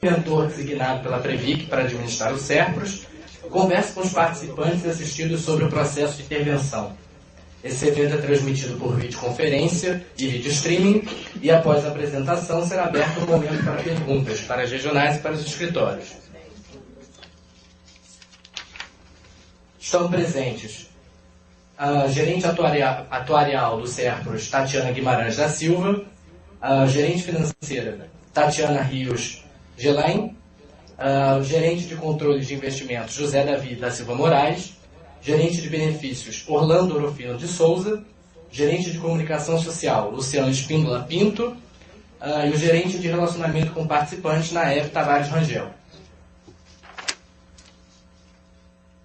mentor designado pela Previc para administrar o SERPROS, conversa com os participantes assistidos sobre o processo de intervenção. Esse evento é transmitido por videoconferência e vídeo streaming e após a apresentação será aberto um momento para perguntas para as regionais e para os escritórios. Estão presentes a gerente atuarial do SERPROS, Tatiana Guimarães da Silva, a gerente financeira, Tatiana Rios Gelain, gerente de controle de investimentos, José Davi da Silva Moraes, gerente de benefícios, Orlando Orofino de Souza, gerente de comunicação social, Luciano Espíndola Pinto, e o gerente de relacionamento com participantes, Naeve Tavares Rangel.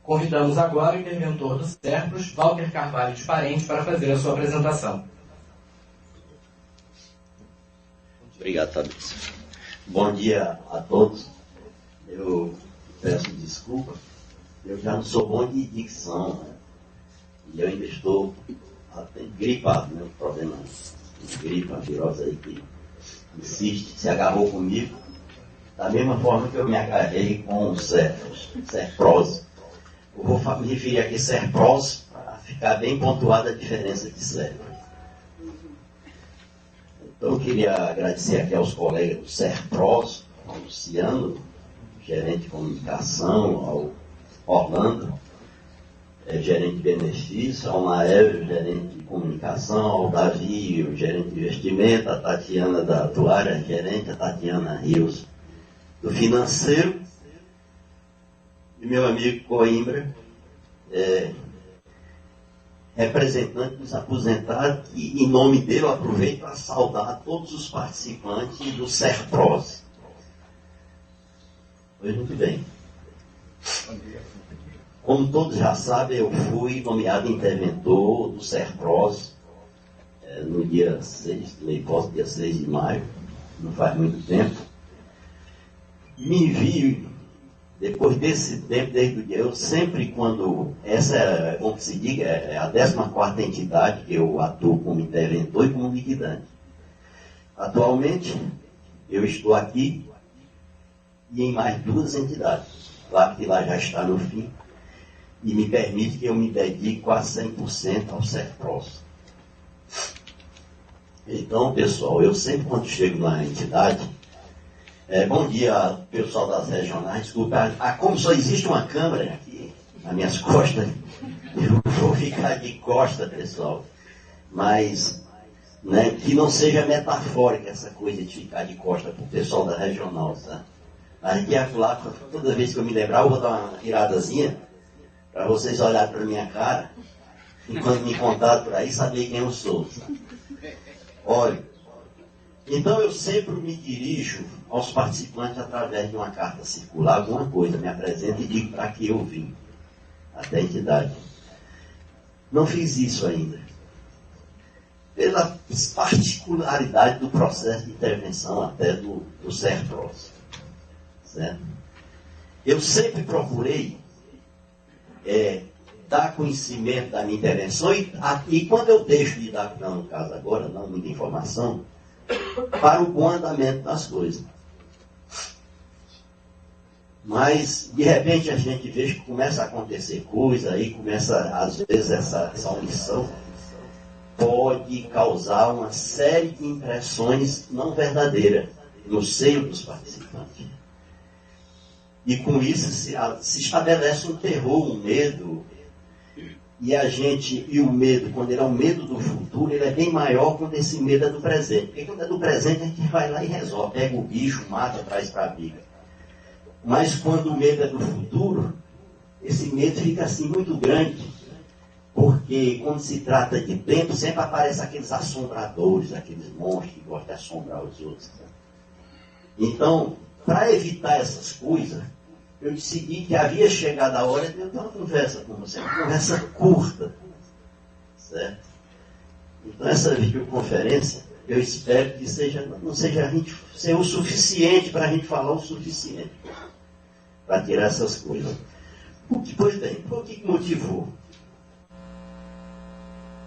Convidamos agora o interventor do SERPROS, Walter Carvalho de Parente, para fazer a sua apresentação. Obrigado, Fabrício. Bom dia a todos. Eu peço desculpa, eu já não sou bom de dicção, né? E eu ainda estou até gripado, né? O problema de gripe, a virose aí que insiste, se agarrou comigo, da mesma forma que eu me agarrei com o SERPROS. Eu vou me referir aqui a SERPROS para ficar bem pontuada a diferença de SERPROS. Então eu queria agradecer aqui aos colegas do SERPROS, ao Luciano, gerente de comunicação, ao Orlando, gerente de benefício, ao Naeve, gerente de comunicação, ao Davi, o gerente de investimento, a Tatiana da atuária, gerente, a Tatiana Rios do financeiro, e meu amigo Coimbra, representante dos aposentados, e em nome dele eu aproveito para saudar todos os participantes do SERPROS. Pois muito bem. Como todos já sabem, eu fui nomeado interventor do SERPROS no dia 6, dia 6 de maio, não faz muito tempo. Me vi, depois desse tempo, desde o dia, eu sempre quando, essa é, como se diga, é a 14ª entidade que eu atuo como interventor e como liquidante. Atualmente, eu estou aqui e em mais 2 entidades. Claro que lá já está no fim e me permite que eu me dedique quase 100% ao SERPROS. Então, pessoal, eu sempre quando chego na entidade, bom dia, pessoal das regionais. Desculpa, como só existe uma câmera aqui nas minhas costas, eu vou ficar de costa, pessoal. Mas, né, que não seja metafórica essa coisa de ficar de costa para o pessoal da regional, tá? A gente ia lá, toda vez que eu me lembrar, eu vou dar uma viradazinha para vocês olharem para a minha cara e quando me contar por aí, saber quem eu sou. Tá? Olha. Então eu sempre me dirijo aos participantes através de uma carta circular, alguma coisa, me apresento e digo para que eu vim até a entidade. Não fiz isso ainda. Pela particularidade do processo de intervenção até do SERPROS. Certo? Eu sempre procurei dar conhecimento da minha intervenção e quando eu deixo de dar, não, no caso agora, não muita informação, para o bom andamento das coisas. Mas, de repente, a gente vê que começa a acontecer coisa, aí começa, às vezes, essa omissão pode causar uma série de impressões não verdadeiras no seio dos participantes. E com isso se estabelece um terror, um medo. E o medo, quando ele é um medo do futuro, ele é bem maior quando esse medo é do presente. Porque quando é do presente, a gente vai lá e resolve. Pega o bicho, mata, traz para a briga. Mas quando o medo é do futuro, esse medo fica assim muito grande. Porque quando se trata de tempo, sempre aparecem aqueles assombradores, aqueles monstros que gostam de assombrar os outros. Então, para evitar essas coisas, eu decidi que havia chegado a hora de eu ter uma conversa com você, uma conversa curta, certo? Então essa videoconferência, eu espero que não seja o suficiente para a gente falar o suficiente, para tirar essas coisas. Pois bem, o que motivou?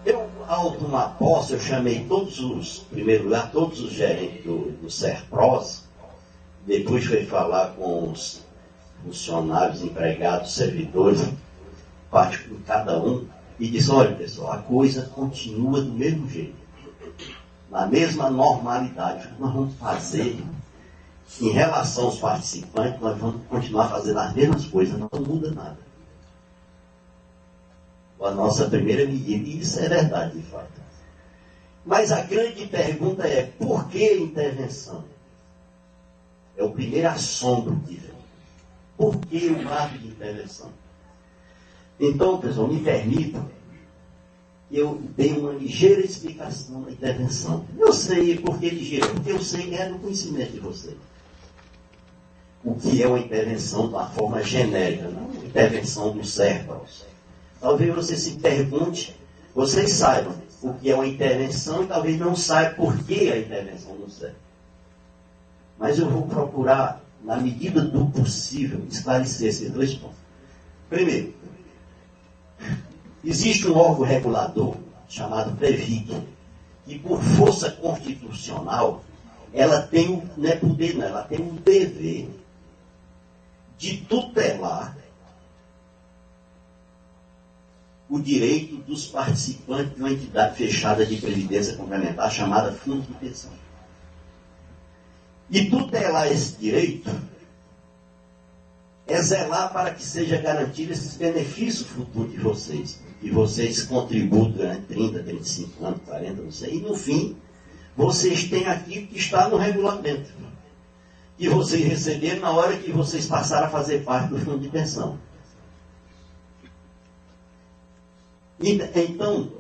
Eu, ao tomar posse, eu chamei todos os gerentes do SERPROS, depois foi falar com os funcionários, empregados, servidores, parte de cada um, e disse, olha pessoal, a coisa continua do mesmo jeito, na mesma normalidade. O que nós vamos fazer em relação aos participantes, nós vamos continuar fazendo as mesmas coisas, não muda nada. A nossa primeira medida, e isso é verdade de fato. Mas a grande pergunta é, por que intervenção? É o primeiro assombro que vem. Por que o ato de intervenção? Então, pessoal, me permitam que eu dê uma ligeira explicação da intervenção. Eu sei por que ligeira, porque eu sei que é no conhecimento de vocês. O que é uma intervenção de uma forma genérica, não uma intervenção do certo. Talvez você se pergunte, vocês saibam o que é uma intervenção e talvez não saibam por que a intervenção do certo. Mas eu vou procurar, na medida do possível, esclarecer esses dois pontos. Primeiro, existe um órgão regulador chamado PREVIC, que por força constitucional, ela tem, não é poder não, ela tem um dever de tutelar o direito dos participantes de uma entidade fechada de previdência complementar chamada Fundo de Pensão. E tutelar esse direito é zelar para que seja garantido esses benefícios futuros de vocês. Que vocês contribuem durante 30, 35 anos, 40, não sei. E no fim, vocês têm aquilo que está no regulamento. Que vocês receberam na hora que vocês passaram a fazer parte do fundo de pensão. Então,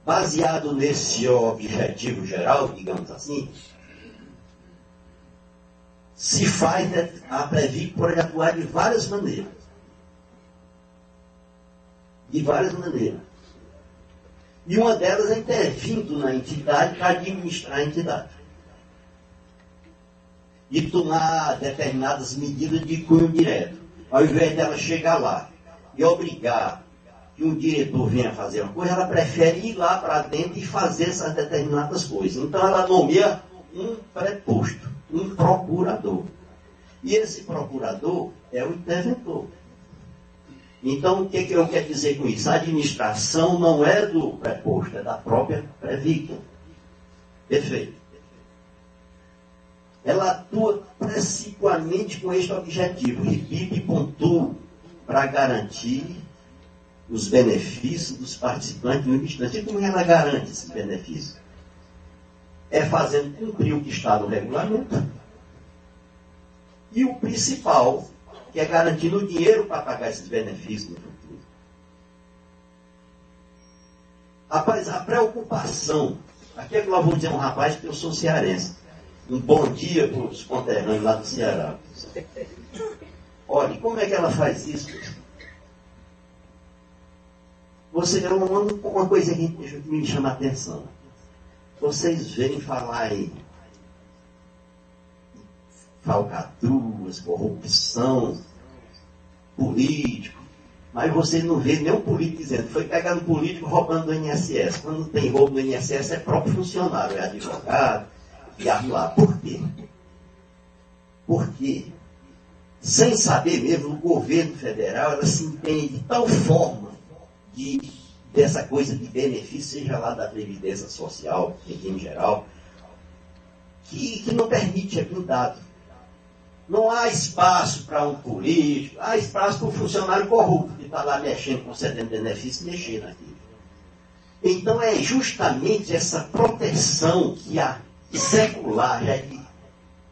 baseado nesse objetivo geral, digamos assim, se faz a PREVIC pode atuar de várias maneiras. De várias maneiras. E uma delas é intervindo na entidade para administrar a entidade. E tomar determinadas medidas de cunho direto. Ao invés dela chegar lá e obrigar que um diretor venha fazer uma coisa, ela prefere ir lá para dentro e fazer essas determinadas coisas. Então ela nomeia um preposto, um procurador. E esse procurador é o interventor. Então, o que eu quero dizer com isso? A administração não é do preposto, é da própria PREVIC. Perfeito. Ela atua principalmente com este objetivo, repito e pontuo, para garantir os benefícios dos participantes no instante. E como ela garante esses benefícios? É fazendo cumprir o que está no regulamento. E o principal, que é garantindo o dinheiro para pagar esses benefícios no futuro. Rapaz, a preocupação, aqui é que eu vou dizer um rapaz que eu sou cearense. Um bom dia para os conterrâneos lá do Ceará. Olha, como é que ela faz isso? Você é uma coisa que me chama a atenção. Vocês veem falar em falcatruas, corrupção, político, mas você não vê nenhum político dizendo, foi pegando político roubando do INSS. Quando tem roubo no INSS é próprio funcionário, é advogado, e atuar. Por quê? Porque, sem saber mesmo, o governo federal, ela se empenha de tal forma dessa coisa de benefício, seja lá da Previdência Social, em geral, que não permite, é blindado. Não há espaço para um político, há espaço para um funcionário corrupto que está lá mexendo com 70 benefícios, mexendo aqui. Então é justamente essa proteção que a secular,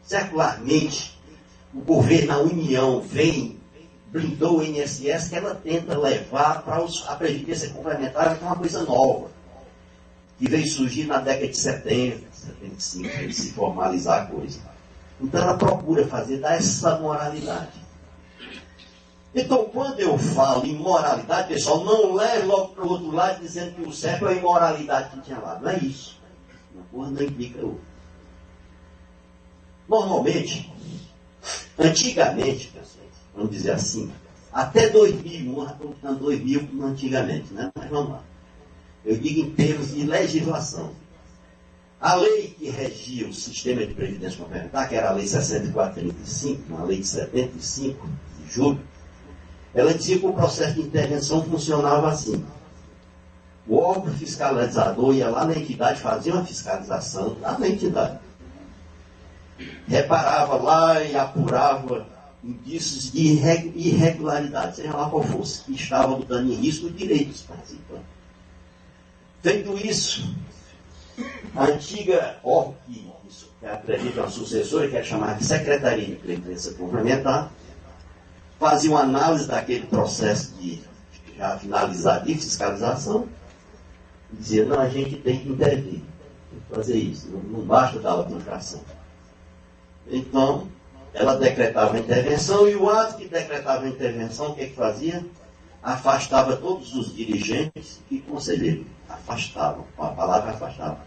secularmente, o governo, a União, blindou o INSS, que ela tenta levar para a Previdência Complementar, que é uma coisa nova, que veio surgir na década de 70, 75, para se formalizar a coisa. Então ela procura dar essa moralidade. Então, quando eu falo em moralidade, pessoal, não leve logo para o outro lado dizendo que o certo é a imoralidade que tinha lá. Não é isso. Uma coisa não implica outra. Normalmente, antigamente, vamos dizer assim, até 2001, estou ficando 2000 antigamente, né? Mas vamos lá. Eu digo em termos de legislação. A lei que regia o sistema de previdência complementar, que era a Lei 6435, uma lei de 75 de julho, ela dizia que o processo de intervenção funcionava assim. O órgão fiscalizador ia lá na entidade, fazia uma fiscalização lá na entidade. Reparava lá e apurava indícios de irregularidade, seja lá qual fosse, que estava botando em risco o direito dos participantes. Feito isso, a antiga órgão, que acredita uma sucessora, que é chamada de Secretaria de Previdência Complementar, fazia uma análise daquele processo de já finalizado de fiscalização, e dizia, não, a gente tem que intervir, tem que fazer isso, não basta dar a infração. Então, ela decretava a intervenção, e o ato que decretava a intervenção, o que fazia? Afastava todos os dirigentes e conselheiros. Afastavam, a palavra afastava.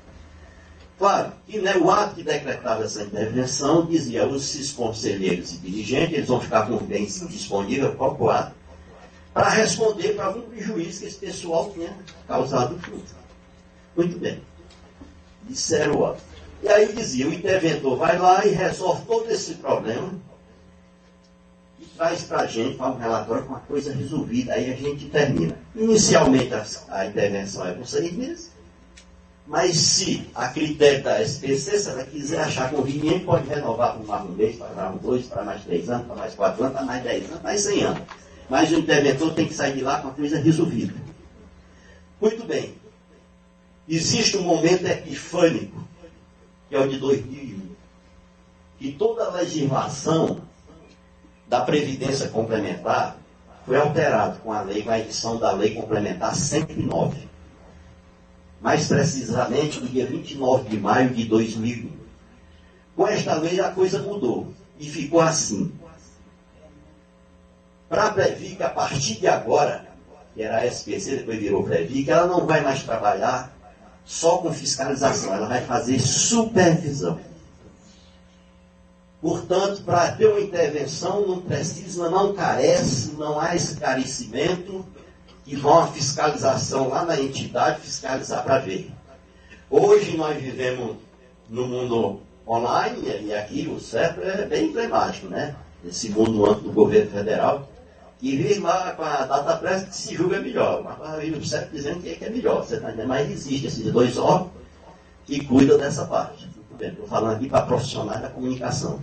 Claro, que né, o ato que decretava essa intervenção dizia os conselheiros e dirigentes, eles vão ficar com bens disponíveis calculado para responder para algum prejuízo que esse pessoal tinha causado junto. Muito bem. Disseram o ato. E aí dizia, o interventor vai lá e resolve todo esse problema e traz para a gente, faz um relatório com a coisa resolvida. Aí a gente termina. Inicialmente a intervenção é por 6 meses, mas se a critério da SPC, se ela quiser achar conveniente, pode renovar por mais um mês, para mais 2, para mais 3 anos, para mais 4 anos, para mais 10 anos, para mais 100 anos. Mas o interventor tem que sair de lá com a coisa resolvida. Muito bem. Existe um momento epifânico, que é o de 2001, que toda a legislação da Previdência Complementar foi alterada com a edição da Lei Complementar 109. Mais precisamente, no dia 29 de maio de 2001. Com esta lei, a coisa mudou e ficou assim. Para a Previc, a partir de agora, que era a SPC, depois virou Previc, ela não vai mais trabalhar só com fiscalização, ela vai fazer supervisão. Portanto, para ter uma intervenção, não precisa, não carece, não há esclarecimento e vão a fiscalização lá na entidade fiscalizar para ver. Hoje nós vivemos no mundo online, e aqui o CEP é bem emblemático, né? Esse mundo amplo do governo federal, e vem lá com a data pressa que se julga melhor. Mas o CEP dizendo que é melhor, você tá entendendo? Mas existe esses dois órgãos que cuidam dessa parte. Estou falando aqui para profissionais da comunicação.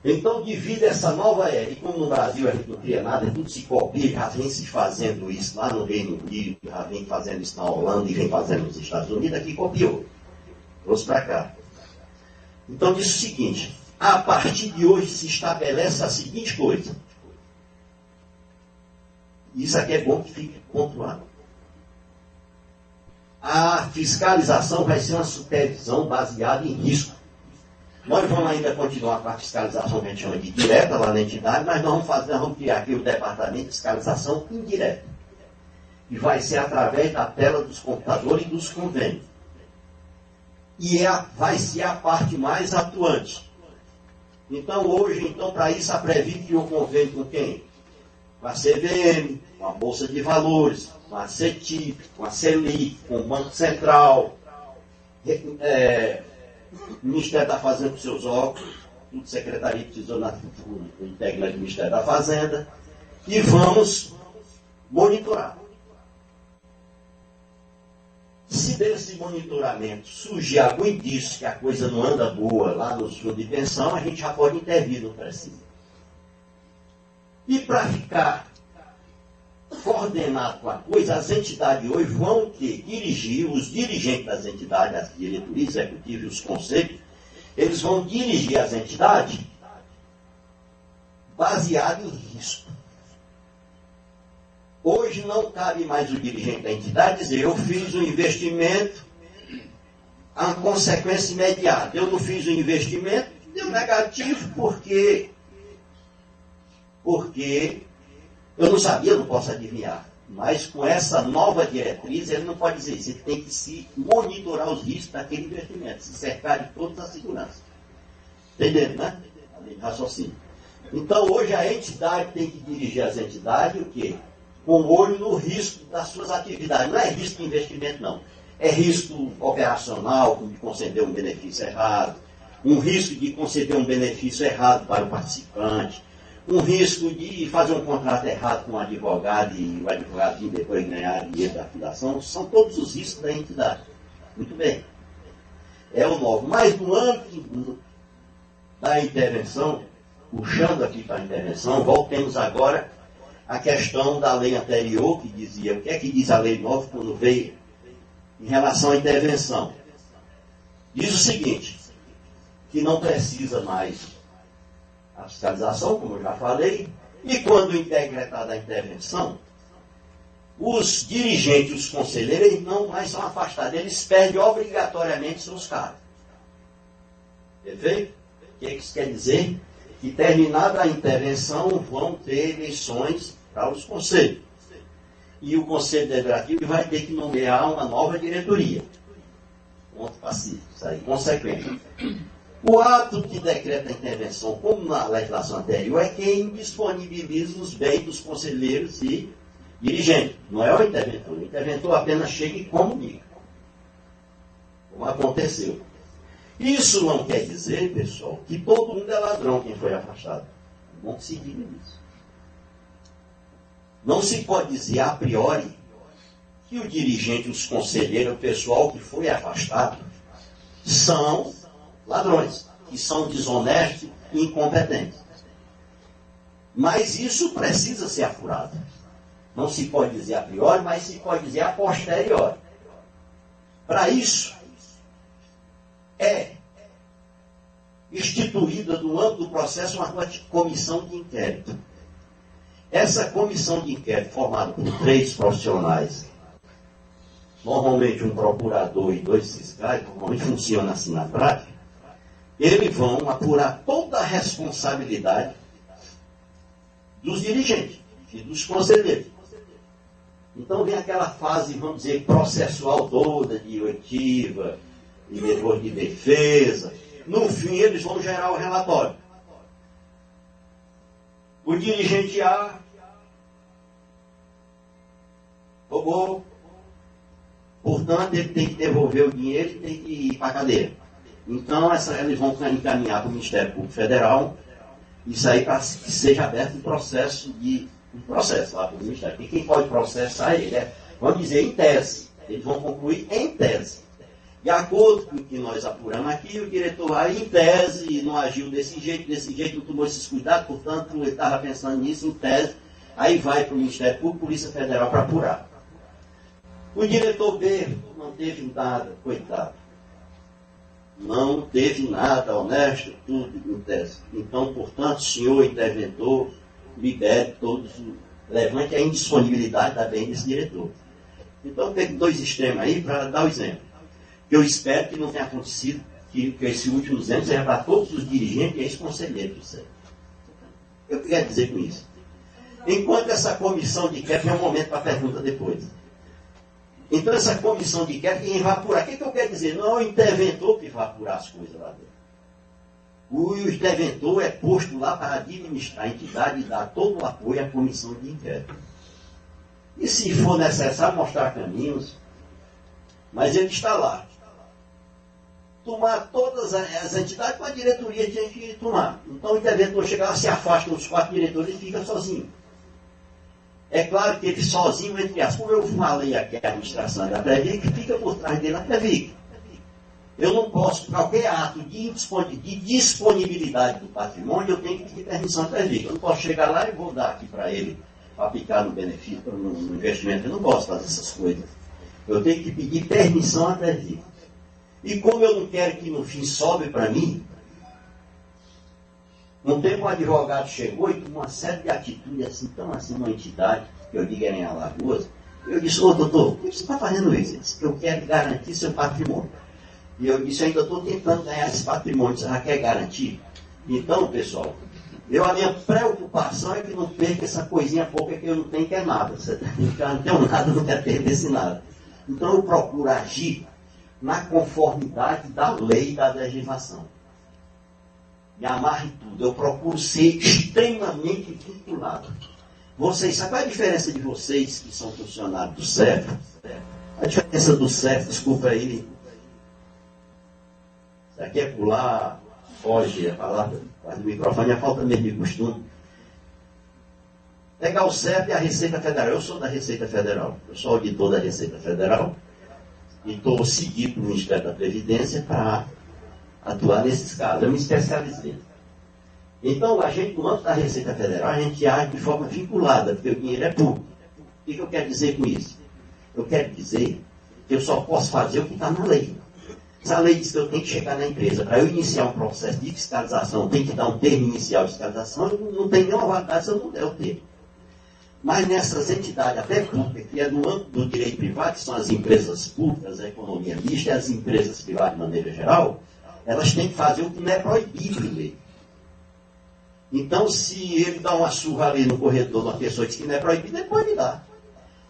Então, devido a essa nova era, e como no Brasil a gente não cria nada, tudo se copia, já vem se fazendo isso lá no Reino Unido, já vem fazendo isso na Holanda e vem fazendo nos Estados Unidos, aqui copiou. Trouxe para cá. Então, diz o seguinte, a partir de hoje se estabelece a seguinte coisa. Isso aqui é bom que fique pontuado. A fiscalização vai ser uma supervisão baseada em risco. Nós vamos ainda continuar com a fiscalização que a gente chama de direta lá na entidade, mas nós vamos criar aqui o departamento de fiscalização indireta. E vai ser através da tela dos computadores e dos convênios. E vai ser a parte mais atuante. Então hoje, para isso a Previc criou convênio com quem? Com a CVM, com a Bolsa de Valores, com a CETIP, com a Selic, com o Banco Central, o Ministério da Fazenda com seus órgãos, tudo Secretaria de Tesouro integrante do Ministério da Fazenda, e vamos monitorar. Se desse monitoramento surgir algum indício que a coisa não anda boa lá no fundo de pensão, a gente já pode intervir no preciso. E para ficar coordenado com a coisa, as entidades hoje vão dirigir, os dirigentes das entidades, as diretorias executivas e os conselhos, eles vão dirigir as entidades baseado em risco. Hoje não cabe mais o dirigente da entidade dizer, eu fiz um investimento, a consequência imediata. Eu não fiz o investimento, deu negativo porque eu não sabia, eu não posso adivinhar. Mas com essa nova diretriz, ele não pode dizer isso. Ele tem que se monitorar os riscos daquele investimento, se cercar de toda a segurança. Entendendo, né? Além de raciocínio. Então, hoje a entidade tem que dirigir as entidades o quê? Com o olho no risco das suas atividades. Não é risco de investimento, não. É risco operacional, como de conceder um benefício errado, um risco de conceder um benefício errado para o participante, um risco de fazer um contrato errado com o advogado e o advogado vir depois ganhar dinheiro da fundação. São todos os riscos da entidade. Muito bem. É o novo. Mas no âmbito da intervenção, puxando aqui para a intervenção, voltemos agora à questão da lei anterior, que dizia, o que é que diz a lei nova quando veio em relação à intervenção? Diz o seguinte, que não precisa mais a fiscalização, como eu já falei, e quando decretada a intervenção, os dirigentes, os conselheiros, eles não mais são afastados, eles perdem obrigatoriamente seus cargos. Perfeito? O que isso quer dizer? Que terminada a intervenção, vão ter eleições para os conselhos. E o Conselho Deliberativo vai ter que nomear uma nova diretoria. Ponto pacífico, isso aí, consequente. O ato que decreta a intervenção, como na legislação anterior, é quem disponibiliza os bens dos conselheiros e dirigentes. Não é o interventor. O interventor apenas chega e comunica. Como aconteceu. Isso não quer dizer, pessoal, que todo mundo é ladrão quem foi afastado. Não se diga isso. Não se pode dizer a priori que o dirigente, os conselheiros, o pessoal que foi afastado, são ladrões, que são desonestos e incompetentes. Mas isso precisa ser apurado. Não se pode dizer a priori, mas se pode dizer a posteriori. Para isso, é instituída no âmbito do processo uma comissão de inquérito. Essa comissão de inquérito, formada por 3 profissionais, normalmente um procurador e 2 fiscais, normalmente funciona assim na prática, eles vão apurar toda a responsabilidade dos dirigentes e dos conselheiros. Então vem aquela fase, vamos dizer, processual toda, de oitiva, e depois de defesa. No fim, eles vão gerar o relatório. O dirigente A roubou, portanto, ele tem que devolver o dinheiro e tem que ir para a cadeia. Então, eles vão encaminhar para o Ministério Público Federal, isso aí para que seja aberto um processo lá para o Ministério. E quem pode processar ele vamos dizer, em tese. Eles vão concluir em tese. De acordo com o que nós apuramos aqui, o diretor lá, em tese, não agiu desse jeito, não tomou esses cuidados, portanto, ele estava pensando nisso, em tese, aí vai para o Ministério Público, Polícia Federal para apurar. O diretor B não teve nada, coitado. Não teve nada honesto, tudo em tese. Então, portanto, senhor interventor, libere todos, levante a indisponibilidade da bem desse diretor. Então, tem 2 extremos aí para dar o exemplo. Eu espero que não tenha acontecido, que esse último exemplo seja para todos os dirigentes e ex-conselheiros do SEC. Eu quero dizer com isso. Enquanto essa comissão de inquérito, é um momento para a pergunta depois. Então, essa comissão de inquérito, quem vai apurar? O que eu quero dizer? Não é o interventor que vai apurar as coisas lá dentro. O interventor é posto lá para administrar a entidade e dar todo o apoio à comissão de inquérito. E se for necessário mostrar caminhos, mas ele está lá. Tomar todas as entidades com a diretoria tinha que tomar. Então o interventor chega lá, se afasta dos 4 diretores e fica sozinho. É claro que ele sozinho, entre as, como eu falei aqui, a administração da Previc, fica por trás dele a Previc. Eu não posso, qualquer ato de disponibilidade do patrimônio, eu tenho que pedir permissão à Previc. Eu não posso chegar lá e vou dar aqui para ele, para aplicar no benefício, no investimento. Eu não posso fazer essas coisas. Eu tenho que pedir permissão à Previc. E como eu não quero que no fim sobe para mim, um tempo um advogado chegou e tomou uma série de atitudes assim, tão assim, numa entidade, que eu digo era em Alagoas. Eu disse, ô doutor, por que você está fazendo isso? Ele disse que eu quero garantir seu patrimônio. E eu disse, eu ainda estou tentando ganhar esse patrimônio, você já quer garantir? Então, pessoal, a minha preocupação é que não perca essa coisinha pouca que eu não tenho, que é nada. Você não tenho nada, não quero perder esse nada. Então eu procuro agir na conformidade da lei e da legislação. Me amarre tudo. Eu procuro ser extremamente vinculado. Vocês, sabe qual é a diferença de vocês que são funcionários do SEF? A A diferença do certo, desculpa aí, se aqui é pular, foge a palavra, faz do microfone, é falta mesmo de costume. Pegar o CEP e a Receita Federal. Eu sou da Receita Federal, eu sou auditor da Receita Federal e estou seguido pelo Ministério da Previdência para atuar nesses casos. Eu me especializei. Então, a gente, no âmbito da Receita Federal, a gente age de forma vinculada, porque o dinheiro é público. O que eu quero dizer com isso? Eu quero dizer que eu só posso fazer o que está na lei. Se a lei diz que eu tenho que chegar na empresa, para eu iniciar um processo de fiscalização, eu tenho que dar um termo inicial de fiscalização, eu não tenho nenhuma validade se eu não der o termo. Mas nessas entidades, até públicas, que é no âmbito do direito privado, que são as empresas públicas, a economia mista e as empresas privadas de maneira geral, elas têm que fazer o que não é proibido em lei. Então, se ele dá uma surra ali no corredor, uma pessoa diz que não é proibido, ele pode dar.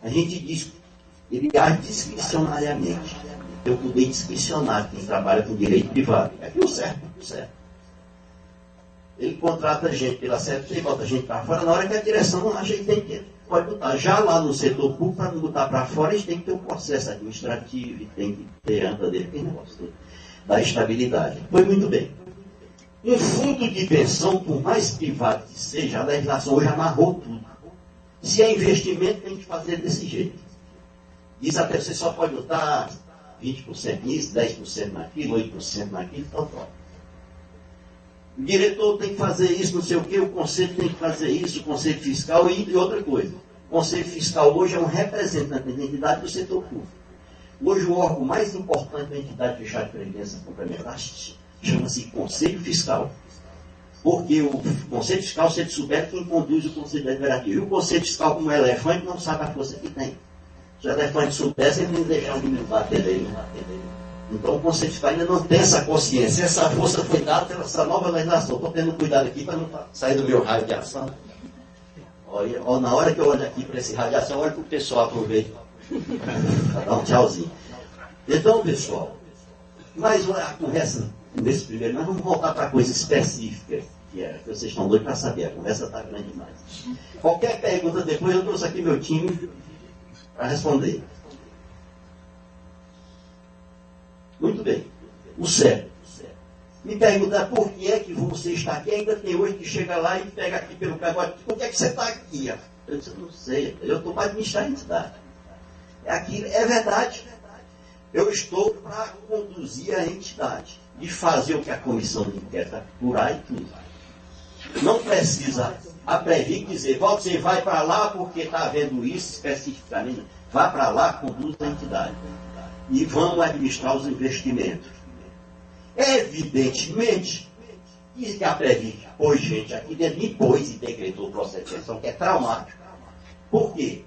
A gente diz, ele age discricionariamente. Eu poder discricionar quem trabalha com direito privado. É aquilo certo, certo. Ele contrata gente pela CFT, bota gente para fora, na hora que a direção não acha que tem que, pode botar. Já lá no setor público, para não botar para fora, a gente tem que ter um processo administrativo, tem que ter anta dele, tem negócio todo, da estabilidade. Foi muito bem. Um fundo de pensão, por mais privado que seja, a legislação hoje amarrou tudo. Se é investimento, tem que fazer desse jeito. Diz até você só pode botar 20% nisso, 10% naquilo, 8% naquilo, tal. O diretor tem que fazer isso, não sei o quê, o conselho tem que fazer isso, o conselho fiscal e outra coisa. O conselho fiscal hoje é um representante da entidade do setor público. Hoje o órgão mais importante da entidade fechada de previdência complementar chama-se Conselho Fiscal. Porque o Conselho Fiscal, se ele souber, quem conduz o Conselho Deliberativo. E o Conselho Fiscal, como é elefante, não sabe a força que tem. Se o elefante soubesse, ele não deixava o menino bater nele. Então o Conselho Fiscal ainda não tem essa consciência. Essa força foi dada pela essa nova legislação. Estou tendo cuidado aqui para não sair do meu raio de ação. Olha, na hora que eu olho aqui para esse raio de ação, olha para o pessoal, aproveita para dar um tchauzinho. Então, pessoal, mais uma conversa nesse primeiro, nós vamos voltar para a coisa específica, que vocês estão doidos para saber, a conversa está grande demais. Qualquer pergunta depois, eu trouxe aqui meu time para responder. Muito bem. O certo. Me perguntar por que é que você está aqui, ainda tem hoje que chega lá e pega aqui pelo cangote. Por que é que você está aqui? Eu disse, eu não sei, eu estou para administrar a entidade. Aqui é verdade. Eu estou para conduzir a entidade e fazer o que a comissão de inquérito apurar e tudo. Não precisa a Previc dizer, você vai para lá porque está havendo isso especificamente. Vá para lá, conduz a entidade. E vamos administrar os investimentos. Evidentemente, que a Previc pôs gente aqui dentro, me pôs e decretou o processo de exceção, que é traumático. Por quê?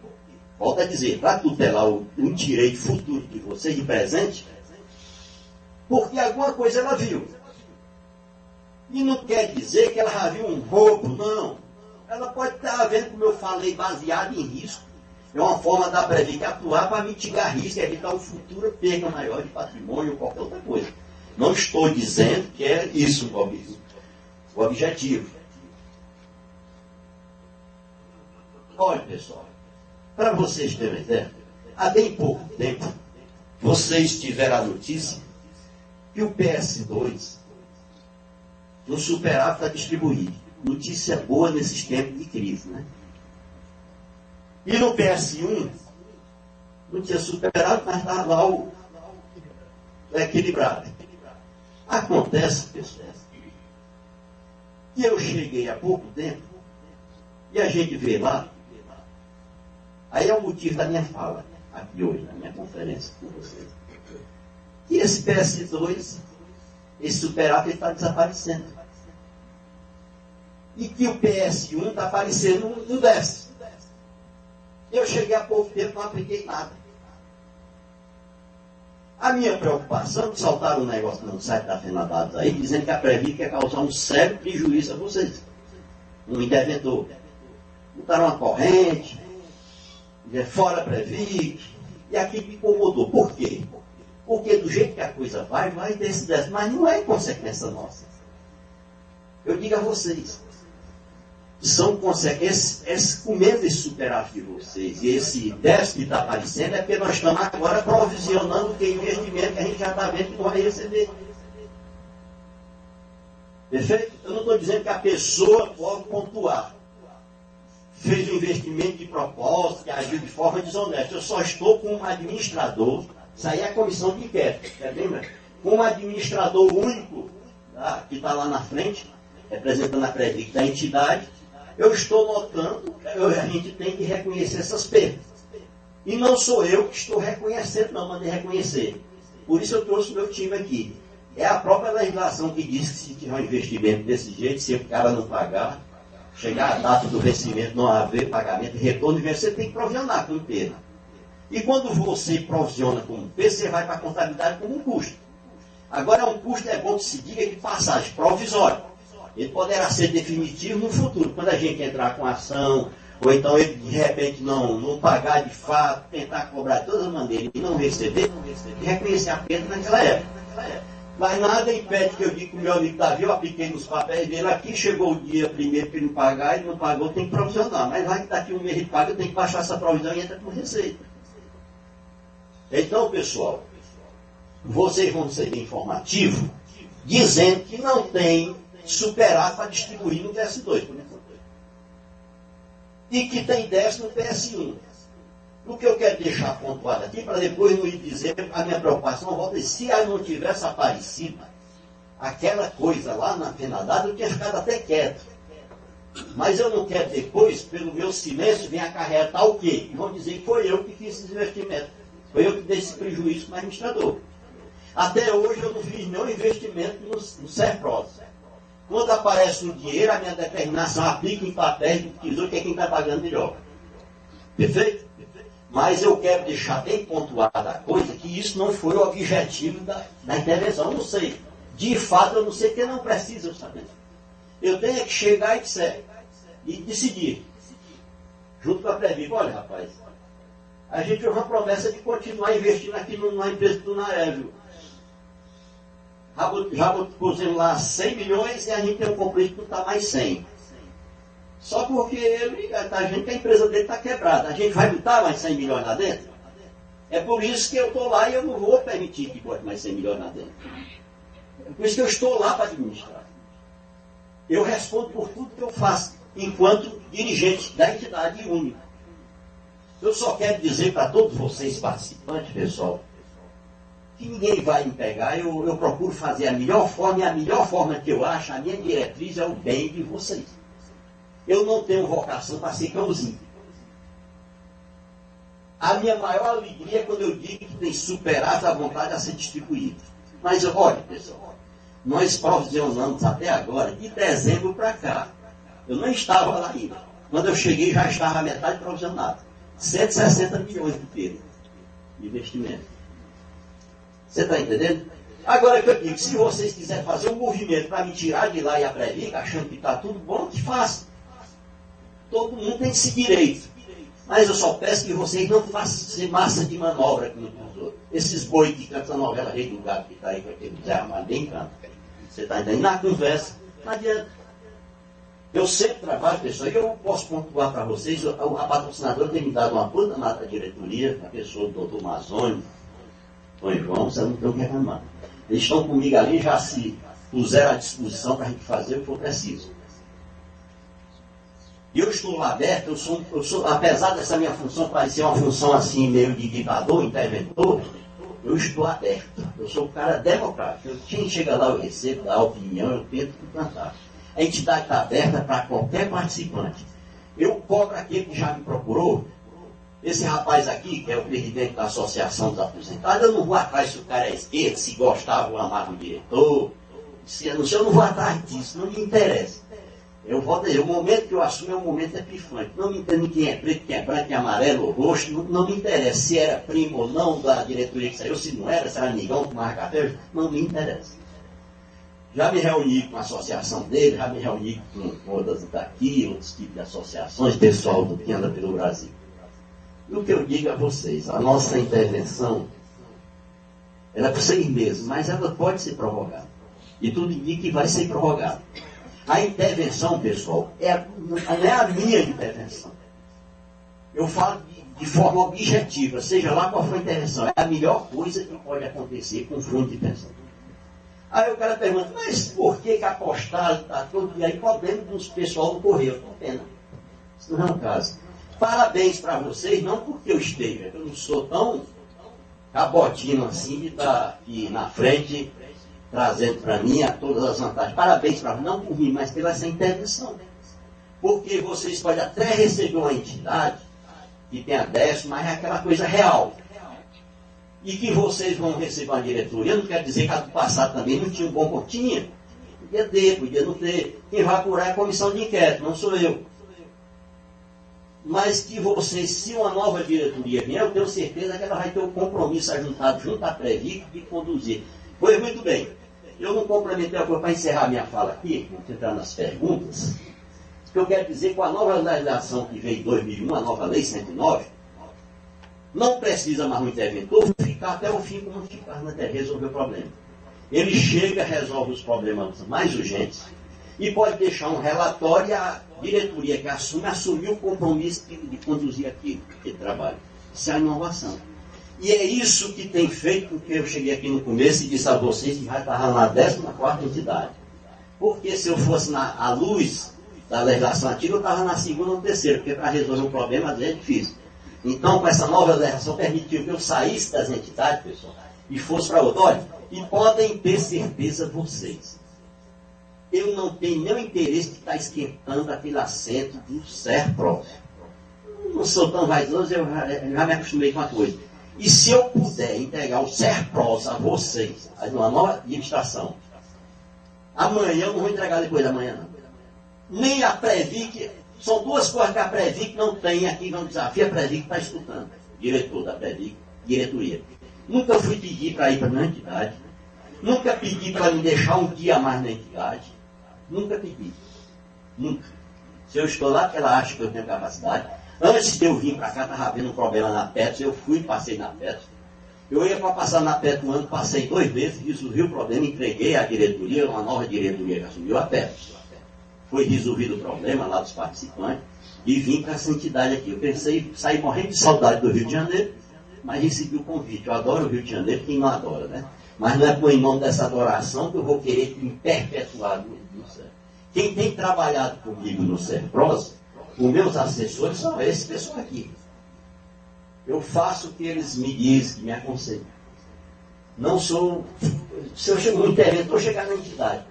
Volto a dizer, para tutelar o direito futuro de você e presente, porque alguma coisa ela viu. E não quer dizer que ela já viu um roubo, não. Ela pode estar vendo, como eu falei, baseado em risco. É uma forma da Previc atuar para mitigar risco, evitar um futuro perda maior de patrimônio ou qualquer outra coisa. Não estou dizendo que é isso o objetivo. Olha, pessoal, para vocês terem uma ideia, há bem pouco tempo, vocês tiveram a notícia que o PS2 no superávit está distribuído. Notícia boa nesses tempos de crise, né? E no PS1 não tinha superávit, mas estava lá o equilibrado. Acontece, pessoal, que eu cheguei há pouco tempo e a gente vê lá, aí é o motivo da minha fala aqui hoje, na minha conferência com vocês, que esse PS2, esse superávit está desaparecendo. E que o PS1 está aparecendo no déficit. Eu cheguei há pouco tempo e não apliquei nada. A minha preocupação, saltaram um negócio no site da FENADADOS aí, dizendo que a Previc quer causar um sério prejuízo a vocês. Um interventor. Botaram uma corrente, fora a Previc, e aquilo me incomodou. Por quê? Porque do jeito que a coisa vai ter esse déficit. Mas não é consequência nossa. Eu digo a vocês, são consequências, comendo esse superávit de vocês, e esse déficit que está aparecendo, é porque nós estamos agora provisionando o investimento que a gente já está vendo que não vai receber. Perfeito? Eu não estou dizendo que a pessoa pode pontuar. Fez um investimento de propósito, que agiu de forma desonesta. Eu só estou com um administrador, isso aí é a comissão de inquérito, lembra? Com um administrador único, tá, que está lá na frente, representando a Previc da entidade. Eu estou notando, a gente tem que reconhecer essas perdas. E não sou eu que estou reconhecendo, não, mandei reconhecer. Por isso eu trouxe o meu time aqui. É a própria legislação que diz que se tiver um investimento desse jeito, se o cara não pagar, chegar a data do vencimento, não haver pagamento, retorno, você tem que provisionar com perda. E quando você provisiona como perda, você vai para a contabilidade como um custo. Agora, um custo é bom que se diga de passagem provisória. Ele poderá ser definitivo no futuro, quando a gente entrar com ação, ou então ele de repente não pagar de fato, tentar cobrar de todas as maneiras e não receber, e reconhecer a perda naquela época. Mas nada impede que eu diga que o meu amigo Davi, eu apliquei nos papéis dele aqui, chegou o dia primeiro para ele pagar, ele não pagou, tem que provisionar. Mas vai que daqui um mês ele paga, eu tenho que baixar essa provisão e entra com receita. Então, pessoal, vocês vão ser informativos, dizendo que não tem superar para distribuir no PS2, por exemplo. E que tem 10 no PS1. O que eu quero deixar pontuado aqui, para depois não ir dizer, a minha preocupação volta, se ela não tivesse aparecido, aquela coisa lá na penalidade, eu tinha ficado até quieto. Mas eu não quero depois, pelo meu silêncio, vir acarretar o quê? E vão dizer que foi eu que fiz esse investimento. Foi eu que dei esse prejuízo para o administrador. Até hoje eu não fiz nenhum investimento no Serpros. Quando aparece o dinheiro, a minha determinação aplica em papéis do tesouro, que é quem está pagando melhor. Perfeito? Mas eu quero deixar bem pontuada a coisa, que isso não foi o objetivo da intervenção. Eu não sei. De fato, eu não sei, porque não precisa saber. Eu tenho que chegar e decidir. Junto com a Previc, olha, rapaz, a gente fez uma promessa de continuar investindo aqui numa empresa do Naérvio. Já pusemos lá 100 milhões e a gente tem um compromisso que não está mais 100. Só porque ele está vendo que a empresa dele está quebrada. A gente vai botar mais 100 milhões lá dentro? É por isso que eu estou lá e eu não vou permitir que bote mais 100 milhões lá dentro. É por isso que eu estou lá para administrar. Eu respondo por tudo que eu faço, enquanto dirigente da entidade única. Eu só quero dizer para todos vocês participantes, pessoal, que ninguém vai me pegar, eu procuro fazer a melhor forma, e a melhor forma que eu acho, a minha diretriz é o bem de vocês. Eu não tenho vocação para ser cãozinho. A minha maior alegria é quando eu digo que tem superado a vontade a ser distribuído. Mas olha, pessoal, nós provisionamos até agora, de dezembro para cá. Eu não estava lá ainda. Quando eu cheguei, já estava a metade provisionado. 160 milhões de perda de investimento. Você está entendendo? Agora que eu digo, se vocês quiserem fazer um movimento para me tirar de lá e a Previc, achando que está tudo bom, que faça. Todo mundo tem esse direito. Mas eu só peço que vocês não façam massa de manobra com os outros. Esses boi que cantam a novela Rei do Gado que está aí com aquele Zé Armado, nem canta. Você está entendendo? Na conversa, não adianta. Eu sempre trabalho, pessoal, e eu posso pontuar para vocês, a patrocinadora tem me dado uma puta nata da diretoria, a pessoa do doutor Mazônio, Tom João, você não tem o que reclamar. Eles estão comigo ali, já se puseram à disposição para a gente fazer o que for preciso. E eu estou lá aberto, eu sou, apesar dessa minha função parecer uma função assim, meio de ditador, interventor, eu estou aberto. Eu sou um cara democrático. Quem chega lá, eu recebo, dá opinião, eu tento implantar. A entidade está aberta para qualquer participante. Eu cobro aquele que já me procurou. Esse rapaz aqui, que é o presidente da Associação dos Aposentados, eu não vou atrás se o cara é esquerdo, se gostava ou amava o diretor. Se eu não vou atrás disso, não me interessa. O momento que eu assumo é um momento epifante. Não me interessa quem é preto, quem é branco, quem é amarelo ou roxo. Não me interessa se era primo ou não da diretoria que saiu, se não era, se era amigão, tomava café. Não me interessa. Já me reuni com a associação dele, já me reuni com outras daqui, outros tipos de associações, pessoal que anda pelo Brasil. E o que eu digo a vocês, a nossa intervenção, ela é por 6 meses, mas ela pode ser prorrogada. E tudo indica que vai ser prorrogada. A intervenção, pessoal, não é a minha intervenção. Eu falo de forma objetiva, seja lá qual for a intervenção. É a melhor coisa que pode acontecer com o fundo de pensão. Aí o cara pergunta, mas por que a postagem está todo dia aí podendo dos pessoal do correio? Estou pena. Isso não é o caso. Parabéns para vocês, não porque eu esteja, eu não sou tão cabotino assim de estar aqui na frente, trazendo para mim todas as vantagens. Parabéns para não por mim, mas pela essa intervenção. Porque vocês podem até receber uma entidade que tenha 10, mas é aquela coisa real. E que vocês vão receber uma diretoria, não quer dizer que a do passado também não tinha um bom pontinho. Podia ter, podia não ter. Quem vai apurar é a comissão de inquérito, não sou eu. Mas que vocês, se uma nova diretoria vier, eu tenho certeza que ela vai ter o compromisso ajuntado junto à Previc de conduzir. Pois muito bem, eu não complementei a coisa para encerrar minha fala aqui, vamos entrar nas perguntas. Que eu quero dizer que com a nova legislação que veio em 2001, a nova Lei 109, não precisa mais um interventor ficar até o fim como ficar até resolver o problema. Ele chega, resolve os problemas mais urgentes e pode deixar um relatório e a diretoria que assumiu o compromisso de conduzir aquele trabalho. Isso é a inovação. E é isso que tem feito com que eu cheguei aqui no começo e disse a vocês que já estava na 14ª entidade. Porque se eu fosse à luz da legislação antiga, eu estava na 2ª ou 3ª, porque para resolver um problema às vezes é difícil. Então, com essa nova legislação, permitiu que eu saísse das entidades, pessoal, e fosse para outra. Olha, e podem ter certeza vocês, eu não tenho nenhum interesse de estar esquentando aquele assento do SERPROF. Não sou tão vaidoso, eu já me acostumei com a coisa. E se eu puder entregar o SERPROF a vocês, uma nova administração, amanhã eu não vou entregar depois da manhã, não. Nem a Previc, são duas coisas que a Previc não tem aqui, vamos desafiar a Previc está escutando, diretor da Previc, diretoria. Nunca fui pedir para ir para a minha entidade, nunca pedi para me deixar um dia a mais na entidade, nunca pedi, nunca. Se eu estou lá, porque ela acha que eu tenho capacidade. Antes de eu vir para cá, estava havendo um problema na Petros, eu fui e passei na Petros. Eu ia para passar na Petros um ano, passei 2 meses, resolvi o problema, entreguei à diretoria, uma nova diretoria que assumiu a Petros. Foi resolvido o problema lá dos participantes e vim para essa entidade aqui. Eu pensei, saí morrendo de saudade do Rio de Janeiro, mas recebi o convite. Eu adoro o Rio de Janeiro, quem não adora, né? Mas não é por em nome dessa adoração que eu vou querer me perpetuar no céu. Quem tem trabalhado comigo no SERPROS, os meus assessores são esses pessoal aqui. Eu faço o que eles me dizem, que me aconselham. Não sou... Se eu chego no interventor, chegar na entidade.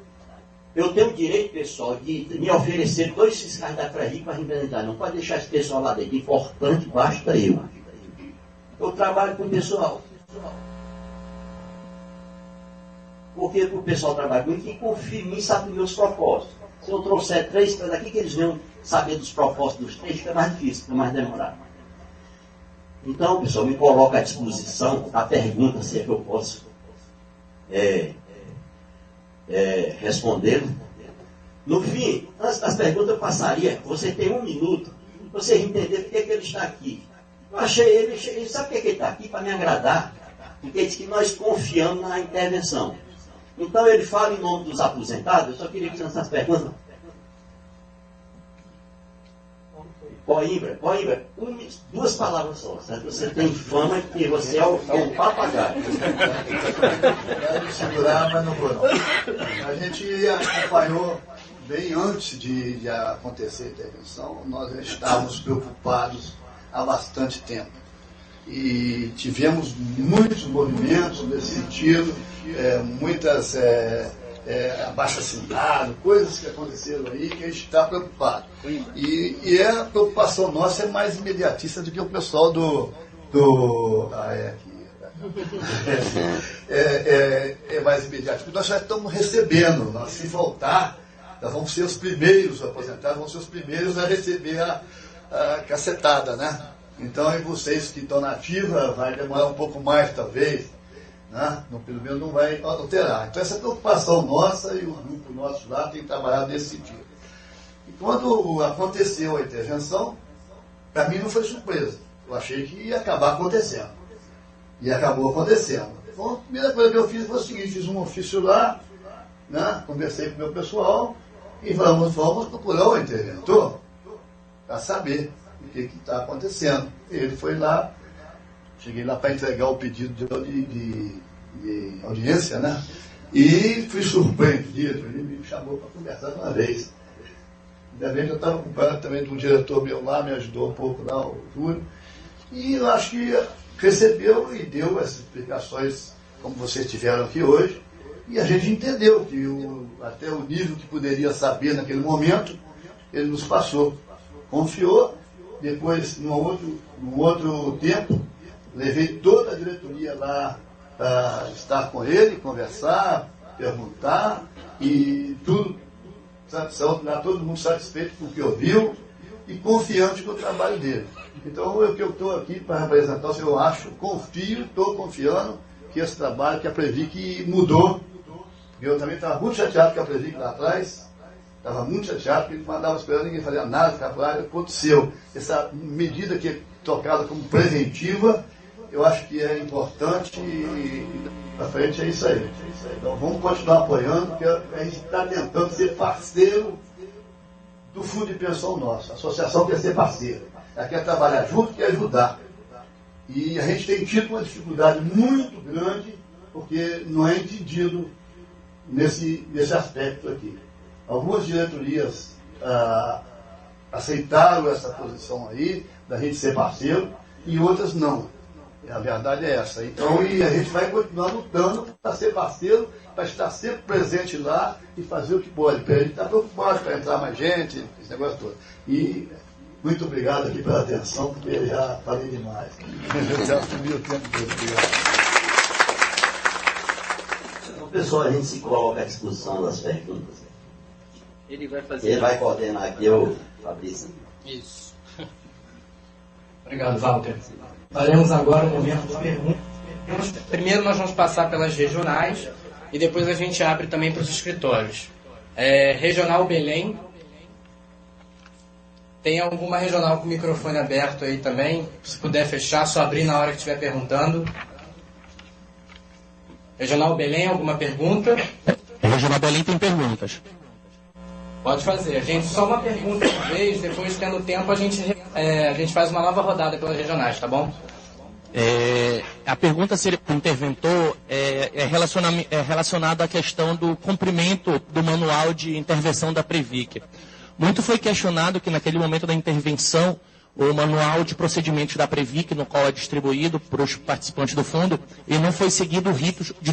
Eu tenho o direito, pessoal, de me oferecer 2 fiscais da Previc para representar. Não pode deixar esse pessoal lá dentro. Importante, basta eu. Eu trabalho com o pessoal. Porque o pessoal trabalha comigo, quem confia em mim sabe dos meus propósitos. Se eu trouxer 3 para daqui, que eles venham saber dos propósitos dos 3, fica mais difícil, fica mais demorado. Então, pessoal, me coloca à disposição a pergunta, se é que eu posso responder. No fim, antes das perguntas eu passaria, você tem 1 minuto, para você entender por que ele está aqui. Eu achei ele sabe por que ele está aqui? Para me agradar. Porque ele diz que nós confiamos na intervenção. Então ele fala em nome dos aposentados, eu só queria que você essas perguntas. Coimbra, 2 palavras só, certo? Você tem fama de que você é um papagaio. Quero segurar, mas não vou não. A gente acompanhou bem antes de acontecer a intervenção, nós já estávamos preocupados há bastante tempo. E tivemos muitos movimentos nesse sentido, muitas abaixo-assinado, coisas que aconteceram aí que a gente está preocupado. E a preocupação nossa é mais imediatista do que o pessoal é mais imediatista. Porque nós já estamos recebendo, se faltar, nós vamos ser os primeiros aposentados, vamos ser os primeiros a receber a cacetada, né? Então, e vocês que estão na ativa, vai demorar um pouco mais, talvez, né? Pelo menos não vai alterar. Então, essa preocupação nossa e o grupo nosso lá tem trabalhado nesse sentido. E quando aconteceu a intervenção, para mim não foi surpresa. Eu achei que ia acabar acontecendo. E acabou acontecendo. Então, a primeira coisa que eu fiz foi o seguinte, fiz um ofício lá, né? Conversei com o meu pessoal E vamos procurar o interventor para saber o que está acontecendo. Ele foi lá, cheguei lá para entregar o pedido de audiência, né? E fui surpreendido. Ele me chamou para conversar uma vez. Ainda bem que eu estava acompanhado também de um diretor meu lá, me ajudou um pouco lá, o Júlio. E eu acho que recebeu e deu essas explicações, como vocês tiveram aqui hoje. E a gente entendeu que até o nível que poderia saber naquele momento, ele nos passou. Confiou, depois, num outro tempo, levei toda a diretoria lá para estar com ele, conversar, perguntar, e tudo, lá todo mundo satisfeito com o que ouviu e confiante com o trabalho dele. Então, eu estou aqui para representar, eu acho, estou confiando que esse trabalho que a Previc mudou. Eu também estava muito chateado com a Previc lá atrás, estava muito chateado, porque ele mandava esperando, ninguém fazia nada, trabalho aconteceu. Essa medida que é tocada como preventiva, eu acho que é importante e para frente é isso aí. Então vamos continuar apoiando, porque a gente está tentando ser parceiro do Fundo de Pensão nosso. A associação quer ser parceira, ela quer trabalhar junto, quer ajudar. E a gente tem tido uma dificuldade muito grande, porque não é entendido nesse aspecto aqui. Algumas diretorias aceitaram essa posição aí, da gente ser parceiro, e outras não. A verdade é essa. Então, e a gente vai continuar lutando para ser parceiro, para estar sempre presente lá e fazer o que pode. Porque a gente está preocupado para entrar mais gente, esse negócio todo. E muito obrigado aqui pela atenção, porque eu já falei demais. Eu já assumi o tempo todo. Obrigado. Então, pessoal, a gente se coloca à discussão das perguntas. Ele vai fazer. Ele vai coordenar aqui, o Fabrício. Isso. Obrigado, Walter. Faremos agora o momento de perguntas. Primeiro nós vamos passar pelas regionais e depois a gente abre também para os escritórios. Regional Belém. Tem alguma regional com o microfone aberto aí também? Se puder fechar, só abrir na hora que estiver perguntando. Regional Belém, alguma pergunta? Regional Belém tem perguntas. Pode fazer. Gente, só uma pergunta por vez, depois, tendo tempo, a gente faz uma nova rodada pelas regionais, tá bom? A pergunta para o interventor é relacionada à questão do cumprimento do manual de intervenção da Previc. Muito foi questionado que naquele momento da intervenção, o manual de procedimentos da Previc, no qual é distribuído para os participantes do fundo, e não foi seguido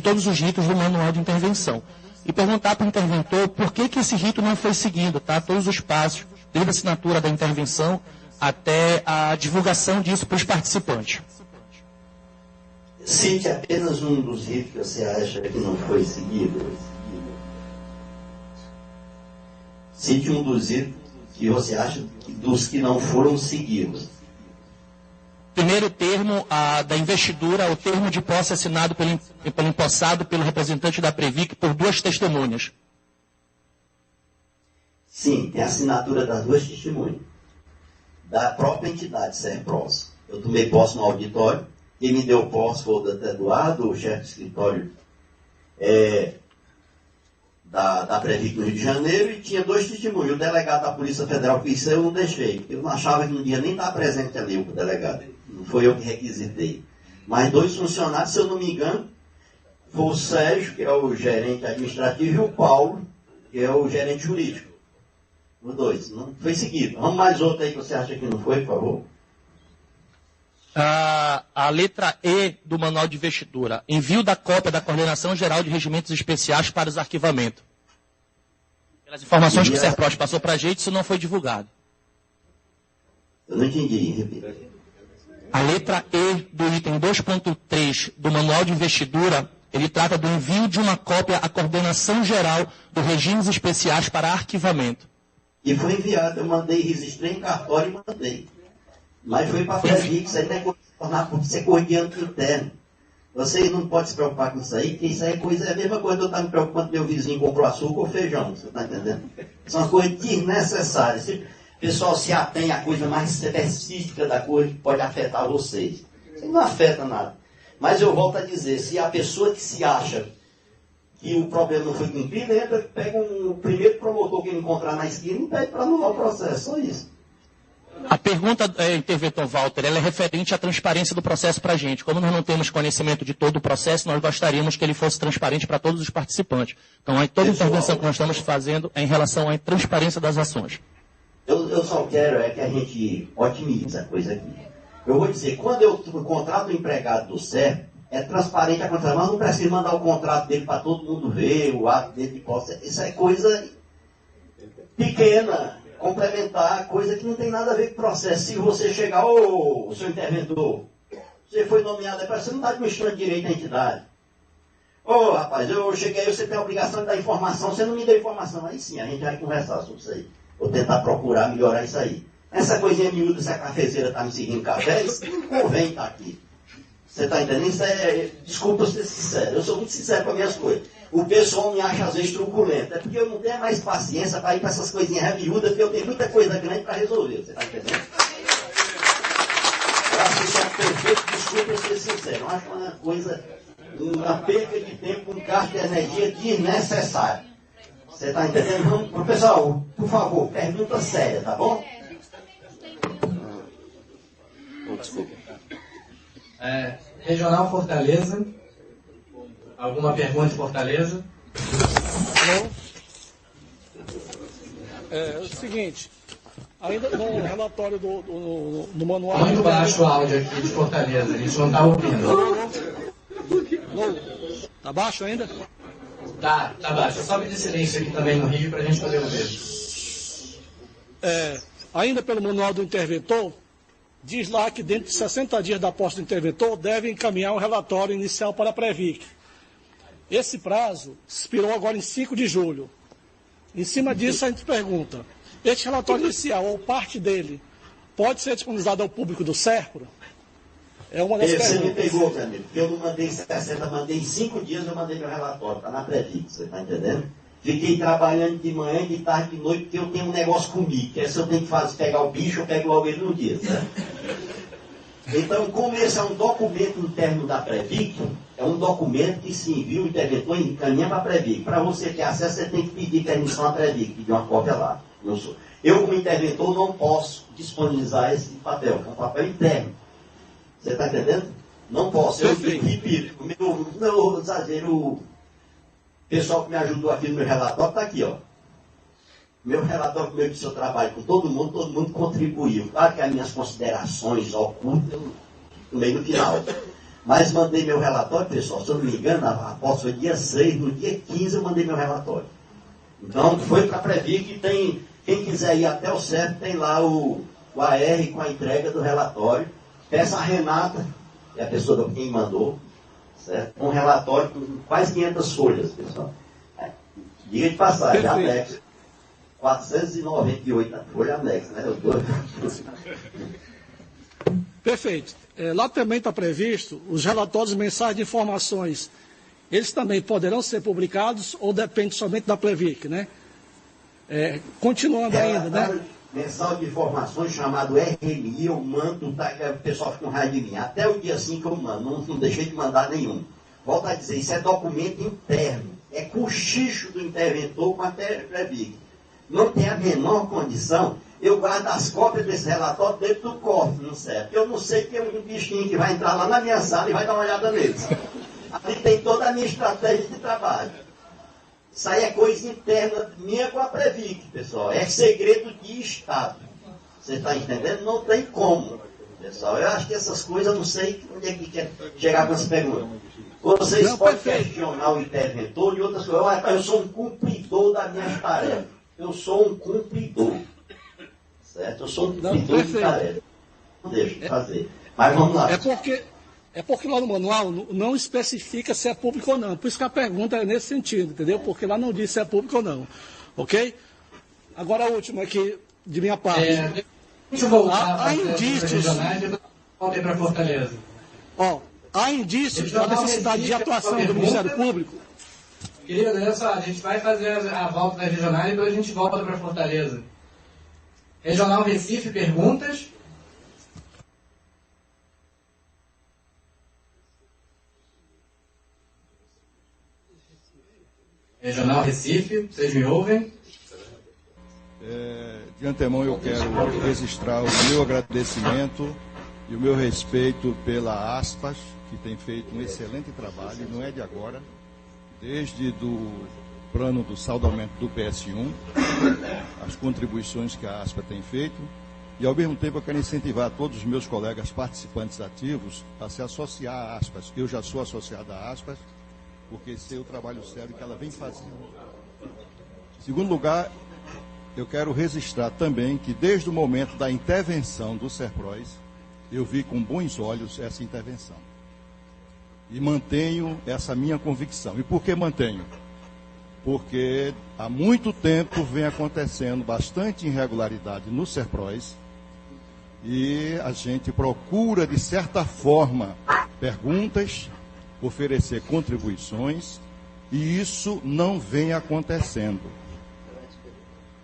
todos os ritos do manual de intervenção. E perguntar para o interventor por que esse rito não foi seguido, tá? Todos os passos, desde a assinatura da intervenção até a divulgação disso para os participantes. Cite apenas um dos ritos que você acha que não foi seguido. Cite um dos ritos que você acha dos que não foram seguidos. Primeiro termo da investidura, o termo de posse assinado pelo empossado pelo representante da Previc por duas testemunhas. Sim, tem a assinatura das duas testemunhas. Da própria entidade, Serpros. Eu tomei posse no auditório. Quem me deu posse foi o Dr. Eduardo, o chefe de escritório da Previc no Rio de Janeiro, e tinha dois testemunhos. O delegado da Polícia Federal, que isso eu não deixei. Eu não achava que não ia nem estar presente ali o delegado. Não foi eu que requisitei. Mas dois funcionários, se eu não me engano, foi o Sérgio, que é o gerente administrativo, e o Paulo, que é o gerente jurídico. Os dois. Não foi seguido. Vamos mais outro aí que você acha que não foi, por favor. A letra E do manual de investidura. Envio da cópia da Coordenação Geral de Regimentos Especiais para os arquivamentos. Pelas informações que o Serpros passou para a gente, isso não foi divulgado. Eu não entendi, repita. A letra E do item 2.3 do manual de investidura, ele trata do envio de uma cópia à Coordenação Geral dos Regimes Especiais para arquivamento. E foi enviado. Eu mandei, registrei em cartório e mandei. Mas foi para a Previc, isso aí tem que tornar por ser coordenador interno. Você não pode se preocupar com isso aí, porque isso aí é a mesma coisa que eu estar me preocupando que meu vizinho comprou açúcar ou feijão, você está entendendo? São coisas desnecessárias. Se o pessoal se atém à coisa mais específica da coisa que pode afetar vocês. Isso não afeta nada. Mas eu volto a dizer, se a pessoa que se acha que o problema não foi cumprido, entra, pega o primeiro promotor que ele encontrar na esquina e pede para anular o processo, só isso. A pergunta, interventor Walter, ela é referente à transparência do processo para a gente. Como nós não temos conhecimento de todo o processo, nós gostaríamos que ele fosse transparente para todos os participantes. Então, toda a intervenção que nós estamos fazendo é em relação à transparência das ações. Eu só quero que a gente otimize a coisa aqui. Eu vou dizer, quando eu contrato o empregado do SER, é transparente a contratação, mas não precisa mandar o contrato dele para todo mundo ver, o ato dele de posse. Isso é coisa pequena, complementar, coisa que não tem nada a ver com o processo. Se você chegar, ô, seu interventor, você foi nomeado, você não está administrando direito à entidade. Ô, rapaz, eu cheguei aí, você tem a obrigação de dar informação, você não me deu informação. Aí sim, a gente vai conversar sobre isso aí. Vou tentar procurar melhorar isso aí. Essa coisinha miúda, essa cafezeira está me seguindo café, isso não convém estar aqui. Você está entendendo? Isso desculpa eu ser sincero, eu sou muito sincero com as minhas coisas. O pessoal me acha às vezes truculento. É porque eu não tenho mais paciência para ir para essas coisinhas miúdas, porque eu tenho muita coisa grande para resolver. Você está entendendo? Eu acho que isso é perfeito, desculpa eu ser sincero. Eu acho uma coisa, uma perca de tempo, um gasto de energia desnecessário. Você está entendendo? Então, pessoal, por favor, pergunta séria, tá bom? Desculpa. Regional Fortaleza. Alguma pergunta de Fortaleza? É o seguinte, ainda no relatório do manual... Muito baixo o áudio aqui de Fortaleza, a gente não está ouvindo. Tá baixo ainda? Tá baixo. Eu só pedir silêncio aqui também no Rio para a gente poder ouvir. Ainda pelo manual do interventor, diz lá que dentro de 60 dias da posse do interventor deve encaminhar um relatório inicial para a Previc. Esse prazo expirou agora em 5 de julho. Em cima disso, a gente pergunta, este relatório inicial, ou parte dele, pode ser disponibilizado ao público do SERPRO? É uma das perguntas. Você me pegou, meu amigo, porque eu não mandei 60, mandei em 5 dias, eu mandei meu relatório, está na Previc, você está entendendo? Fiquei trabalhando de manhã, de tarde, de noite, porque eu tenho um negócio comigo, que é se eu tenho que pegar o bicho, eu pego logo ele no dia, certo? Então, como esse é um documento interno da Previc, é um documento que se envia o interventor e encaminha para a Previc. Para você ter acesso, você tem que pedir permissão à Previc, pedir uma cópia lá. Eu, como interventor, não posso disponibilizar esse papel, que é um papel interno. Você está entendendo? Não posso. Eu repito, o pessoal que me ajudou aqui no meu relatório está aqui, ó. Meu relatório, como eu disse, eu trabalho com todo mundo contribuiu. Claro que as minhas considerações ocultas, no meio do final. Mas mandei meu relatório, pessoal, se eu não me engano, a posse foi dia 6, no dia 15 eu mandei meu relatório. Então, foi para a Previc, quem quiser ir até o CERP, tem lá o AR com a entrega do relatório. Peça a Renata, que é a pessoa quem mandou, certo? Um relatório com quase 500 folhas, pessoal. Diga de passagem, anexo. 498 folha anexa, né? Perfeito. Lá também está previsto os relatórios mensais de informações. Eles também poderão ser publicados ou depende somente da Previc, né? Continuando ainda, né? Mensal de informações chamado RMI, eu mando, o pessoal fica com raiva de mim. Até o dia 5 eu mando, não deixei de mandar nenhum. Volto a dizer, isso é documento interno. É cochicho do interventor com a Previc. Não tem a menor condição, eu guardo as cópias desse relatório dentro do cofre, não serve. Eu não sei que é um bichinho que vai entrar lá na minha sala e vai dar uma olhada neles. Ali tem toda a minha estratégia de trabalho. Isso aí é coisa interna minha com a Previc, pessoal. É segredo de Estado. Você está entendendo? Não tem como, pessoal. Eu acho que essas coisas, eu não sei onde é que quer chegar com essa pergunta. Vocês podem questionar o interventor e outras coisas. Eu sou um cumpridor das minhas tarefas. Eu sou um cumpridor. Certo? Eu sou um cumpridor de tarefa. Não deixo de fazer. Mas vamos lá. É porque lá no manual não especifica se é público ou não. Por isso que a pergunta é nesse sentido, entendeu? Porque lá não diz se é público ou não. Ok? Agora a última aqui, de minha parte. Deixa eu voltar há indícios. Voltei para Fortaleza. Há indícios da necessidade de atuação do Ministério Público. Querido, olha só, a gente vai fazer a volta da regional e depois a gente volta para Fortaleza. Regional Recife, perguntas? Regional Recife, vocês me ouvem? De antemão eu quero registrar o meu agradecimento e o meu respeito pela Aspas, que tem feito um excelente trabalho, não é de agora, desde do plano do saldamento do PS1, as contribuições que a Aspas tem feito, e ao mesmo tempo eu quero incentivar todos os meus colegas participantes ativos a se associar à Aspas. Eu já sou associado à Aspas, porque sei o trabalho sério que ela vem fazendo. Em segundo lugar, eu quero registrar também que desde o momento da intervenção do Serpros, eu vi com bons olhos essa intervenção. E mantenho essa minha convicção. E por que mantenho? Porque há muito tempo vem acontecendo bastante irregularidade no Serpros e a gente procura, de certa forma, perguntas, oferecer contribuições, e isso não vem acontecendo.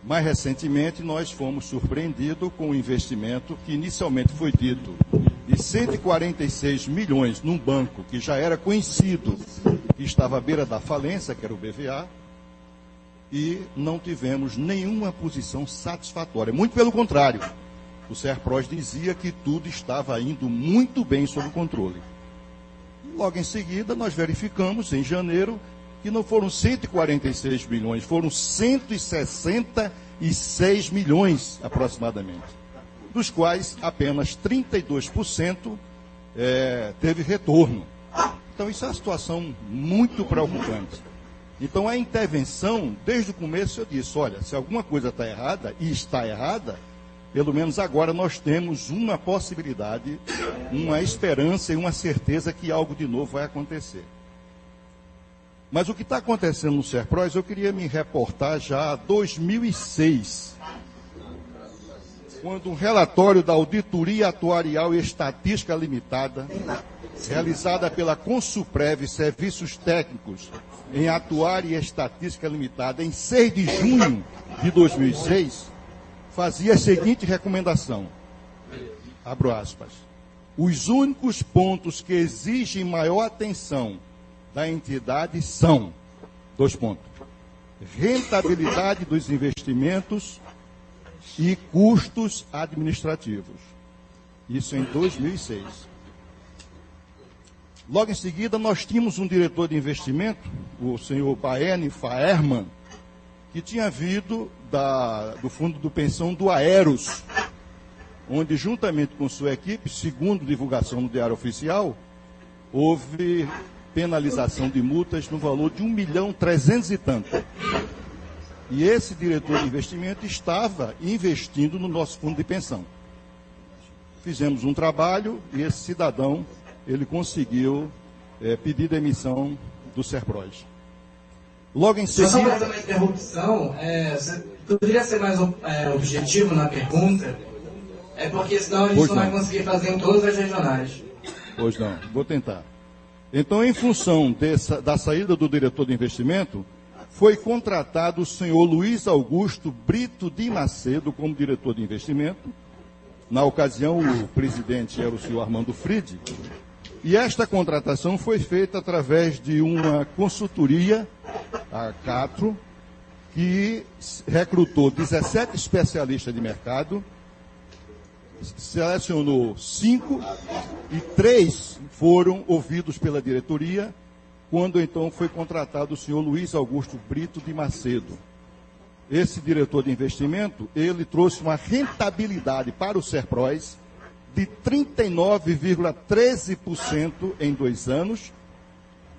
Mais recentemente, nós fomos surpreendidos com um investimento que inicialmente foi dito de 146 milhões num banco que já era conhecido, que estava à beira da falência, que era o BVA, e não tivemos nenhuma posição satisfatória. Muito pelo contrário, o Serpros dizia que tudo estava indo muito bem sob controle. Logo em seguida, nós verificamos, em janeiro, que não foram 146 milhões, foram 166 milhões aproximadamente, dos quais apenas 32% teve retorno. Então, isso é uma situação muito preocupante. Então, a intervenção, desde o começo eu disse, olha, se alguma coisa está errada, e está errada, pelo menos agora nós temos uma possibilidade, uma esperança e uma certeza que algo de novo vai acontecer. Mas o que está acontecendo no Serpros, eu queria me reportar já a 2006, quando um relatório da Auditoria Atuarial e Estatística Limitada, realizada pela Consuprev Serviços Técnicos em Atuária e Estatística Limitada, em 6 de junho de 2006, fazia a seguinte recomendação, abro aspas, os únicos pontos que exigem maior atenção da entidade são, 2 pontos, rentabilidade dos investimentos e custos administrativos. Isso em 2006. Logo em seguida, nós tínhamos um diretor de investimento, o senhor Baene Faerman, que tinha vindo do fundo de pensão do Aeros, onde, juntamente com sua equipe, segundo divulgação no Diário Oficial, houve penalização de multas no valor de 1.300.000 e tanto. E esse diretor de investimento estava investindo no nosso fundo de pensão. Fizemos um trabalho e esse cidadão, ele conseguiu pedir demissão do Serpros. Logo em seguida... Só fazer uma interrupção, você poderia ser mais objetivo na pergunta? Porque senão a gente não vai conseguir fazer em todas as regionais. Pois não, vou tentar. Então, em função da saída do diretor de investimento, foi contratado o senhor Luiz Augusto Brito de Macedo como diretor de investimento. Na ocasião, o presidente era o senhor Armando Fried. E esta contratação foi feita através de uma consultoria, a Catro, que recrutou 17 especialistas de mercado, selecionou 5 e 3 foram ouvidos pela diretoria, quando então foi contratado o senhor Luiz Augusto Brito de Macedo. Esse diretor de investimento, ele trouxe uma rentabilidade para o Serpros de 39,13% em 2 anos,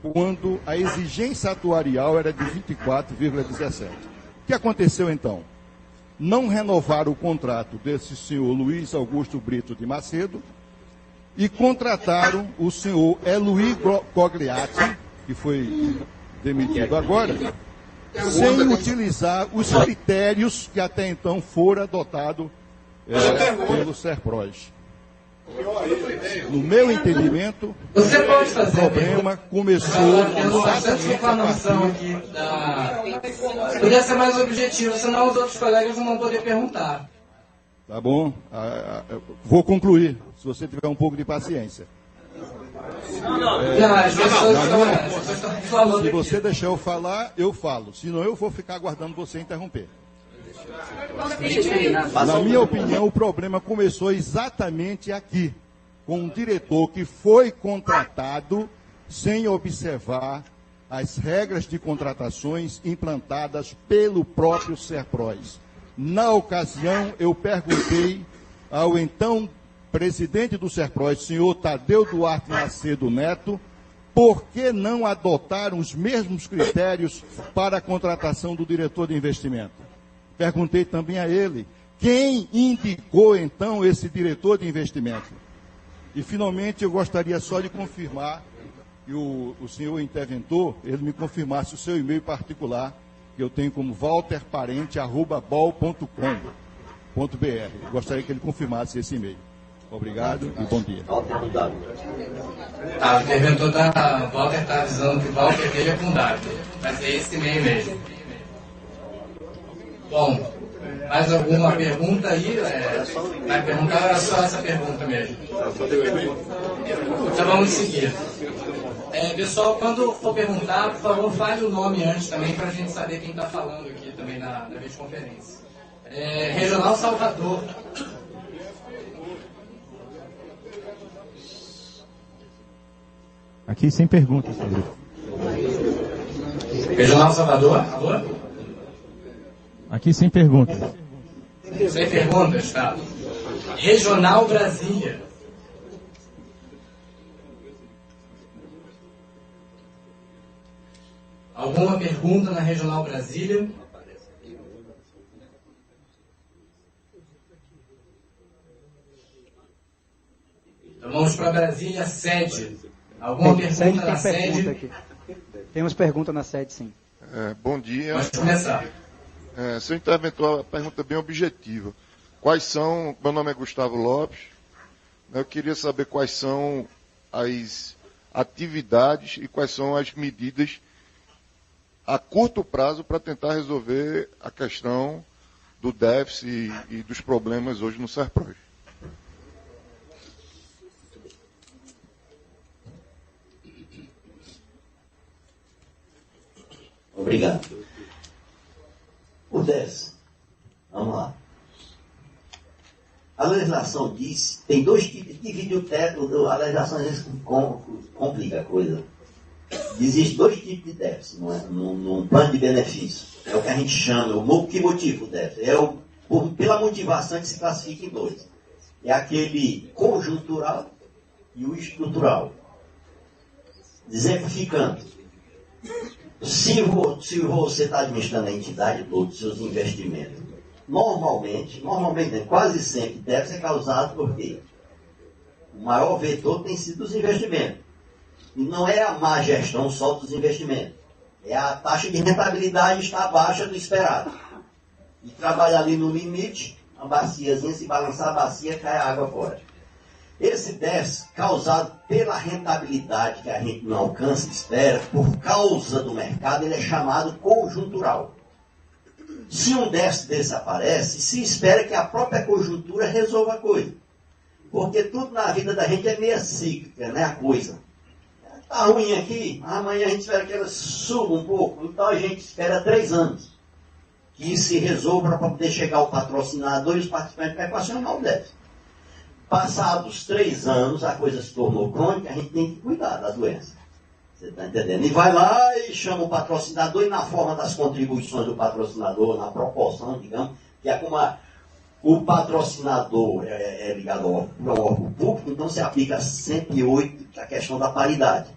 quando a exigência atuarial era de 24,17%. O que aconteceu então? Não renovaram o contrato desse senhor Luiz Augusto Brito de Macedo e contrataram o senhor Eluí Cogliatti, que foi demitido agora, sem utilizar os critérios que até então foram adotados pelo Serpros. No meu entendimento, você pode fazer o problema começou... Tendo bastante reclamação aqui poderia ser mais objetivo, senão os outros colegas não vão poder perguntar. Tá bom? Vou concluir, se você tiver um pouco de paciência. Não, as pessoas estão reclamando. Se você deixar eu falar, eu falo. Senão eu vou ficar aguardando você interromper. Na minha opinião, o problema começou exatamente aqui, com um diretor que foi contratado sem observar as regras de contratações implantadas pelo próprio Serpros. Na ocasião, eu perguntei ao então presidente do Serpros, senhor Tadeu Duarte Macedo Neto, por que não adotaram os mesmos critérios para a contratação do diretor de investimento? Perguntei também a ele, quem indicou então esse diretor de investimento? E finalmente eu gostaria só de confirmar que o senhor interventor, ele me confirmasse o seu e-mail particular, que eu tenho como walterparente@bol.com.br. Gostaria que ele confirmasse esse e-mail. Obrigado e bom dia. O interventor da Walter está avisando que o Walter dele é com W, mas é esse e-mail mesmo. Bom, mais alguma pergunta aí? Vai perguntar ou era só essa pergunta mesmo? Então vamos seguir. Pessoal, quando for perguntar, por favor, fale o nome antes também, para a gente saber quem está falando aqui também na videoconferência. Regional Salvador. Aqui sem perguntas, Pedro. Regional Salvador, alô? Aqui sem perguntas. Sem perguntas, tá. Regional Brasília. Alguma pergunta na Regional Brasília? Então vamos para Brasília, sede. Alguma pergunta na sede? Aqui. Temos pergunta na sede, sim. Bom dia. Pode começar. Seu interventor, a pergunta é bem objetiva. Meu nome é Gustavo Lopes, eu queria saber quais são as atividades e quais são as medidas a curto prazo para tentar resolver a questão do déficit e dos problemas hoje no Serpros. Obrigado. O déficit. Vamos lá. A legislação diz, tem dois tipos, divide o teto, a legislação às vezes complica a coisa. Existem dois tipos de déficit num plano de benefício. É o que a gente chama, o que motiva o déficit. Pela motivação que se classifica em dois. É aquele conjuntural e o estrutural. Exemplificando, se você está administrando a entidade todos os seus investimentos, normalmente, quase sempre, deve ser causado por quê? O maior vetor tem sido os investimentos. E não é a má gestão só dos investimentos. É a taxa de rentabilidade está abaixo do esperado. E trabalha ali no limite, a baciazinha, se balançar a bacia, cai a água fora. Esse déficit, causado pela rentabilidade que a gente não alcança e espera, por causa do mercado, ele é chamado conjuntural. Se um déficit desse aparece, se espera que a própria conjuntura resolva a coisa. Porque tudo na vida da gente é meio cíclica, né, a coisa. Está ruim aqui, amanhã a gente espera que ela suba um pouco, então a gente espera 3 anos. Que isso se resolva para poder chegar ao patrocinador e os participantes para equacionar o déficit. Passados 3 anos, a coisa se tornou crônica, a gente tem que cuidar da doença. Você está entendendo? E vai lá e chama o patrocinador, e na forma das contribuições do patrocinador, na proporção, digamos, que é como o patrocinador é ligado ao órgão público, então se aplica 108, a questão da paridade,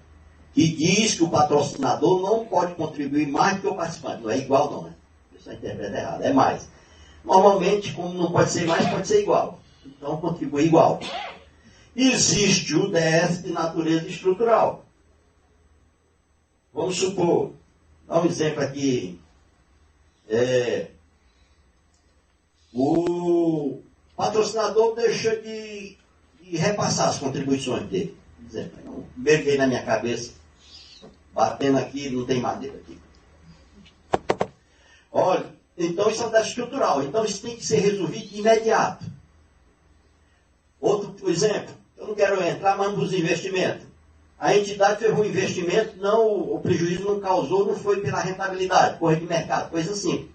que diz que o patrocinador não pode contribuir mais do que o participante. Não é igual, não, né? Isso é interpreta errado, é mais. Normalmente, como não pode ser mais, pode ser igual. Então, contribui igual. Existe o déficit de natureza estrutural. Vamos supor, dá um exemplo aqui. O patrocinador deixa de repassar as contribuições dele. Por exemplo, primeiro veio na minha cabeça, batendo aqui, não tem madeira aqui. Olha, então isso é um déficit estrutural. Então isso tem que ser resolvido de imediato. Outro exemplo, eu não quero entrar mais nos investimentos. A entidade fez um investimento, o prejuízo não causou, não foi pela rentabilidade, corre de mercado, coisa assim.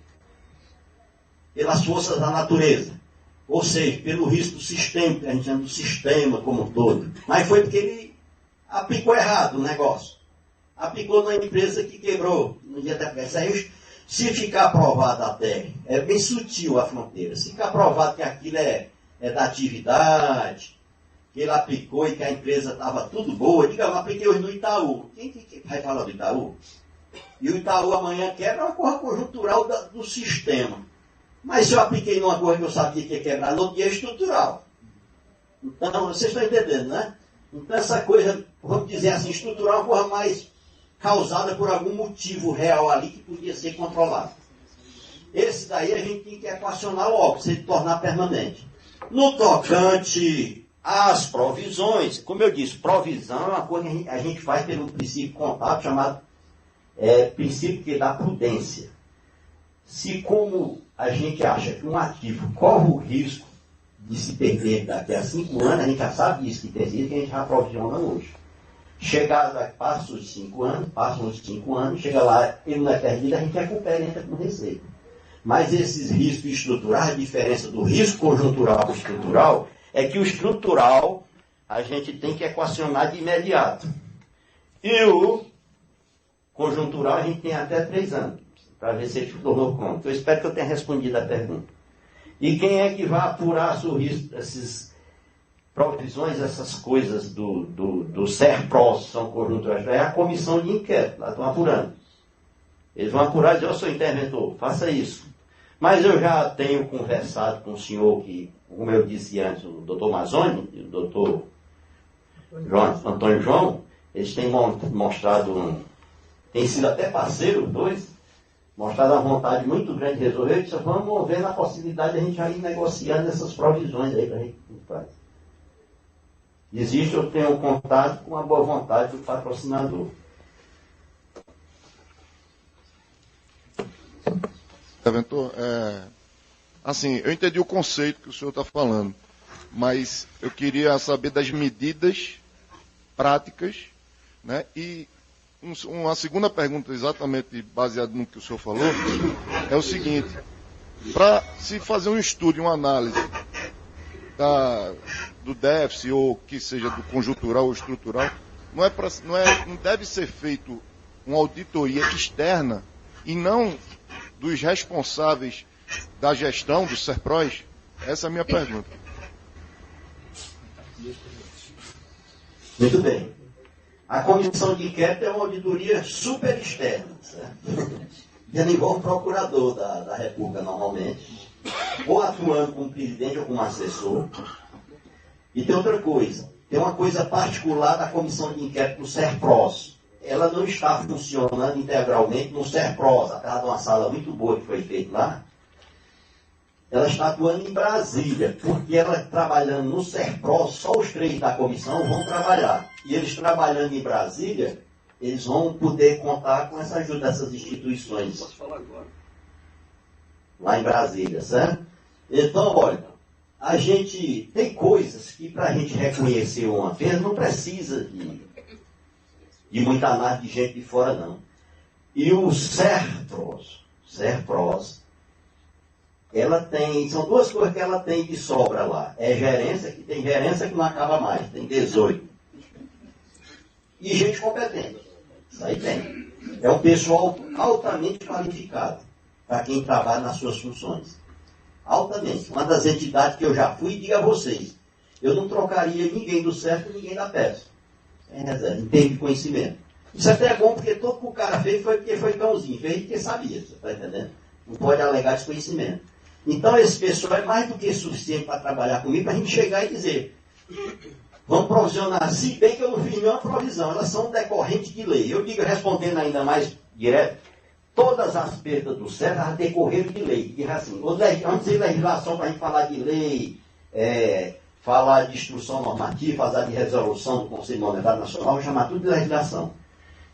Pelas forças da natureza. Ou seja, pelo risco do sistema, que a gente chama do sistema como um todo. Mas foi porque ele aplicou errado o negócio. Aplicou na empresa que quebrou no dia da peça. Se ficar aprovado até, é bem sutil a fronteira, se ficar aprovado que aquilo é da atividade, que ele aplicou e que a empresa estava tudo boa, diga, eu apliquei hoje no Itaú. Quem vai falar do Itaú? E o Itaú amanhã quebra uma coisa conjuntural do sistema. Mas se eu apliquei numa coisa que eu sabia que ia quebrar, no dia é estrutural. Então, vocês estão entendendo, né? Então, essa coisa, vamos dizer assim, estrutural é uma coisa mais causada por algum motivo real ali que podia ser controlado. Esse daí a gente tem que equacionar logo, se ele tornar permanente. No tocante às provisões, como eu disse, provisão é uma coisa que a gente faz pelo princípio contábil chamado princípio da prudência. Se como a gente acha que um ativo corre o risco de se perder daqui a 5 anos, a gente já sabe disso, que tem risco que a gente já provisiona hoje. Passa os 5 anos, chega lá, ele não é perdido, a gente recupera e entra com receita. Mas esses riscos estruturais, a diferença do risco conjuntural para o estrutural, é que o estrutural a gente tem que equacionar de imediato. E o conjuntural a gente tem até 3 anos, para ver se ele tornou conta. Eu espero que eu tenha respondido a pergunta. E quem é que vai apurar essas provisões, essas coisas do SERPROS, são conjunturais? É a comissão de inquérito, lá estão apurando. Eles vão apurar e dizer, senhor interventor, faça isso. Mas eu já tenho conversado com o senhor que, como eu disse antes, o doutor Mazzoni e o doutor Antônio João, eles têm mostrado, têm sido até parceiros, os dois, mostrado uma vontade muito grande de resolver. Eu disse, vamos ver na possibilidade de a gente já ir negociando essas provisões aí para a gente fazer. Existe, eu tenho contato com a boa vontade do patrocinador. Interventor, assim, eu entendi o conceito que o senhor está falando, mas eu queria saber das medidas práticas, né? E uma segunda pergunta, exatamente baseada no que o senhor falou, é o seguinte: para se fazer um estudo, uma análise do déficit, ou que seja do conjuntural ou estrutural, não deve ser feito uma auditoria externa e não dos responsáveis da gestão do SERPROS? Essa é a minha pergunta. Muito bem. A comissão de inquérito é uma auditoria super externa, certo? Tendo igual um procurador da República, normalmente, ou atuando como presidente ou como assessor. E tem outra coisa, tem uma coisa particular da comissão de inquérito do SERPROS. Ela não está funcionando integralmente no SERPROS, apesar de uma sala muito boa que foi feita lá. Ela está atuando em Brasília, porque ela trabalhando no SERPROS, só os 3 da comissão vão trabalhar. E eles trabalhando em Brasília, eles vão poder contar com essa ajuda dessas instituições. Posso falar agora? Lá em Brasília, certo? Então, olha, a gente tem coisas que para a gente reconhecer uma vez não precisa de muita análise de gente de fora, não. E o SERPROS, ela tem, são 2 coisas que ela tem de sobra lá. É gerência, que tem gerência que não acaba mais, tem 18. E gente competente. Isso aí tem. É um pessoal altamente qualificado para quem trabalha nas suas funções. Altamente. Uma das entidades que eu já fui, digo a vocês, eu não trocaria ninguém do certo e ninguém da peça. Sem reserva, em termos de conhecimento. Isso até é bom, porque todo que o cara fez foi porque foi cãozinho, fez porque sabia, você está entendendo? Não pode alegar desconhecimento. Então esse pessoal é mais do que suficiente para trabalhar comigo, para a gente chegar e dizer, vamos provisionar, se bem que eu não fiz nenhuma provisão, elas são decorrentes de lei. Eu digo, respondendo ainda mais direto, todas as perdas do CERF elas decorreram de lei. Digo assim, antes de legislação, para a gente falar de lei, falar de instrução normativa, falar de resolução do Conselho Monetário Nacional, vou chamar tudo de legislação.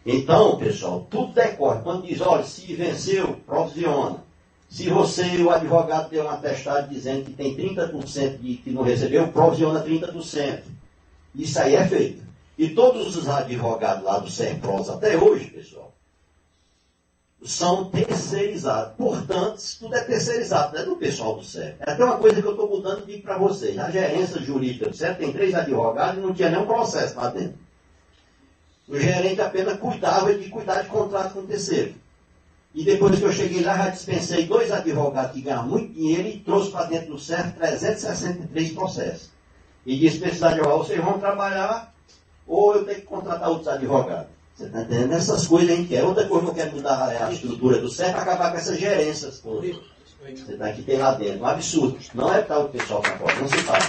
Então, pessoal, tudo decorre. Quando diz, olha, se venceu, provisiona. Se você, o advogado, deu um atestado dizendo que tem 30% de que não recebeu, provisiona 30%. Isso aí é feito. E todos os advogados lá do SERPROS até hoje, pessoal, são terceirizados. Portanto, tudo é terceirizado, não é do pessoal do SER. É até uma coisa que eu estou mudando e digo para vocês. A gerência jurídica do SER tem 3 advogados e não tinha nenhum processo lá dentro. O gerente apenas cuidava de contrato com terceiro. E depois que eu cheguei lá, já dispensei 2 advogados que ganham muito dinheiro e trouxe para dentro do SER 363 processos. E disse para esses advogados, vocês vão trabalhar ou eu tenho que contratar outros advogados. Você está entendendo? Essas coisas a gente quer. Outra coisa que eu quero mudar a estrutura do SER para acabar com essas gerências. Você está aqui, tem lá dentro. Um absurdo. Não é para o pessoal para fora, não se faz.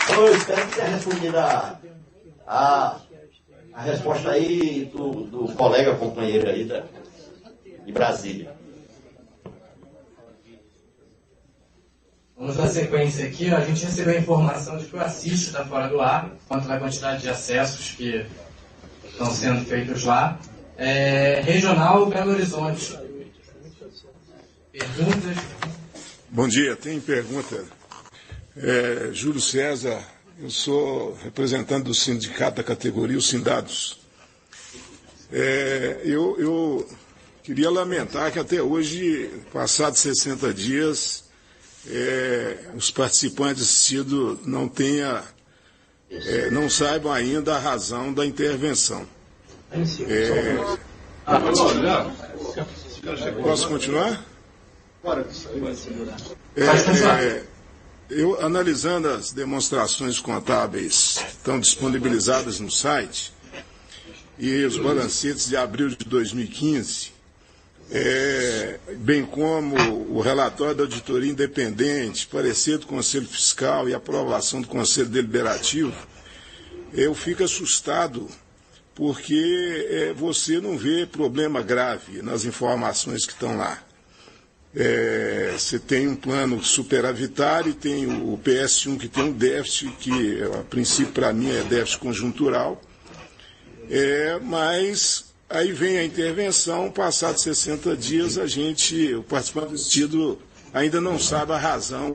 Então eu espero que tenha respondido a resposta aí do colega companheiro aí de Brasília. Vamos na sequência aqui. A gente recebeu a informação de que o Assis está fora do ar, quanto à quantidade de acessos que estão sendo feitos lá. Regional Belo Horizonte. Perguntas? Bom dia, tem pergunta. Júlio César, eu sou representante do sindicato da categoria, os Sindados. Eu queria lamentar que até hoje, passados 60 dias, os participantes assistidos não saibam ainda a razão da intervenção. Posso continuar? Eu, analisando as demonstrações contábeis que estão disponibilizadas no site e os balancetes de abril de 2015, bem como o relatório da auditoria independente, parecer do Conselho Fiscal e aprovação do Conselho Deliberativo, eu fico assustado porque você não vê problema grave nas informações que estão lá. Você tem um plano superavitário, tem o PS1 que tem um déficit, que a princípio para mim é déficit conjuntural, mas aí vem a intervenção, passados 60 dias o participante assistido ainda não sabe a razão,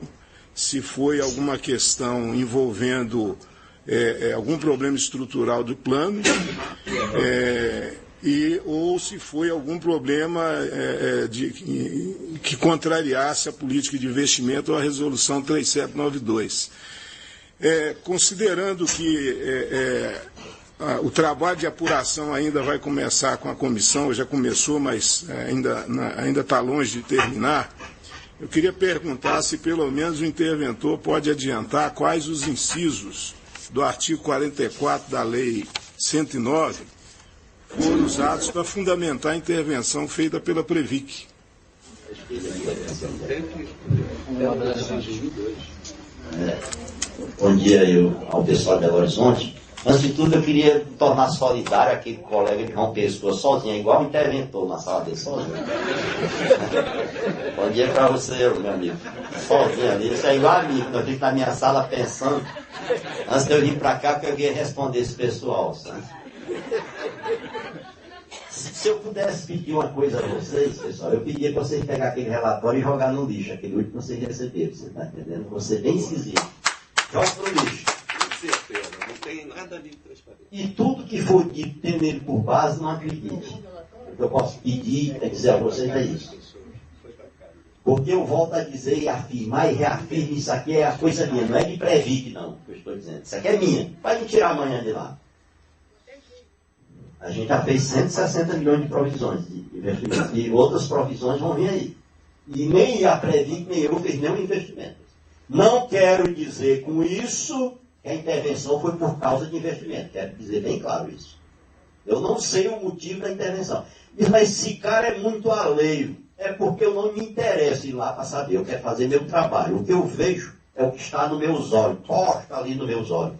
se foi alguma questão envolvendo algum problema estrutural do plano, ou se foi algum problema que contrariasse a política de investimento ou a resolução 3792. Considerando que o trabalho de apuração ainda vai começar com a comissão, já começou, mas ainda está longe de terminar, eu queria perguntar se pelo menos o interventor pode adiantar quais os incisos do artigo 44 da Lei 109 foram usados para fundamentar a intervenção feita pela Previc. Bom dia ao pessoal de Belo Horizonte. Antes de tudo, eu queria tornar solidário aquele colega de João Pessoa sozinho, igual o interventor na sala dele, sozinho. Bom dia para você, meu amigo. Sozinho ali, isso é igual a mim, que eu fico na minha sala pensando, antes de eu vir para cá, que eu ia responder esse pessoal, sabe? Se eu pudesse pedir uma coisa a vocês, pessoal, eu pedia para vocês pegar aquele relatório e jogar no lixo, aquele último que vocês receberam, você está entendendo? Você bem incisivo. Joga no lixo. Não tem nada ali transparente. E tudo que for dito tendo ele por base, não acredite. O que eu posso pedir é dizer a vocês é isso. Porque eu volto a dizer e afirmar e reafirmo, isso aqui é a coisa minha, não é de Previc, não, que eu estou dizendo. Isso aqui é minha. Vai me tirar amanhã de lá. A gente já fez 160 milhões de provisões de investimento. E outras provisões vão vir aí. E nem a Previc, nem eu fez nenhum investimento. Não quero dizer com isso que a intervenção foi por causa de investimento. Quero dizer bem claro isso. Eu não sei o motivo da intervenção. Mas esse cara é muito alheio. É porque eu não me interesso ir lá para saber. Eu quero fazer meu trabalho. O que eu vejo é o que está nos meus olhos. Posta ali nos meus olhos.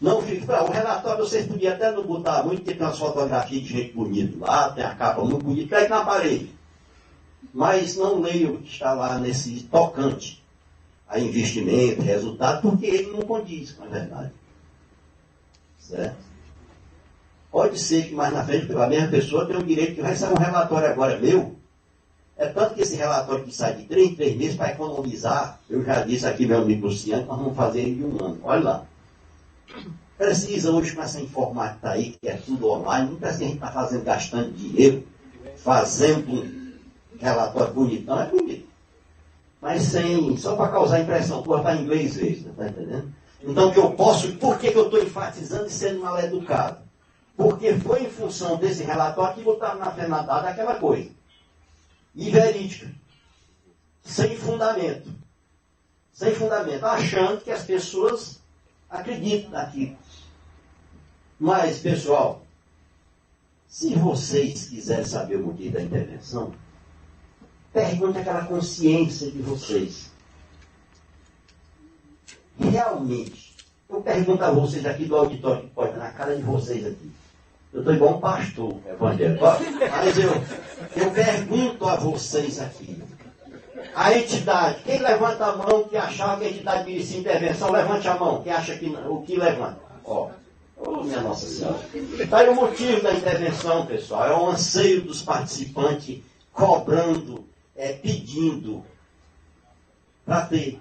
Não fica. O relatório vocês podiam até não botar muito, porque tem umas fotografias de gente bonita lá, tem a capa muito bonita, pega na parede. Mas não leia o que está lá nesse tocante a investimento, resultado, porque ele não condiz com a verdade. Certo? Pode ser que mais na frente, pela mesma pessoa, tenha o direito de receber um relatório agora meu. É tanto que esse relatório que sai de 3 em 3 meses para economizar, eu já disse aqui, meu amigo Luciano, nós vamos fazer ele de 1 ano. Olha lá. precisa hoje com essa informática aí, que é tudo online, não precisa a gente estar fazendo, gastando dinheiro, fazendo um relatório bonitão, é bonito. Mas sem, só para causar impressão, pô, está em inglês mesmo, tá entendendo? Então, o que eu posso, por que eu estou enfatizando e sendo mal educado? Porque foi em função desse relatório que botaram na fenadada aquela coisa. E verídica. Sem fundamento. Sem fundamento. Achando que as pessoas acreditam naquilo. Mas, pessoal, se vocês quiserem saber o motivo da intervenção, pergunte aquela consciência de vocês. Realmente, eu pergunto a vocês aqui do auditório, que pode estar na cara de vocês aqui. Eu estou igual um pastor evangélico. Mas eu pergunto a vocês aqui. A entidade, quem levanta a mão que achava que a entidade merecia intervenção, levante a mão. Quem acha que o que levanta? Ó, minha Nossa Senhora. Está aí o motivo da intervenção, pessoal. É o anseio dos participantes cobrando, pedindo para ter.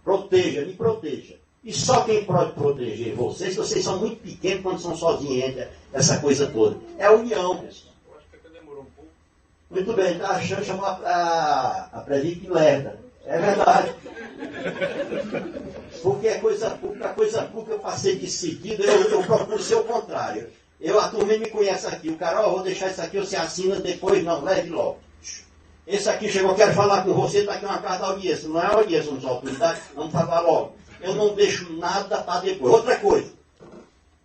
Proteja, me proteja. E só quem pode proteger vocês são muito pequenos quando são sozinhos, essa coisa toda. É a união, pessoal. Muito bem, está achando chamar a Previc lerda. É verdade. Porque é coisa pública, eu passei de seguida, eu procuro ser o contrário. A turma me conhece aqui, o cara, vou deixar isso aqui, você assina depois, não, leve logo. Esse aqui chegou, quero falar com você, está aqui uma carta da audiência. Não é audiência, não sou autoridade, vamos falar logo. Eu não deixo nada para depois. Outra coisa,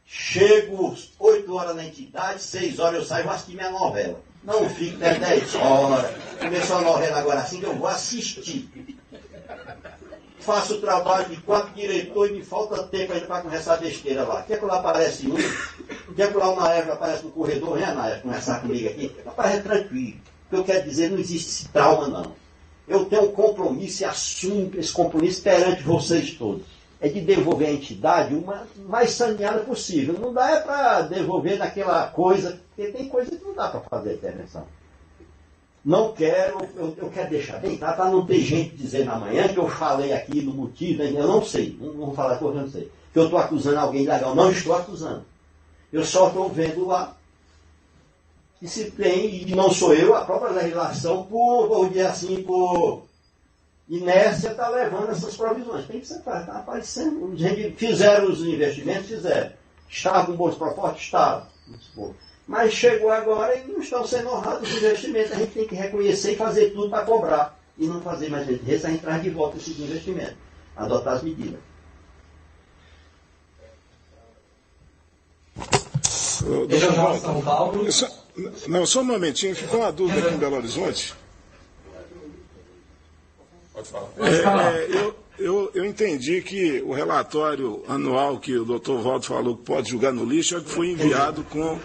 chego 8 horas na entidade, 6 horas eu saio, vou assistir minha novela. Não fico até 10 horas. Começou a novela agora assim, que eu vou assistir. Faço o trabalho de 4 diretores e me falta tempo ainda para conversar besteira lá. Quer que lá aparece um? Quer que lá uma Naef aparece no corredor? Vem a Naef conversar comigo aqui. Aparece tranquilo. O que eu quero dizer, não existe esse trauma, não. Eu tenho um compromisso e assumo esse compromisso perante vocês todos. É de devolver à entidade o mais saneada possível. Não dá para devolver naquela coisa, porque tem coisa que não dá para fazer intervenção. Não quero, eu quero deixar bem claro, para não ter gente dizendo amanhã que eu falei aqui no motivo, eu não sei, não vou falar que eu não sei. Que eu estou acusando alguém ilegal. Não estou acusando. Eu só estou vendo lá. E se tem, e não sou eu, a própria legislação, por inércia, está levando essas provisões. Tem que ser, está aparecendo. Fizeram os investimentos, fizeram. Estavam com boas propostas? Estavam. Mas chegou agora e não estão sendo honrados os investimentos. A gente tem que reconhecer e fazer tudo para cobrar. E não fazer mais vezes, a gente traz de volta esses investimentos. Adotar as medidas. São Paulo. Não, só um momentinho, ficou uma dúvida aqui em Belo Horizonte. Pode falar. Eu entendi que o relatório anual que o doutor Waldo falou que pode jogar no lixo é que foi enviado com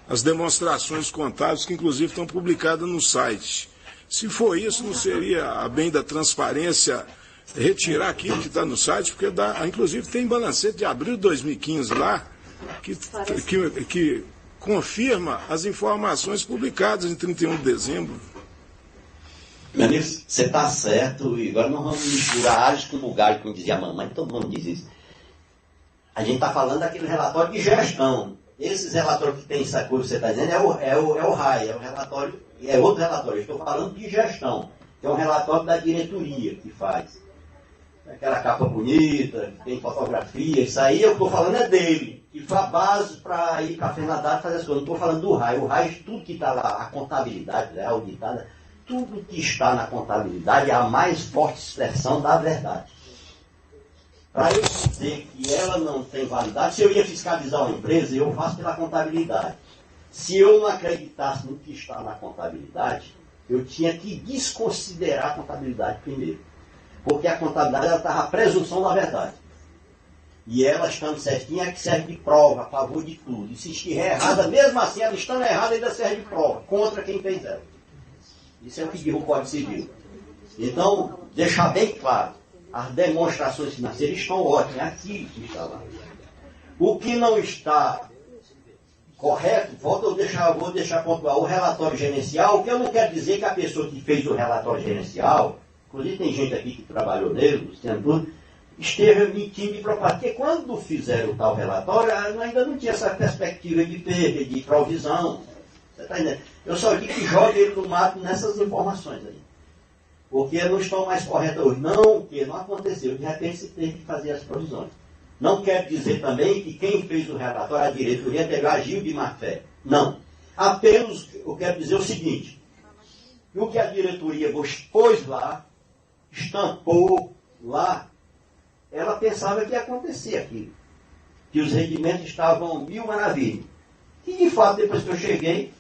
as demonstrações contábeis que inclusive estão publicadas no site. Se for isso, não seria a bem da transparência retirar aquilo que está no site, porque inclusive tem balancete de abril de 2015 lá, que confirma as informações publicadas em 31 de dezembro. Meu amigo, você está certo, e agora não vamos misturar alhos com bugalho, como dizia a mamãe, todo mundo diz isso. A gente está falando daquele relatório de gestão. Esses relatórios que tem essa coisa que você está dizendo é o RAI, é o relatório, é outro relatório. Eu estou falando de gestão, que é um relatório da diretoria que faz. Aquela capa bonita, que tem fotografia, isso aí eu estou falando é dele. Que foi a base para ir para a FENADAD fazer as coisas. Não estou falando do RAI. O RAI, tudo que está lá, a contabilidade é auditada, tudo que está na contabilidade é a mais forte expressão da verdade. Para eu dizer que ela não tem validade, se eu ia fiscalizar uma empresa, eu faço pela contabilidade. Se eu não acreditasse no que está na contabilidade, eu tinha que desconsiderar a contabilidade primeiro. Porque a contabilidade estava a presunção da verdade. E ela estando certinha é que serve de prova a favor de tudo. E se estiver errada, mesmo assim, ela estando errada ainda serve de prova contra quem fez ela. Isso é o que diz o Código Civil. Então, deixar bem claro, as demonstrações financeiras estão ótimas, é aquilo que está lá. O que não está correto, vou deixar pontuar o relatório gerencial, que eu não quero dizer que a pessoa que fez o relatório gerencial, inclusive tem gente aqui que trabalhou nele, Luciano, tudo, esteja mentindo de propósito. Porque quando fizeram o tal relatório, ainda não tinha essa perspectiva de perda, de provisão. Você está entendendo? Eu só digo que joga ele no mato nessas informações aí. Porque não estão mais corretas hoje. Não, porque não aconteceu. De repente se teve que fazer as provisões. Não quer dizer também que quem fez o relatório, a diretoria, agiu de má fé. Não. Apenas eu quero dizer o seguinte: o que a diretoria pôs lá, estampou lá, ela pensava que ia acontecer aquilo. Que os rendimentos estavam mil maravilhas. E de fato, depois que eu cheguei,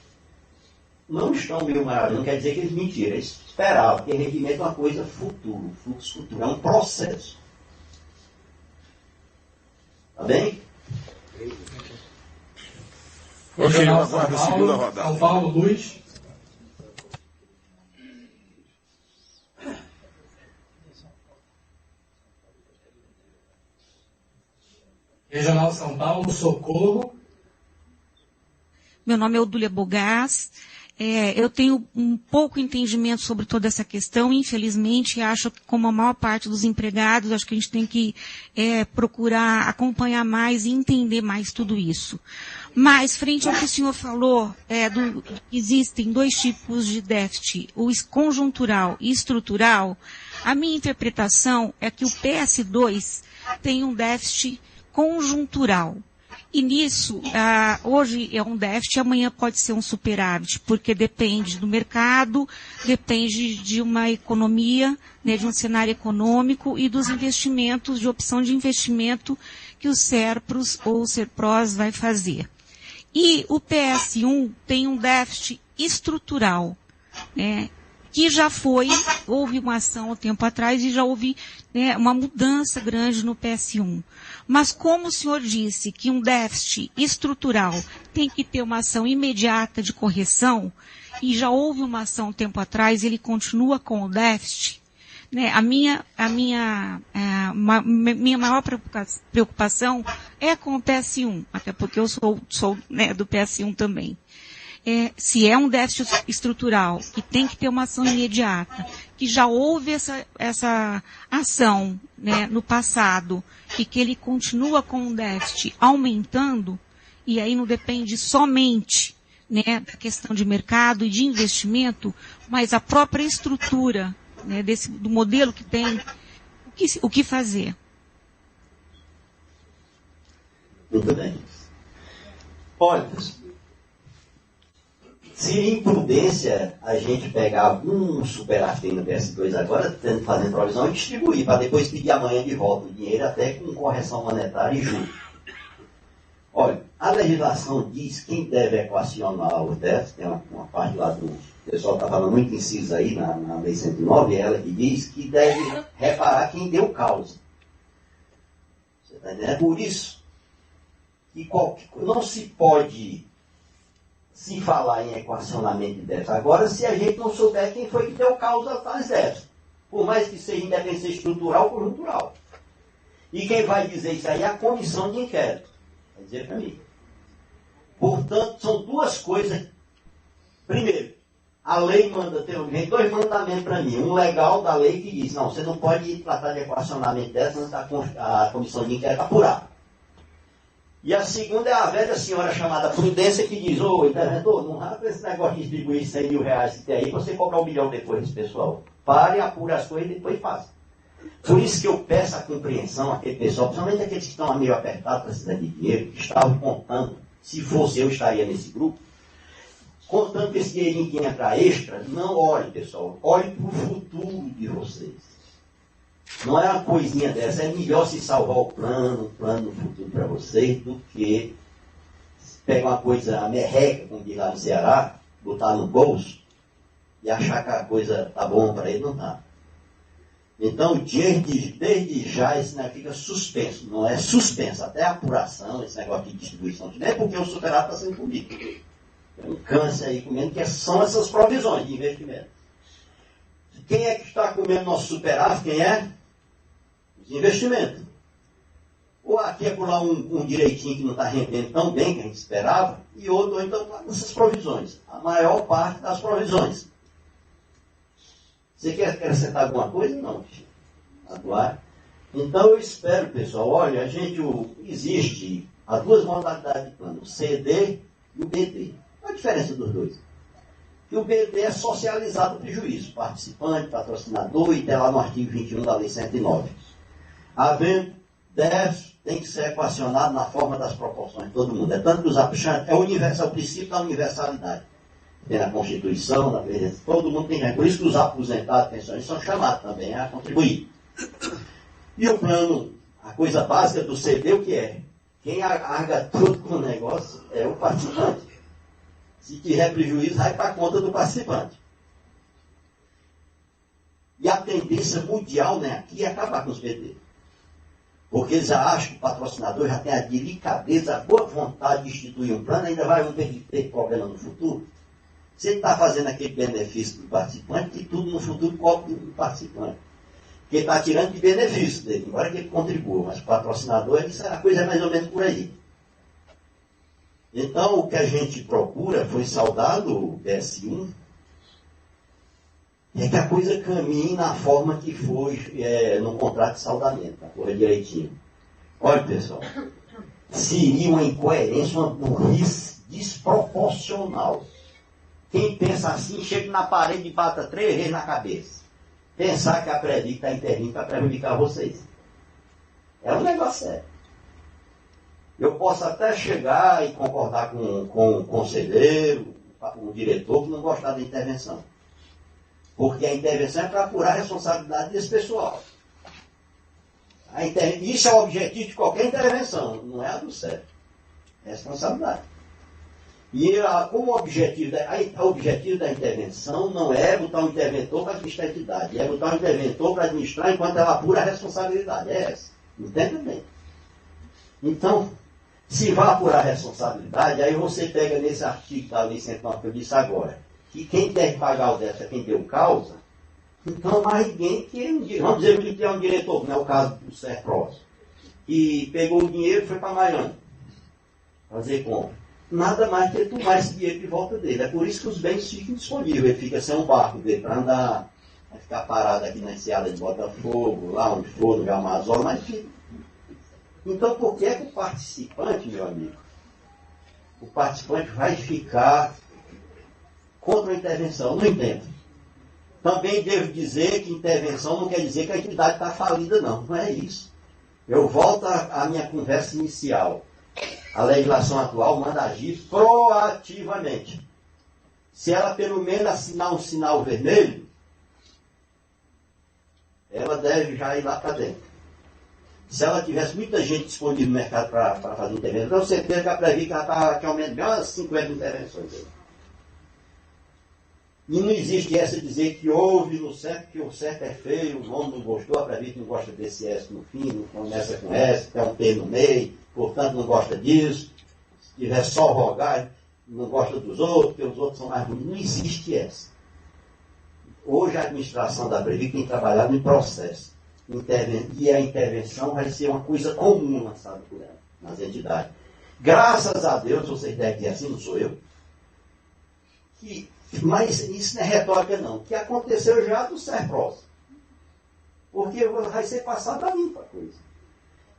não estão mil maravilhas. Não quer dizer que eles mentiram. Eles esperavam, porque rendimento é uma coisa futuro, fluxo futuro, é um processo. Tá bem? Ok, eu aguardo a segunda rodada. São Paulo, Luz. Regional São Paulo, Socorro. Meu nome é Odúlia Bogás. Eu tenho um pouco entendimento sobre toda essa questão, infelizmente, acho que como a maior parte dos empregados, acho que a gente tem que procurar acompanhar mais e entender mais tudo isso. Mas, frente ao que o senhor falou, existem dois tipos de déficit, o conjuntural e estrutural. A minha interpretação é que o PS2 tem um déficit conjuntural. E nisso, hoje é um déficit, amanhã pode ser um superávit, porque depende do mercado, depende de uma economia, né, de um cenário econômico e dos investimentos, de opção de investimento que o SERPROS ou o SERPROS vai fazer. E o PS1 tem um déficit estrutural, né, que já houve uma ação há tempo atrás e já houve, né, uma mudança grande no PS1. Mas como o senhor disse que um déficit estrutural tem que ter uma ação imediata de correção, e já houve uma ação um tempo atrás, ele continua com o déficit, né, a minha maior preocupação é com o PS1, até porque eu sou né, do PS1 também. Se é um déficit estrutural, que tem que ter uma ação imediata, que já houve essa ação, né, no passado, e que ele continua com o déficit aumentando, e aí não depende somente, né, da questão de mercado e de investimento, mas a própria estrutura, né, do modelo que tem, o que fazer. Muito bem. Olha, seria imprudência a gente pegar um superávit no PS2 agora, fazendo provisão e distribuir, para depois pedir amanhã de volta o dinheiro, até com correção monetária e juros. Olha, a legislação diz quem deve equacionar o déficit, tem uma parte lá do pessoal está falando muito inciso aí na Lei 109, é ela que diz que deve reparar quem deu causa. Você está entendendo? É por isso que não se pode se falar em equacionamento de déficit agora se a gente não souber quem foi que deu causa a tais déficits. Por mais que seja independência estrutural ou conjuntural. E quem vai dizer isso aí é a comissão de inquérito. Vai dizer para mim. Portanto, são duas coisas. Primeiro, a lei manda ter dois mandamentos para mim. Um legal da lei que diz, não, você não pode tratar de equacionamento dessa antes da comissão de inquérito apurar. E a segunda é a velha senhora chamada Prudência que diz, ô, interventor, não rapa esse negócio de distribuir 100 mil reais que tem aí para você cobrar 1 milhão depois desse pessoal. Pare, apure as coisas e depois faça. Por isso que eu peço a compreensão àquele pessoal, principalmente aqueles que estão meio apertados, precisando de dinheiro, que estavam contando, se fosse eu estaria nesse grupo, contando que esse dinheirinho que entra extra, não olhe, pessoal, olhe para o futuro de vocês. Não é uma coisinha dessa, é melhor se salvar o plano no futuro para vocês, do que pegar uma coisa merreca, como diz lá no Ceará, botar no bolso e achar que a coisa tá bom para ele, não tá. Então, desde já, esse negócio fica suspenso. Não é suspenso, até a apuração, esse negócio de distribuição. Não é porque o superávit está sendo comido. Tem um câncer aí comendo, que são essas provisões de investimento. Quem é que está comendo nosso superávit? Quem é? Os investimentos. Ou aqui é por lá um direitinho que não está rendendo tão bem que a gente esperava, e outro, ou então, essas provisões. A maior parte das provisões. Você quer acrescentar alguma coisa? Não. Agora, Então eu espero, pessoal, olha, existe as duas modalidades de plano, o CD e o BD. Qual a diferença dos dois? Que o BD é socializado o prejuízo, participante, patrocinador, e tem lá no artigo 21 da Lei 109. Havendo, tem que ser equacionado na forma das proporções de todo mundo. É tanto que os apuxantes, é o princípio da universalidade. Tem na Constituição, na presidência, todo mundo tem que. Por isso que os aposentados, pensionistas, são chamados também a contribuir. E o plano, a coisa básica do CD, o que é? Quem arga tudo com o negócio é o participante. Se tiver prejuízo, vai para a conta do participante. E a tendência mundial, né, aqui é acabar com os PD. Porque eles já acham que o patrocinador já tem a delicadeza, a boa vontade de instituir um plano, ainda vai ter problema no futuro. Se ele está fazendo aquele benefício do participante, e tudo no futuro cobre do participante. Porque ele está tirando de benefício dele, embora que ele contribua, mas o patrocinador, a coisa é mais ou menos por aí. Então, o que a gente procura foi saudar o PS1, é que a coisa caminhe na forma que foi no contrato de saudamento, tá? Corra direitinho. Olha, pessoal, seria uma incoerência, um risco desproporcional. Quem pensa assim, chega na parede e bata 3 vezes na cabeça. Pensar que a Previc está intervindo para prejudicar vocês. É um negócio sério. Eu posso até chegar e concordar com o conselheiro, com o diretor, que não gostar da intervenção. Porque a intervenção é para apurar a responsabilidade desse pessoal. Isso é o objetivo de qualquer intervenção, não é a do CEP. É responsabilidade. E como o objetivo da intervenção não é botar um interventor para administrar a entidade, é botar um interventor para administrar enquanto ela apura a responsabilidade. É essa. Entende bem? Então, se vai apurar a responsabilidade, aí você pega nesse artigo da Lei 109 que eu disse agora, que quem tem que pagar o déficit é quem deu causa, então mais ninguém que, vamos dizer que é um diretor, não é o caso do Serpros, que pegou o dinheiro e foi para Miami fazer compra. Nada mais que tomar esse dinheiro de volta dele. É por isso que os bens ficam disponíveis. Ele fica sem um barco dele para andar, vai ficar parado aqui na enseada de Botafogo, lá onde for, no Rio Amazonas, mas fica. Então, por que é que o participante, meu amigo, o participante vai ficar contra a intervenção? Não entendo. Também devo dizer que intervenção não quer dizer que a entidade está falida, não. Não é isso. Eu volto à minha conversa inicial. A legislação atual manda agir proativamente. Se ela pelo menos assinar um sinal vermelho, ela deve já ir lá para dentro. Se ela tivesse muita gente disponível no mercado para fazer intervenção, eu certeza que a Previc está aqui aumentando umas 50 intervenções. E não existe essa dizer que houve no CEP, que o CEP é feio, o nome não gostou, a Previc não gosta desse S no fim, não começa com S, tem um T no meio, portanto não gosta disso. Se tiver só rogar, não gosta dos outros, porque os outros são mais bonitos. Não existe essa. Hoje a administração da Previc tem trabalhado em processo. E a intervenção vai ser uma coisa comum lançada por ela, nas entidades. Graças a Deus, vocês devem dizer assim, não sou eu, mas isso não é retórica não, que aconteceu já do Serpros. Porque vai ser passada a limpa a coisa.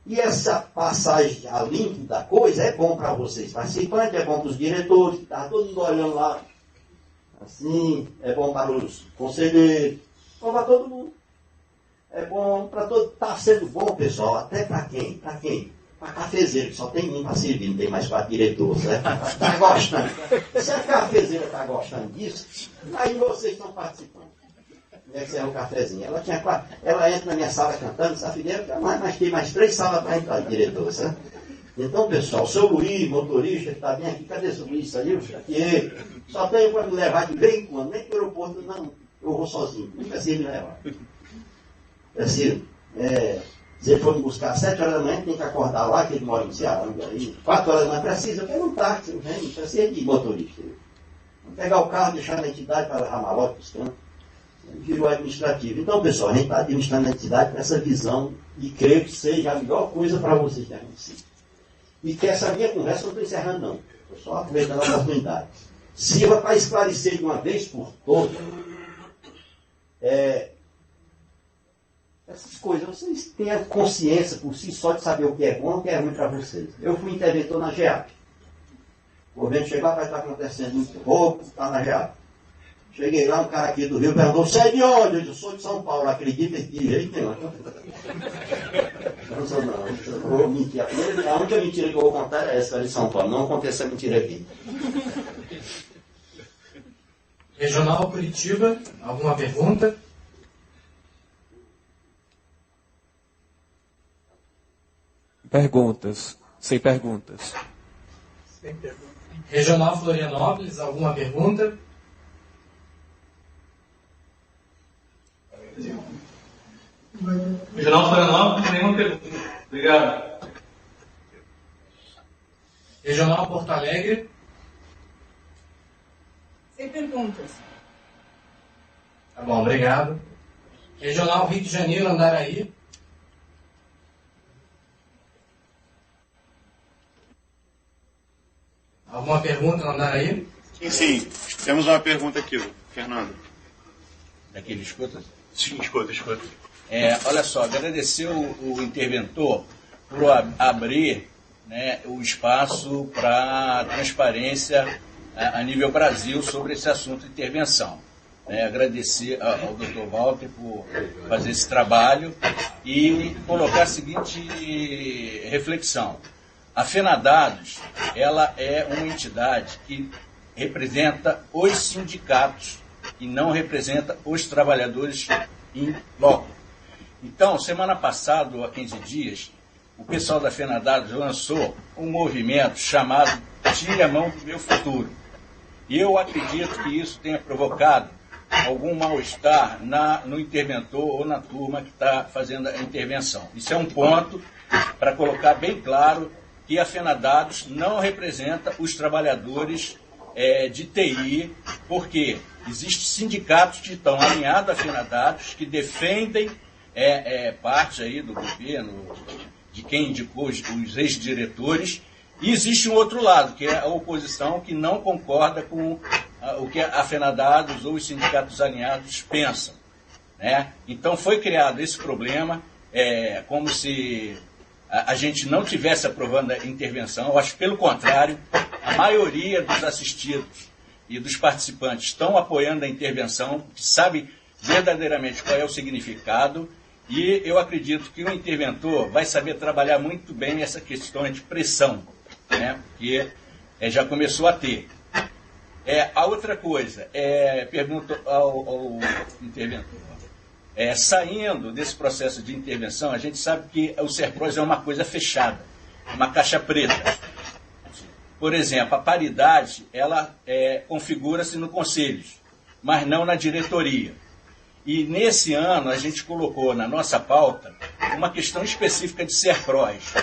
E essa passagem a limpo da coisa é bom para vocês participantes, é bom para os diretores, que estavam todo mundo olhando lá, assim, é bom para os conselheiros, bom para todo mundo. É bom para todo. Está sendo bom, pessoal, até para quem? Para quem? Para cafezeiro, que só tem um para servir, não tem mais 4 diretores. Está gostando. Se a cafezeira está gostando disso, aí vocês estão participando. Esse é o cafezinho. Ela entra na minha sala cantando, Safineira, mas tem mais 3 salas para entrar, diretor, sabe? Então, pessoal, o seu Luiz, motorista, que está bem aqui, cadê o seu Luiz? Saiu? Aqui ele. Só tenho para me levar de vez em quando, nem para o aeroporto, não. Eu vou sozinho, não precisa me levar. Assim, se ele for me buscar às 7 horas da manhã, tem que acordar lá, que ele mora no Ceará, aí, 4 horas da manhã, precisa pegar um táxi, não precisa de motorista. Vamos pegar o carro, deixar na entidade para levar malote para os cantos. Virou administrativo. Então, pessoal, a gente está administrando a entidade com essa visão e creio que seja a melhor coisa para vocês que acontecido. E que essa minha conversa não estou encerrando, não. Estou só aproveitando a oportunidade. Sirva para esclarecer de uma vez por todas. Essas coisas, vocês têm a consciência por si só de saber o que é bom e o que é ruim para vocês. Eu fui interventor na GEAP. O governo chegou, vai estar acontecendo muito roubo, está na GEAP. Cheguei lá, um cara aqui do Rio perguntou, você é de onde? Eu disse, sou de São Paulo, acredita que de jeito nenhum. Não sou não, eu vou mentir. A única mentira que eu vou contar é essa de São Paulo, não contei essa mentira aqui. Regional Curitiba, alguma pergunta? Perguntas. Sem perguntas. Regional Florianópolis, alguma pergunta? Regional Florianópolis, nenhuma pergunta. Obrigado. Regional Porto Alegre. Sem perguntas. Tá bom, obrigado. Regional Rio de Janeiro, Andaraí. Alguma pergunta no Andaraí? Sim. Temos uma pergunta aqui, Fernando. Daqui ele escuta? Sim, escuta. Olha só, agradecer o interventor por abrir, né, o espaço para transparência a nível Brasil sobre esse assunto de intervenção. Agradecer ao Dr. Walter por fazer esse trabalho e colocar a seguinte reflexão. A FENADADOS, ela é uma entidade que representa os sindicatos e não representa os trabalhadores em loco. Então, semana passada, ou há 15 dias, o pessoal da FENADADOS lançou um movimento chamado Tire a Mão do Meu Futuro. E eu acredito que isso tenha provocado algum mal-estar no interventor ou na turma que está fazendo a intervenção. Isso é um ponto para colocar bem claro que a FENADADOS não representa os trabalhadores de TI, porque existem sindicatos que estão alinhados à FENADADOS, que defendem parte aí do governo, de quem indicou os ex-diretores, e existe um outro lado, que é a oposição, que não concorda com o que a FENADADOS ou os sindicatos alinhados pensam. Né? Então foi criado esse problema, como se a gente não tivesse aprovando a intervenção. Eu acho que, pelo contrário, a maioria dos assistidos e dos participantes estão apoiando a intervenção, que sabe verdadeiramente qual é o significado, e eu acredito que o interventor vai saber trabalhar muito bem essa questão de pressão, né? Que já começou a ter. A outra coisa, pergunto ao interventor, saindo desse processo de intervenção, a gente sabe que o SERPROS é uma coisa fechada, uma caixa preta. Por exemplo, a paridade, ela configura-se no conselhos, mas não na diretoria. E nesse ano a gente colocou na nossa pauta uma questão específica de SERPROS,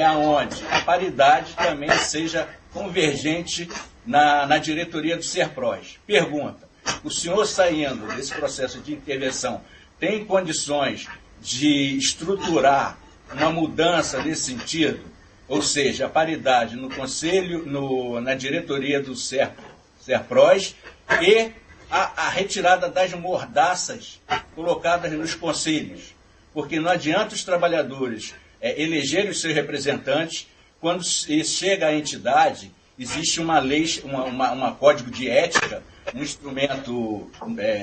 aonde a paridade também seja convergente na diretoria do SERPROS. Pergunta, o senhor saindo desse processo de intervenção tem condições de estruturar uma mudança nesse sentido? Ou seja, a paridade no conselho, na diretoria do SERPROS e a retirada das mordaças colocadas nos conselhos. Porque não adianta os trabalhadores elegerem os seus representantes, quando chega a entidade, existe uma lei, um código de ética, um instrumento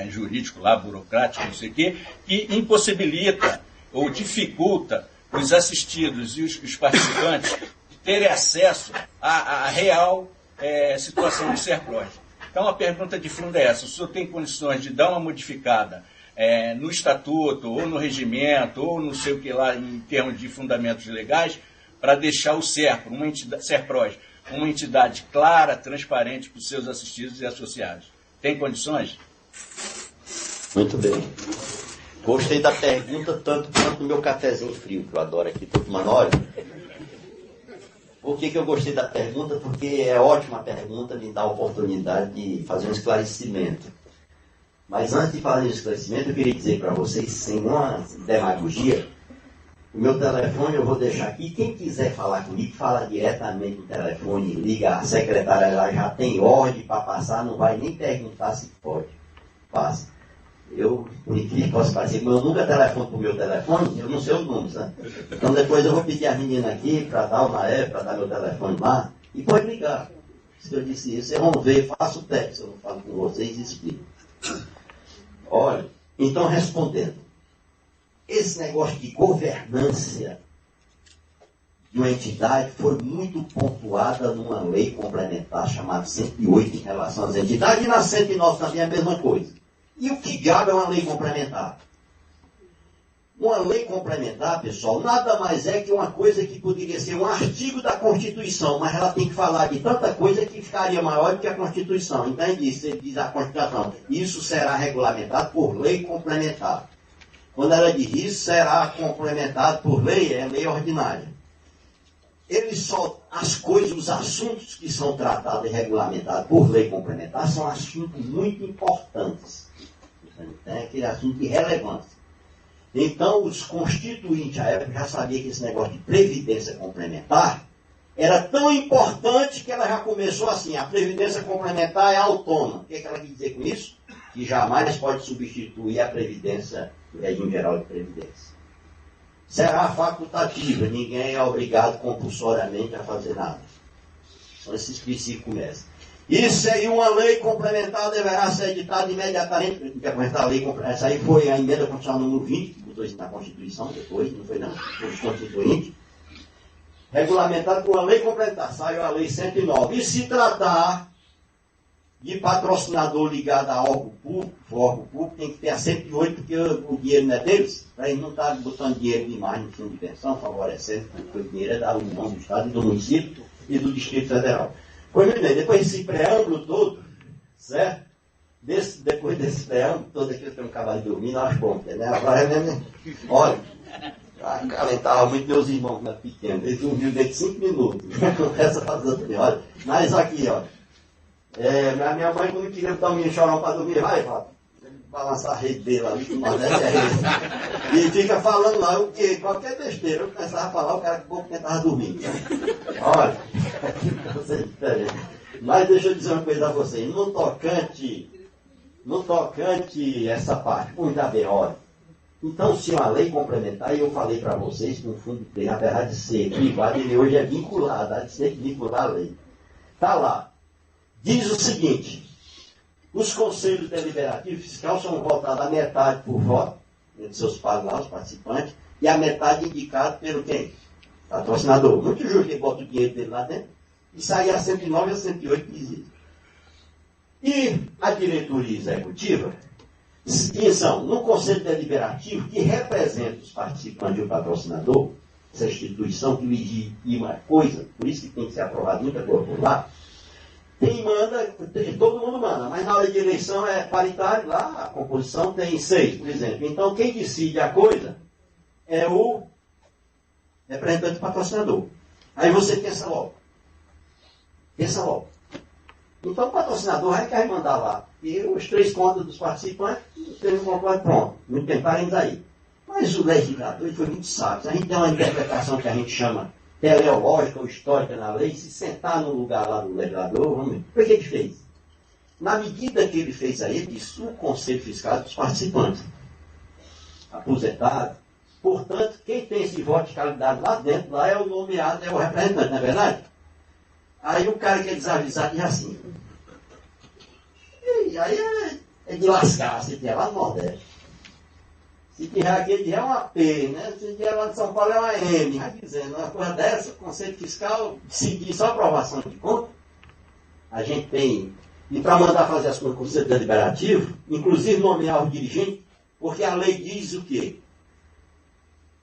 jurídico lá, burocrático, não sei o quê, que impossibilita ou dificulta os assistidos e os participantes de terem acesso à real situação do SERPROS. Então a pergunta de fundo é essa: o senhor tem condições de dar uma modificada no estatuto, ou no regimento, ou não sei o que lá, em termos de fundamentos legais, para deixar o SERPROS uma entidade clara, transparente para os seus assistidos e associados? Tem condições? Muito bem. Gostei da pergunta tanto quanto do meu cafezinho frio, que eu adoro aqui, todo manório. Por que eu gostei da pergunta? Porque é ótima a pergunta, me dá a oportunidade de fazer um esclarecimento. Mas antes de fazer um esclarecimento, eu queria dizer para vocês, sem uma demagogia, o meu telefone eu vou deixar aqui. Quem quiser falar comigo, fala diretamente no telefone, liga, a secretária lá já tem ordem para passar, não vai nem perguntar se pode. Passa. Eu, por incrível que possa parecer, eu nunca telefono para o meu telefone, eu não sei os números, né? Então depois eu vou pedir a menina aqui para dar o Naé, para dar meu telefone lá, e pode ligar. Se eu disse isso, vocês vão ver, faço o teste, eu falo com vocês e explico. Olha, então respondendo, esse negócio de governança de uma entidade foi muito pontuada numa lei complementar chamada 108 em relação às entidades, e na 109 também é a mesma coisa. E o que cabe é uma lei complementar. Uma lei complementar, pessoal, nada mais é que uma coisa que poderia ser um artigo da Constituição, mas ela tem que falar de tanta coisa que ficaria maior do que a Constituição. Entende isso? Ele diz a Constituição. Isso será regulamentado por lei complementar. Quando ela diz isso, será complementado por lei, é lei ordinária. As coisas, os assuntos que são tratados e regulamentados por lei complementar são assuntos muito importantes. É aquele assunto de relevância. Então, os constituintes, à época, já sabiam que esse negócio de previdência complementar era tão importante que ela já começou assim, a previdência complementar é autônoma. O que ela quer dizer com isso? Que jamais pode substituir a previdência, o regime geral de previdência. Será facultativa, ninguém é obrigado compulsoriamente a fazer nada. São esses princípios que começam. Isso aí, uma lei complementar deverá ser editada imediatamente. A lei, essa aí foi a emenda constitucional número 20, que botou isso na Constituição depois, não foi não, foi os constituintes. Regulamentado por uma lei complementar, saiu a lei 109. E se tratar de patrocinador ligado a órgão público, tem que ter a 108, porque o dinheiro não é deles, para eles não estarem botando dinheiro demais no fundo de pensão, favorecendo, porque o dinheiro é da União, do Estado, do município e do Distrito Federal. Pois bem, depois desse preâmbulo todo, certo? Depois desse preâmbulo todo aqui, eu tenho um cavalo dormindo, acho bom, né? Agora é mesmo, olha, acalentava muito meus irmãos quando eram pequenos, eles dormiam dentro de 5 minutos, começa a fazer assim, olha, mas aqui, ó, minha mãe quando queria botar um menino chorão para dormir, vai, balançar a rede dele ali, que Nordeste é rede, e fica falando lá, o quê? Qualquer besteira, eu começava a falar, o cara que pouco estava dormindo, olha, mas deixa eu dizer uma coisa a vocês, no tocante essa parte, cuidar bem, olha, então se uma lei complementar, e eu falei para vocês que o fundo tem, apesar de ser privado, ele hoje é vinculado, há de ser vincular a lei. Está lá. Diz o seguinte, os conselhos deliberativos fiscais são votados a metade por voto, entre seus pares lá, os participantes, e a metade indicado pelo quem? Patrocinador. Muito justo que bota o dinheiro dele lá dentro, e sai a 109 e a 108 que existe. E a diretoria executiva, são no conselho deliberativo que representa os participantes e o patrocinador, essa instituição que legitima coisa, por isso que tem que ser aprovado muita coisa por lá. Quem manda, todo mundo manda, mas na hora de eleição é paritário, lá a composição tem 6, por exemplo. Então quem decide a coisa é o representante do patrocinador. Aí você pensa logo. Então o patrocinador vai mandar lá. E os 3 contas dos participantes, os 3 contas pronto. Muito bem, paremos aí. Mas o legislador foi muito sábio. A gente tem uma interpretação que a gente chama teleológica ou histórica na lei, se sentar no lugar lá do legislador, vamos ver. O que ele fez? Na medida que ele fez aí, ele disse o conselho fiscal dos participantes. Aposentado. Portanto, quem tem esse voto de qualidade lá dentro, lá é o nomeado, é o representante, não é verdade? Aí o cara que é desavisado diz assim. E aí é de lascar, se tiver lá no Nordeste. Se tiver aqui, é uma P, né? Se tiver lá de São Paulo, é uma M. Já dizendo, uma coisa dessa, Conselho Fiscal, seguir só aprovação de conta, a gente tem. E para mandar fazer as coisas com o Conselho Deliberativo, inclusive nomear os dirigentes, porque a lei diz o quê?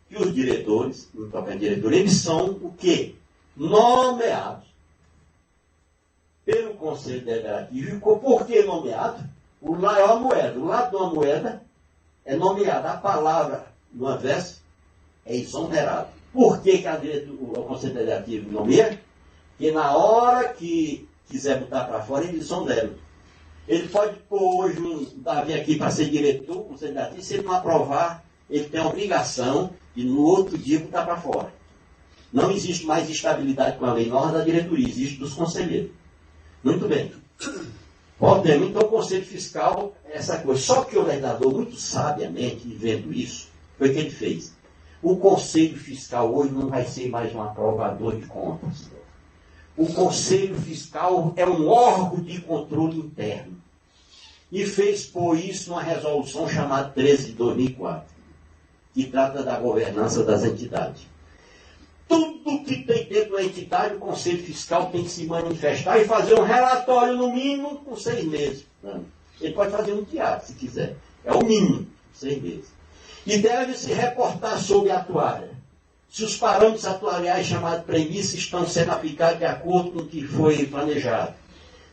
Que os diretores, não toca em diretoria, eles são o quê? Nomeados pelo Conselho Deliberativo. E por que nomeado? O lado é uma moeda. O lado de uma moeda é nomeado. A palavra, no anverso, é exonerado. Por que o Conselho Deliberativo nomeia? Porque na hora que quiser botar para fora, ele exonera. Ele pode pôr hoje um Davi aqui para ser diretor do Conselho Deliberativo, se ele não aprovar, ele tem a obrigação de no outro dia botar para fora. Não existe mais estabilidade com a lei nova da diretoria, existe dos conselheiros. Muito bem. Podemos. Então, o Conselho Fiscal é essa coisa. Só que o legislador, muito sabiamente, vendo isso, foi o que ele fez. O Conselho Fiscal hoje não vai ser mais um aprovador de contas. O Conselho Fiscal é um órgão de controle interno. E fez por isso uma resolução chamada 13 de 2004, que trata da governança das entidades. Tudo que tem dentro da entidade, o Conselho Fiscal tem que se manifestar e fazer um relatório, no mínimo, com 6 meses. Ele pode fazer um diário, se quiser. É o mínimo, 6 meses. E deve se reportar sobre a atuária. Se os parâmetros atuariais chamados premissas estão sendo aplicados de acordo com o que foi planejado.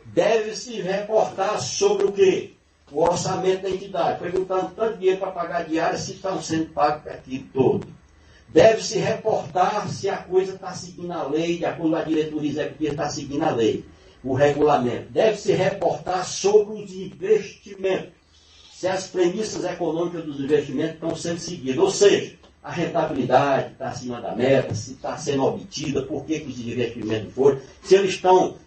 Deve-se reportar sobre o quê? O orçamento da entidade. Perguntando tanto dinheiro para pagar diária, se estão sendo pagos aquilo todo. Deve-se reportar se a coisa está seguindo a lei, de acordo com a diretoria executiva está seguindo a lei, o regulamento. Deve-se reportar sobre os investimentos, se as premissas econômicas dos investimentos estão sendo seguidas. Ou seja, a rentabilidade está acima da meta, se está sendo obtida, por que os investimentos foram, se eles estão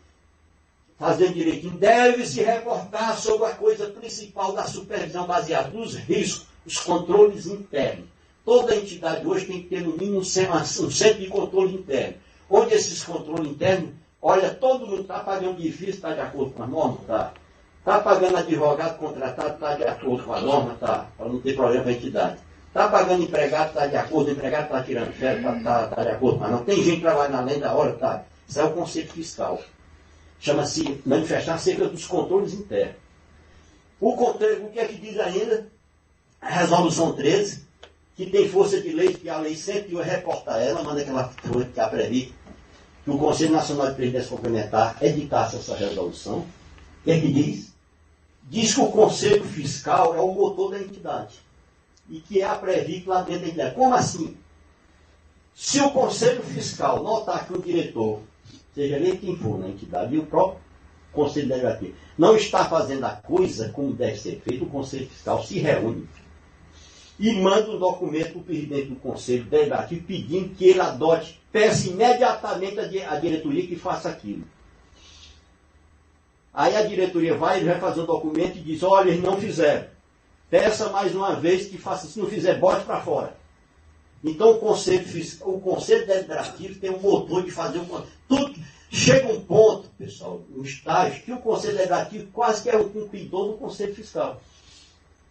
fazendo direitinho. Deve-se reportar sobre a coisa principal da supervisão baseada nos riscos, os controles internos. Toda entidade hoje tem que ter no mínimo um centro de controle interno. Onde esses controles internos, olha, todo mundo está pagando difícil, está de acordo com a norma? Está. Está pagando advogado contratado, está de acordo com a norma? Está, para não ter problema com a entidade. Está pagando empregado, está de acordo, o empregado está tirando férias, está de acordo com a norma. Tem gente trabalhando além da hora, está. Isso é o conceito fiscal. Chama-se manifestar acerca dos controles internos. O que é que diz ainda? A resolução 13, que tem força de lei, que a lei sempre vai reportar ela, manda aquela folha que a previ, que o Conselho Nacional de Previdência Complementar editasse essa resolução. O que é que diz? Diz que o Conselho Fiscal é o motor da entidade. E que é a Previc lá dentro da entidade. Como assim? Se o Conselho Fiscal notar que o diretor, seja ele quem for na entidade, e o próprio Conselho Deliberativo, não está fazendo a coisa como deve ser feito, o Conselho Fiscal se reúne e manda um documento para o presidente do Conselho Deliberativo pedindo que ele adote, peça imediatamente a diretoria que faça aquilo. Aí a diretoria ele vai fazer um documento e diz, olha, eles não fizeram. Peça mais uma vez que faça, se não fizer, bote para fora. Então o Conselho Deliberativo tem um motor de fazer tudo. Chega um ponto, pessoal, um estágio, que o Conselho Deliberativo quase que é o cumpridor do Conselho Fiscal.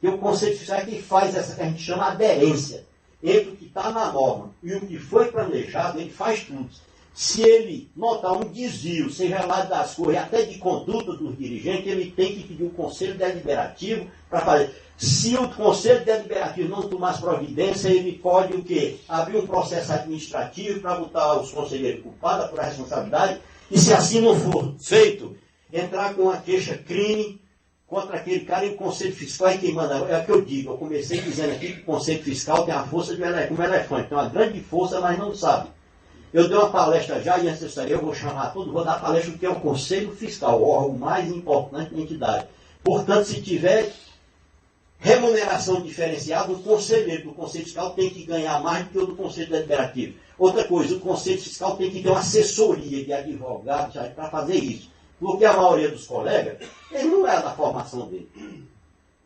E o Conselho Fiscal é que faz essa que a gente chama aderência entre o que está na norma e o que foi planejado, ele faz tudo. Se ele notar um desvio, seja lá das coisas, até de conduta dos dirigentes, ele tem que pedir o Conselho Deliberativo para fazer. Se o Conselho Deliberativo não tomar as providências, ele pode o quê? Abrir um processo administrativo para botar os conselheiros culpados por responsabilidade, e se assim não for feito, entrar com uma queixa-crime contra aquele cara, e o Conselho Fiscal é quem manda. É o que eu digo, eu comecei dizendo aqui que o Conselho Fiscal tem a força de um elefante, tem uma grande força, mas não sabe. Eu dei uma palestra já, e antes eu vou chamar todo, vou dar palestra do que é o Conselho Fiscal, o órgão mais importante da entidade. Portanto, se tiver remuneração diferenciada, o conselheiro do Conselho Fiscal tem que ganhar mais do que o do Conselho Deliberativo. Outra coisa, o Conselho Fiscal tem que ter uma assessoria de advogados para fazer isso. Porque a maioria dos colegas, ele não é da formação dele.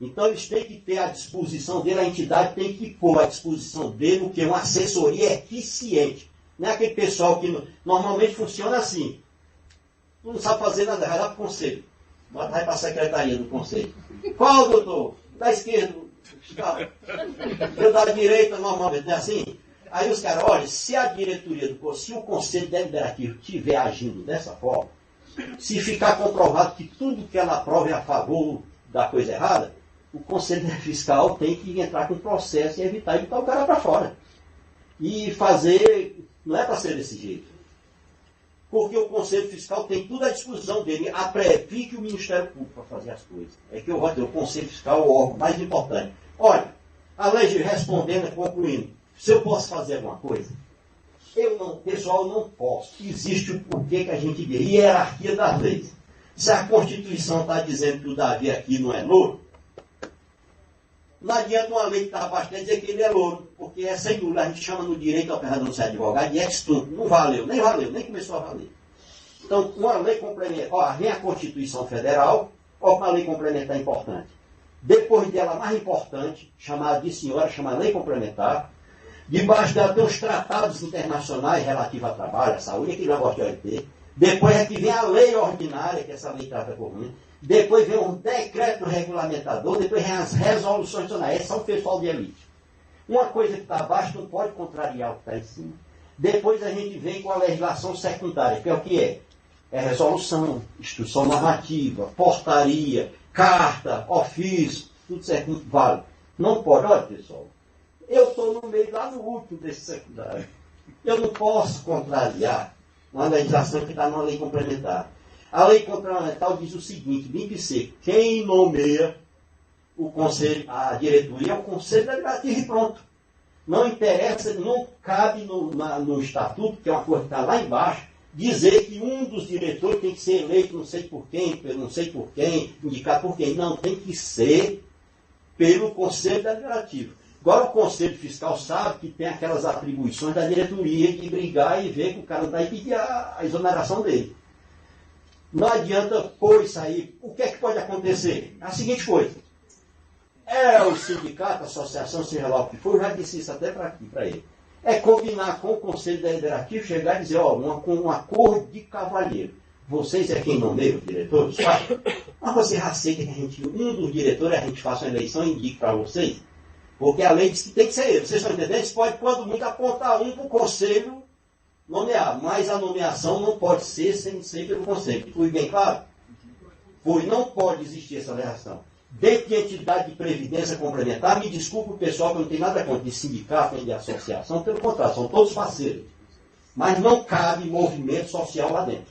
Então eles têm que ter à disposição dele, a entidade tem que pôr à disposição dele o que é uma assessoria eficiente. Não é aquele pessoal que normalmente funciona assim. Tu não sabe fazer nada, vai lá para o conselho. Vai para a secretaria do conselho. Qual, doutor? Da esquerda. Eu da direita, normalmente. É assim? Aí os caras, olha, se a diretoria do conselho, se o Conselho Deliberativo estiver agindo dessa forma, se ficar comprovado que tudo que ela aprova é a favor da coisa errada, o Conselho Fiscal tem que entrar com processo e evitar o cara para fora. E fazer... Não é para ser desse jeito. Porque o Conselho Fiscal tem tudo à disposição dele. A Previc e o Ministério Público para fazer as coisas. É que eu vou ter o Conselho Fiscal, o órgão mais importante. Olha, além de respondendo, concluindo, se eu posso fazer alguma coisa, eu não, pessoal, não posso. Existe o porquê que a gente vê. Hierarquia das leis. Se a Constituição está dizendo que o Davi aqui não é louro, não adianta uma lei que está abaixo dele dizer que ele é louro, porque é sem dúvida, a gente chama no direito, apesar de não ser advogado, de ex-tunc. Não valeu, nem começou a valer. Então, uma lei complementar, vem a Constituição Federal, Olha uma lei complementar importante. Depois dela, mais importante, chamada de senhora, chamada lei complementar, debaixo dela tem os tratados internacionais relativos ao trabalho, à saúde, aquele negócio de OIT. Depois é que vem a lei ordinária, que essa lei trata comum. Depois vem um decreto regulamentador, depois vem as resoluções nacionais. Esse é o pessoal de elite. Uma coisa que está abaixo não pode contrariar o que está em cima. Depois a gente vem com a legislação secundária, que é o que é? É resolução, instrução normativa, portaria, carta, ofício, tudo certo, vale. Não pode, olha pessoal, eu estou no meio lá no último desse secundário. Eu não posso contrariar uma legislação que está numa lei complementar. A lei complementar diz o seguinte, bem que seco, quem nomeia o conselho, a diretoria é o conselho deliberativo e pronto. Não interessa, não cabe no estatuto, que é uma coisa que está lá embaixo, dizer que um dos diretores tem que ser eleito não sei por quem, indicado por quem. Não, tem que ser pelo conselho deliberativo. Agora o conselho fiscal sabe que tem aquelas atribuições da diretoria de brigar e ver que o cara não está aí pedir a exoneração dele. Não adianta pôr isso aí. O que é que pode acontecer? A seguinte coisa. É o sindicato, a associação, seja lá o que for, eu já disse isso até para ele. É combinar com o Conselho Deliberativo, chegar e dizer, ó, um acordo de cavalheiro. Vocês é quem nomeia os diretores? Mas vocês aceitam que um dos diretores a gente faça uma eleição e indique para vocês? Porque a lei diz que tem que ser ele. Vocês estão entendendo? Você pode, quando muito, apontar um para o Conselho nomear, mas a nomeação não pode ser sem ser pelo Conselho. Foi bem claro? Pois não pode existir essa relação. Dentro de entidade de previdência complementar, me desculpe o pessoal que não tem nada contra de sindicato nem de associação, pelo contrário, são todos parceiros. Mas não cabe movimento social lá dentro.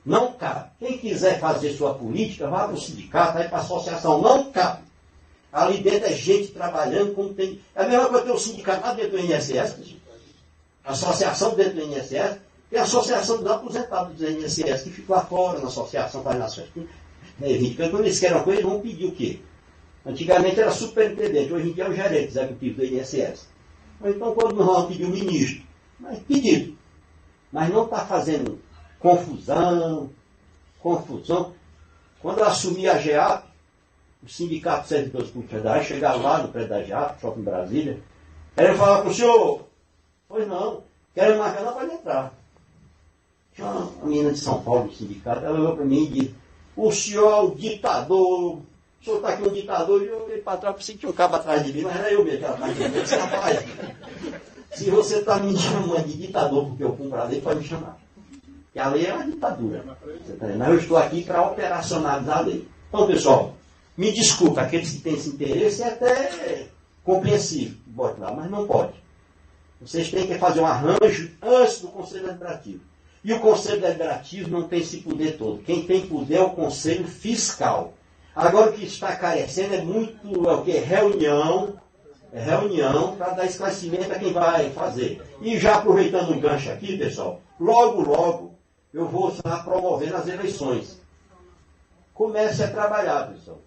Não cabe. Quem quiser fazer sua política, vá para o sindicato, vai para a associação. Não cabe. Ali dentro é gente trabalhando como tem. É a mesma coisa que o sindicato lá dentro do INSS, a associação dentro do INSS, e a associação dos aposentados do INSS, que ficou lá fora na associação para as nações. Quando eles querem uma coisa, eles vão pedir o quê? Antigamente era superintendente, hoje em dia é o gerente executivo do INSS. Ou então, quando não vão pedir o ministro, mas pedido. Mas não está fazendo confusão. Quando eu assumi a GEAP, o Sindicato de Servidores Públicos Federais, chegaram lá no prédio da GEAP, shopping em Brasília, querem falar com o senhor? Pois não, querem marcar, não pode entrar. Tinha uma menina de São Paulo, do sindicato, ela olhou para mim e disse, o senhor é o ditador, o senhor está aqui um ditador, e eu olhei para trás, pensei que tinha um cabo atrás de mim, mas era eu mesmo que ela estava aqui. Eu disse, rapaz, se você está me chamando de ditador porque eu cumpro a lei, pode me chamar. Porque a lei é uma ditadura. Mas eu estou aqui para operacionalizar a lei. Então, pessoal, me desculpa, aqueles que têm esse interesse é até compreensível, bote lá, mas não pode. Vocês têm que fazer um arranjo antes do Conselho Deliberativo. E o Conselho Deliberativo não tem esse poder todo. Quem tem poder é o Conselho Fiscal. Agora o que está carecendo é muito, reunião para dar esclarecimento a quem vai fazer. E já aproveitando o gancho aqui, pessoal, logo eu vou estar promovendo as eleições. Comece a trabalhar, pessoal.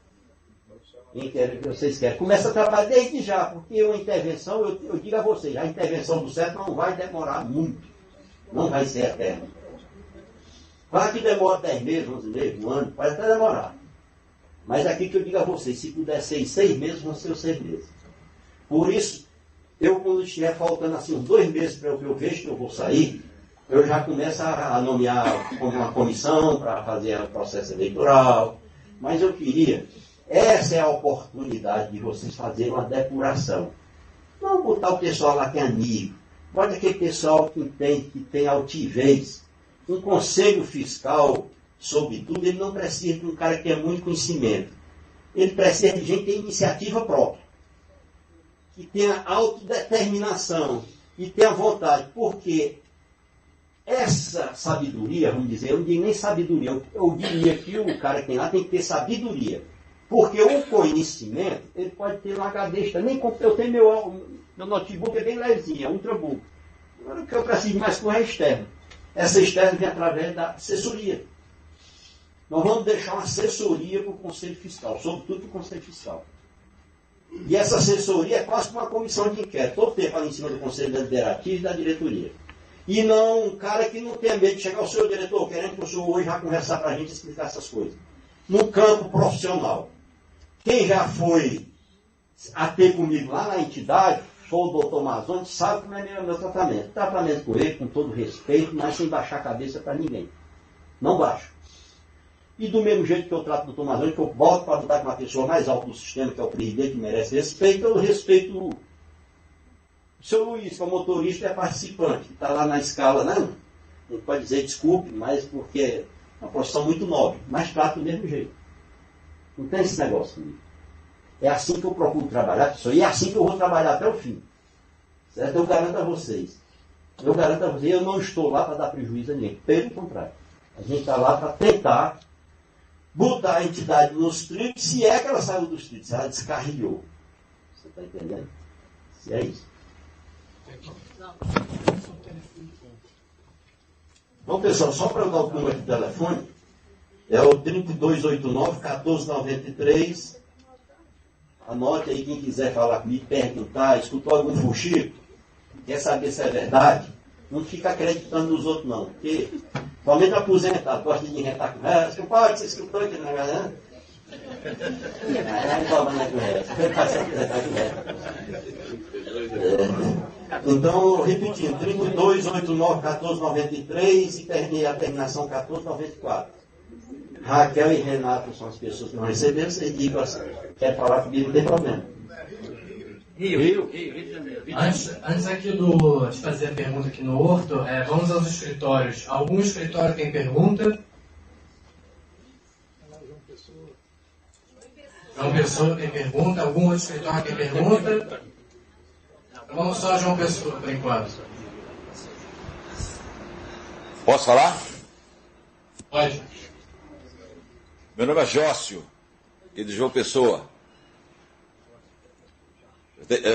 Vocês querem. Comece a trabalhar desde já, porque uma intervenção, eu digo a vocês, a intervenção do CEP não vai demorar muito. Não vai ser eterno. Claro que demora 10 meses, 11 meses, um ano, pode até demorar. Mas aqui que eu digo a vocês, se puder ser em 6 meses, vão ser os 6 meses. Por isso, eu quando estiver faltando assim uns 2 meses para eu vejo que eu vou sair, eu já começo a nomear uma comissão para fazer o processo eleitoral. Mas eu queria, essa é a oportunidade de vocês fazerem uma depuração. Não botar o pessoal lá que é amigo. Pode aquele pessoal que tem altivez. Um conselho fiscal, sobretudo, ele não precisa de um cara que tenha muito conhecimento. Ele precisa de gente que tenha iniciativa própria. Que tenha autodeterminação. E tenha vontade. Porque essa sabedoria, vamos dizer, eu não digo nem sabedoria, eu diria que o cara que tem lá tem que ter sabedoria. Porque o conhecimento, ele pode ter um HD extra. Eu tenho meu notebook é bem levezinho, é um ultrabook. Agora o que eu preciso mais com é externo. Essa externa vem através da assessoria. Nós vamos deixar uma assessoria para o Conselho Fiscal, sobretudo para o Conselho Fiscal. E essa assessoria é quase como uma comissão de inquérito, todo tempo ali em cima do Conselho Deliberativo e da diretoria. E não um cara que não tem medo de chegar ao seu diretor, querendo que o senhor hoje vá conversar para a gente explicar essas coisas. no campo profissional. Quem já foi até comigo lá na entidade, foi o doutor Mazoni, sabe como é meu tratamento. Tratamento com ele, com todo respeito, mas sem baixar a cabeça para ninguém. Não baixo. E do mesmo jeito que eu trato o doutor Mazoni, que eu volto para lutar com uma pessoa mais alta do sistema, que é o presidente, que merece respeito, eu respeito o seu Luiz, que é o motorista e é participante. Está lá na escala, não pode dizer desculpe, mas porque é uma profissão muito nobre, mas trato do mesmo jeito. Não tem esse negócio comigo. É assim que eu procuro trabalhar, pessoal, e é assim que eu vou trabalhar até o fim. Certo? Eu garanto a vocês. Eu não estou lá para dar prejuízo a ninguém. Pelo contrário. A gente está lá para tentar botar a entidade nos trilhos, se é que ela saiu dos trilhos, se ela descarrilhou. Você está entendendo? Se é isso. Bom, pessoal, só para eu dar o número de telefone, é o 3289-1493. Anote aí quem quiser falar comigo, perguntar, escutou algum fuxico, quer saber se é verdade, não fica acreditando nos outros não, porque somente aposentado, gosta de inventar conversa, pode, você escutou aqui na galera? Não toma na conversa, foi para se apresentar conversa. Então, repetindo, 3289-1493 e a terminação 1494. Raquel e Renato são as pessoas que vão receber, vocês digam assim, quer falar comigo, não tem problema. Rio de Janeiro. Antes aqui de fazer a pergunta aqui no Horto, vamos aos escritórios. Algum escritório tem pergunta? João Pessoa tem pergunta? Algum outro escritório tem pergunta? Vamos só a João Pessoa, por enquanto. Posso falar? Pode. Meu nome é Jócio, aqui de João Pessoa.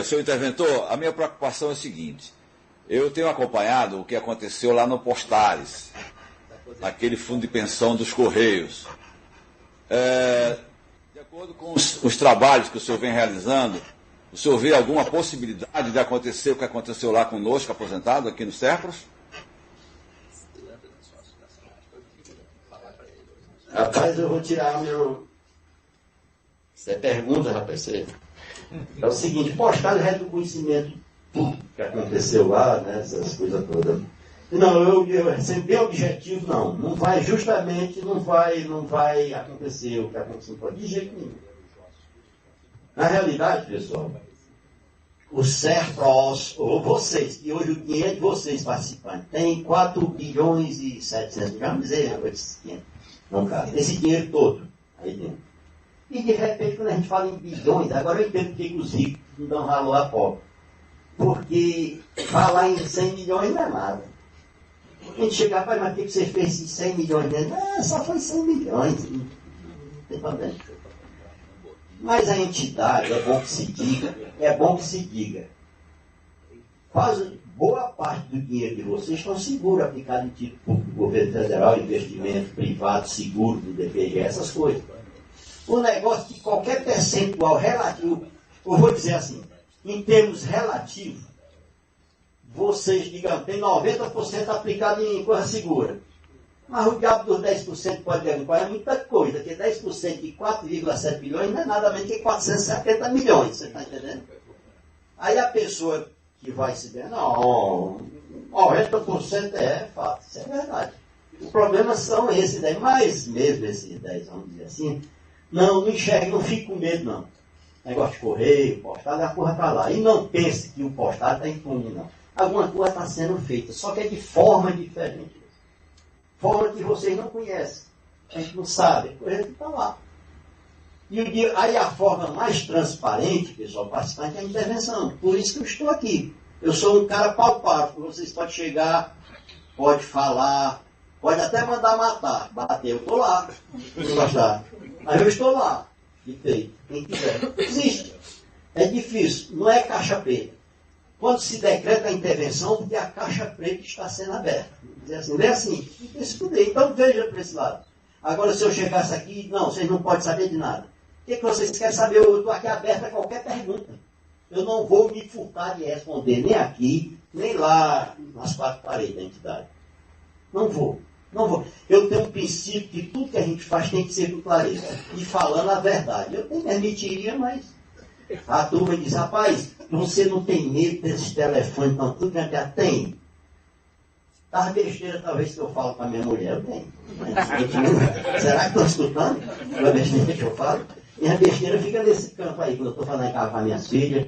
Senhor interventor, a minha preocupação é a seguinte. Eu tenho acompanhado o que aconteceu lá no Postares, naquele fundo de pensão dos Correios. De acordo com os trabalhos que o senhor vem realizando, o senhor vê alguma possibilidade de acontecer o que aconteceu lá conosco, aposentado, aqui no Serpros? Rapaz, eu vou tirar meu... Você pergunta, rapaz, é o seguinte, Postares é do conhecimento tudo que aconteceu lá, né, essas coisas todas. Não, eu sempre bem objetivo, não vai, justamente, não vai acontecer o que aconteceu de jeito nenhum. Na realidade, pessoal, o Serpros, ou vocês, que hoje o dinheiro de vocês participantes, tem 4 bilhões e 700, já me dizer, não, cara, esse dinheiro todo aí dentro. E de repente, quando a gente fala em bilhões, agora eu entendo porque os ricos não dão valor a pobre. Porque falar em 100 milhões não é nada. A gente chega, rapaz, mas o que você fez em 100 milhões? Só foi 100 milhões. Não tem problema. Mas a entidade, é bom que se diga, quase boa parte do dinheiro de vocês estão seguros, aplicado em título público do governo federal, investimento privado, seguro do DPG, essas coisas. O negócio de qualquer percentual relativo, eu vou dizer assim, em termos relativos, vocês, digamos, tem 90% aplicado em coisa segura. Mas o diabo dos 10% pode derrubar é muita coisa, porque 10% de 4,7 bilhões não é nada menos que 470 milhões, você está entendendo? Aí a pessoa que vai se ver, não, 90% é fato, isso é verdade. Os problemas são esses 10, mas mesmo esses 10, vamos dizer assim, não enxergue, não fique com medo, não. Negócio de correio, postado, a porra está lá. E não pense que o postado está impune, não. Alguma coisa está sendo feita, só que é de forma diferente. Forma que vocês não conhecem. A gente não sabe, a coisa que está lá. E aí a forma mais transparente, pessoal, participante é a intervenção. Por isso que eu estou aqui. Eu sou um cara palpável. Vocês podem chegar, pode falar, pode até mandar matar, bater. Eu estou lá. Não gostar. Mas eu estou lá. De feito. Quem quiser. Existe. É difícil. Não é caixa preta. Quando se decreta a intervenção, porque a caixa preta está sendo aberta. Dizer assim, não é assim. Então veja para esse lado. Agora, se eu chegasse aqui, não, vocês não podem saber de nada. O que vocês querem saber? Eu estou aqui aberto a qualquer pergunta. Eu não vou me furtar de responder nem aqui, nem lá nas 4 paredes da entidade. Não vou. Não vou. Eu tenho um princípio que tudo que a gente faz tem que ser com clareza. E falando a verdade. Eu nem permitiria, mas a turma diz, rapaz, você não tem medo desses telefones, não, tudo que a gente tem. As besteiras, talvez, que eu falo com a minha mulher, eu tenho. Será que estão escutando a besteira que eu falo? E a besteira fica nesse campo aí, quando eu estou falando em casa com as minhas filhas.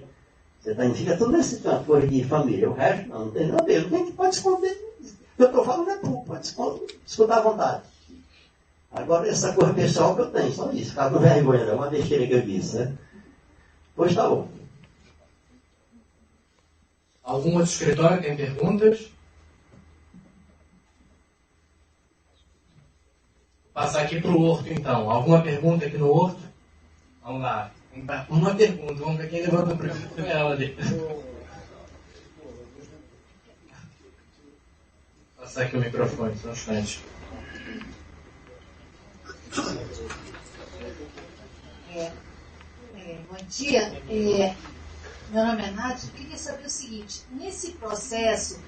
Você tá, fica tudo nesse campo, coisa de família. O resto, não tem nada a ver. Não tem, pode esconder. O que eu estou falando é tudo, pode escutar à vontade. Agora, essa coisa pessoal que eu tenho, só isso. Ficar com vergonha, não é uma besteira que eu disse, né? Pois tá bom. Algum outro escritório tem perguntas? Vou passar aqui para o Horto, então. Alguma pergunta aqui no Horto? Vamos lá. Uma pergunta. Vamos ver quem levanta o primeiro. Ela ali. Vou passar aqui o microfone, só um instante. Bom dia. Meu nome é Nádia. Eu queria saber o seguinte. Nesse processo,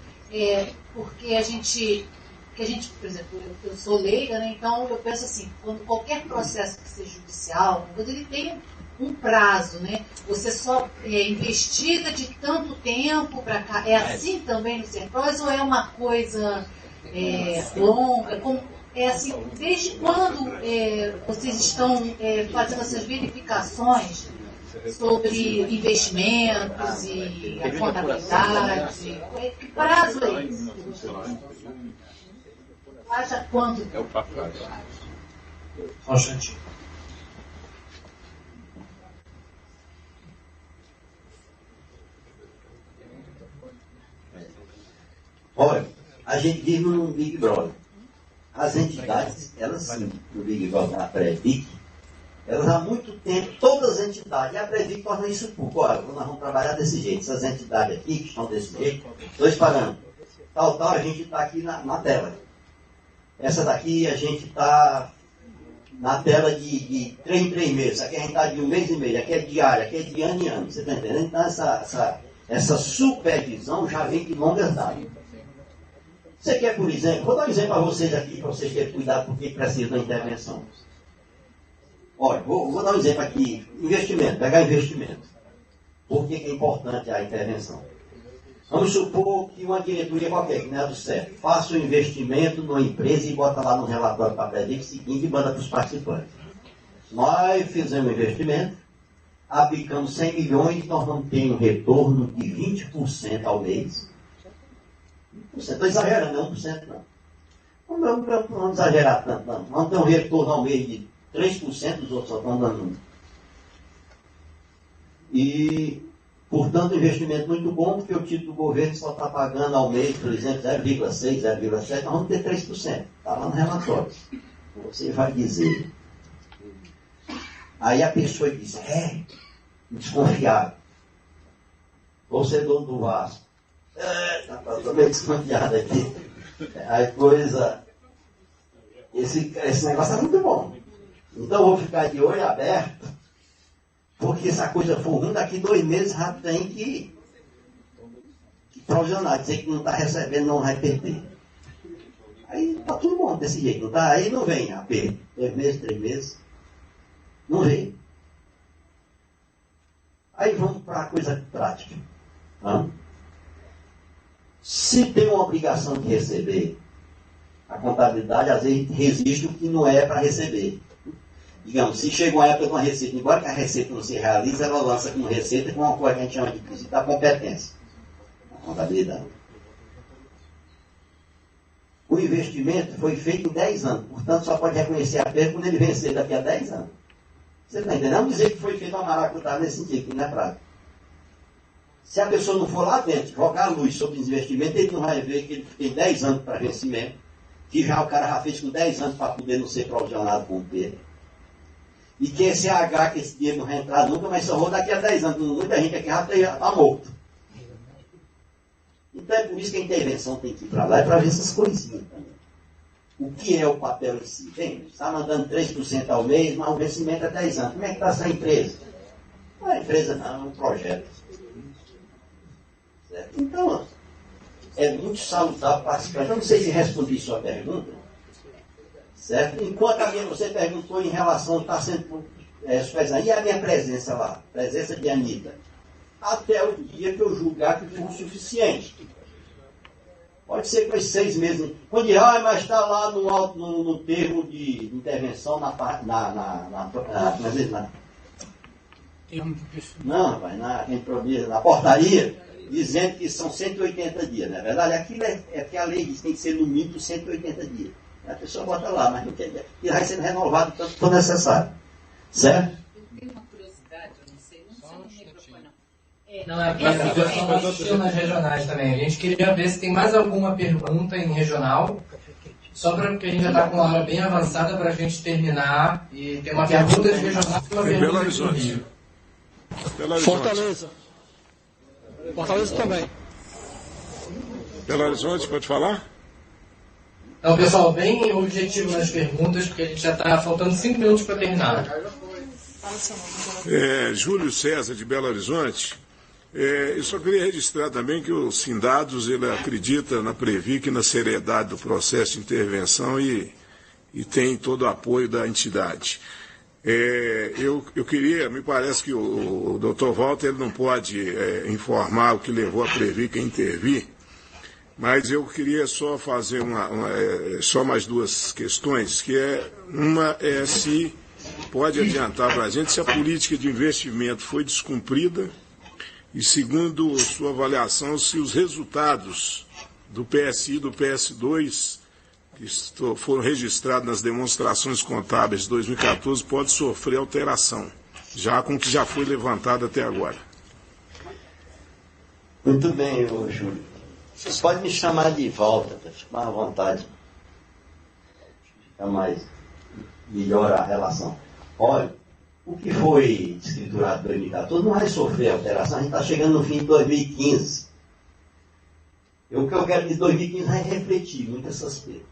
porque a gente, por exemplo, eu sou leiga, né? Então eu penso assim, quando qualquer processo que seja judicial, quando ele tem um prazo, né? Você só investiga de tanto tempo para cá. É assim também no Serpros ou é uma coisa longa? É assim, desde quando vocês estão fazendo essas verificações sobre investimentos e a contabilidade? Que prazo é esse? Haja quanto? É o papai. Só um instantinho. Olha, a gente vive num Big Brother. As entidades, elas sim, no Big Brother, a Previc, elas há muito tempo, todas as entidades, e a Previc torna isso público. Olha, nós vamos trabalhar desse jeito, essas entidades aqui, que estão desse jeito, dois pagando. Tal, a gente está aqui na tela. Essa daqui a gente está na tela de 3 em 3 meses. Aqui a gente está de 1 mês e meio, aqui é diário, aqui é de ano em ano. Você está entendendo? Então essa supervisão já vem de longas datas. Você quer, por exemplo, vou dar um exemplo para vocês aqui, para vocês terem cuidado porque precisa da intervenção. Olha, vou dar um exemplo aqui, investimento, pegar investimento. Por que é importante a intervenção? Vamos supor que uma diretoria qualquer, que não é do certo, faça um investimento numa empresa e bota lá no relatório para a Previc seguinte e manda para os participantes. Nós fizemos um investimento, aplicamos 100 milhões e nós vamos ter um retorno de 20% ao mês. Estou exagerando, não 1% não. Não vamos exagerar tanto, não. Vamos ter um retorno ao mês de 3%, os outros só estão dando 1%. E, portanto, investimento muito bom, porque o título do governo só está pagando ao mês, por exemplo, 0,6%, 0,7%, nós vamos ter 3%. Está lá no relatório. Você vai dizer. Aí a pessoa diz, desconfiado. Torcedor do Vasco. Estou meio desconfiado aqui. A coisa. Esse negócio é muito bom. Então eu vou ficar de olho aberto, porque se a coisa for ruim, daqui 2 meses já tem que provisionar, dizer que não está recebendo, não vai perder. Aí está tudo bom desse jeito, não tá? Aí não vem a perda. 2 meses, 3 meses. Não vem. Aí vamos para a coisa prática. Se tem uma obrigação de receber, a contabilidade às vezes resiste o que não é para receber. Digamos, se chega uma época de uma receita, embora que a receita não se realize, ela lança como receita com uma coisa que a gente chama de princípio da competência. A contabilidade. O investimento foi feito em 10 anos, portanto só pode reconhecer a perda quando ele vencer daqui a 10 anos. Você está entendendo? Não dizer que foi feito uma maracutaia nesse sentido, que não é prático. Se a pessoa não for lá dentro, jogar a luz sobre os investimentos, ele não vai ver que ele tem 10 anos para vencimento, que já o cara já fez com 10 anos para poder não ser provisionado com perda. E que esse H, que esse dinheiro não vai entrar nunca, mas só vou daqui a 10 anos. Muita gente aqui já está morto. Então é por isso que a intervenção tem que ir para lá, é para ver essas coisinhas. O que é o papel em si? Bem, está mandando 3% ao mês, mas o vencimento é 10 anos. Como é que está essa empresa? Não é empresa não, é um projeto. Certo? Então, é muito salutar participar. Eu não sei se respondi sua pergunta, Certo? Enquanto a minha, você perguntou em relação, está sendo supervisionado, e a minha presença lá, presença de Anitta, até o dia que eu julgar que foi o suficiente. Pode ser com esses 6 meses. Quando diz, mas está lá no termo de intervenção na portaria, dizendo que são 180 dias, não é verdade? Aquilo é porque a lei diz que tem que ser no mínimo 180 dias. A pessoa bota lá, mas não quer dizer. E vai sendo renovado tanto for necessário. Certo? Eu tenho uma curiosidade, eu não sei no microfone, não. Não, é para nas regionais também. A gente queria ver se tem mais alguma pergunta em regional, só porque a gente já está com uma hora bem avançada para a gente terminar e tem uma pergunta de regional e uma pergunta de Rio. Fortaleza. Fortaleza também. Belo Horizonte, pode falar? Então, pessoal, bem objetivo nas perguntas, porque a gente já está faltando 5 minutos para terminar. Júlio César, de Belo Horizonte. Eu só queria registrar também que o Sindados ele acredita na Previc, na seriedade do processo de intervenção e tem todo o apoio da entidade. Eu queria, me parece que o Dr. Walter ele não pode informar o que levou a Previc a intervir, mas eu queria só fazer só mais 2 questões, que uma é se pode adiantar para a gente se a política de investimento foi descumprida e, segundo sua avaliação, se os resultados do PSI e do PS2 que foram registrados nas demonstrações contábeis de 2014 pode sofrer alteração, já com o que já foi levantado até agora. Muito bem, Júlio. Vocês podem me chamar de volta, para ficar à vontade. Fica mais melhor a relação. Olha, o que foi escriturado em 2014 não vai sofrer alteração, a gente está chegando no fim de 2015. O que eu quero dizer, 2015 vai refletir muito essas coisas.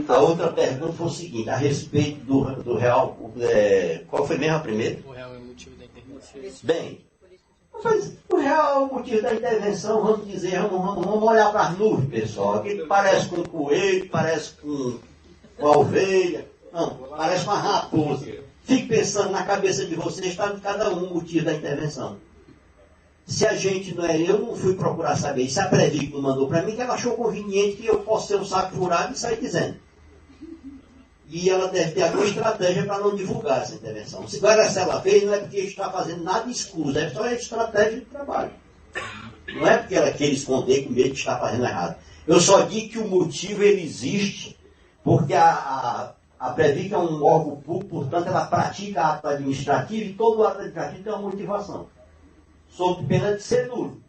A outra pergunta foi o seguinte, a respeito do real. Qual foi mesmo a primeira? O real é o motivo da intervenção. Bem, mas o real é o motivo da intervenção, vamos dizer, vamos olhar para as nuvens, pessoal. Aquele parece com um coelho, parece com uma ovelha, não, parece uma raposa. Fique pensando na cabeça de vocês, está de cada um o motivo da intervenção. Se a gente não eu não fui procurar saber, se a Previc não mandou para mim, que ela achou conveniente que eu possa ser um saco furado e sair dizendo. E ela deve ter alguma estratégia para não divulgar essa intervenção. Se agora se ela fez, não é porque está fazendo nada escuro, é só estratégia de trabalho. Não é porque ela quer esconder com medo de estar fazendo errado. Eu só digo que o motivo ele existe, porque a Previc é um órgão público, portanto ela pratica ato administrativo e todo ato administrativo tem uma motivação. Sob pena de ser nulo.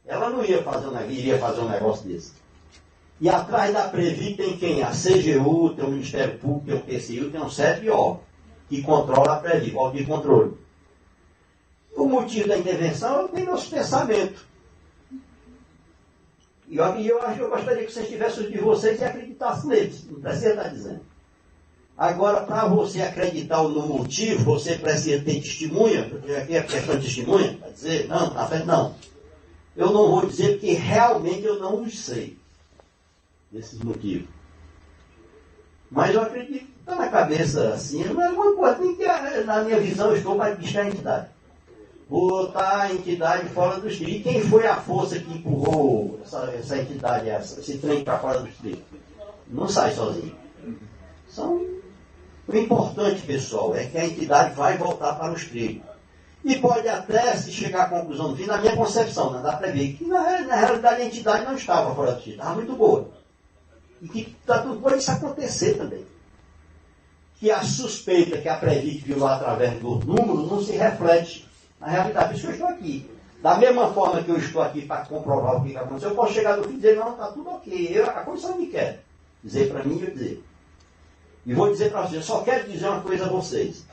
Ela não iria fazer um negócio desse. E atrás da Previc tem quem? A CGU, tem o Ministério Público, tem o PCU, tem um série de órgãos que controla a Previc, órgão de controle. O motivo da intervenção eu tenho meus pensamentos. E eu gostaria que vocês tivessem os de vocês e acreditassem neles. Não precisa estar dizendo. Agora, para você acreditar no motivo, você precisa ter testemunha, porque aqui é questão de testemunha, para dizer, não, na frente não. Eu não vou dizer porque realmente eu não os sei, desses motivos. Mas eu acredito que está na cabeça assim, não é uma coisa, nem que na minha visão eu estou para distrair a entidade. Botar a entidade fora dos trilhos. E quem foi a força que empurrou essa entidade, esse trem para fora dos trilhos? Não sai sozinho. O importante, pessoal, é que a entidade vai voltar para os trilhos. E pode até se chegar à conclusão no fim, na minha concepção, da Previc, que na realidade a entidade não estava fora dos trilhos, estava muito boa. E que pode isso acontecer também. Que a suspeita que a Previc viu lá através dos números não se reflete na realidade. Por isso que eu estou aqui. Da mesma forma que eu estou aqui para comprovar o que aconteceu, eu posso chegar no fim e dizer, não, está tudo ok. A comissão me quer dizer para mim e eu dizer. E vou dizer para vocês, eu só quero dizer uma coisa a vocês.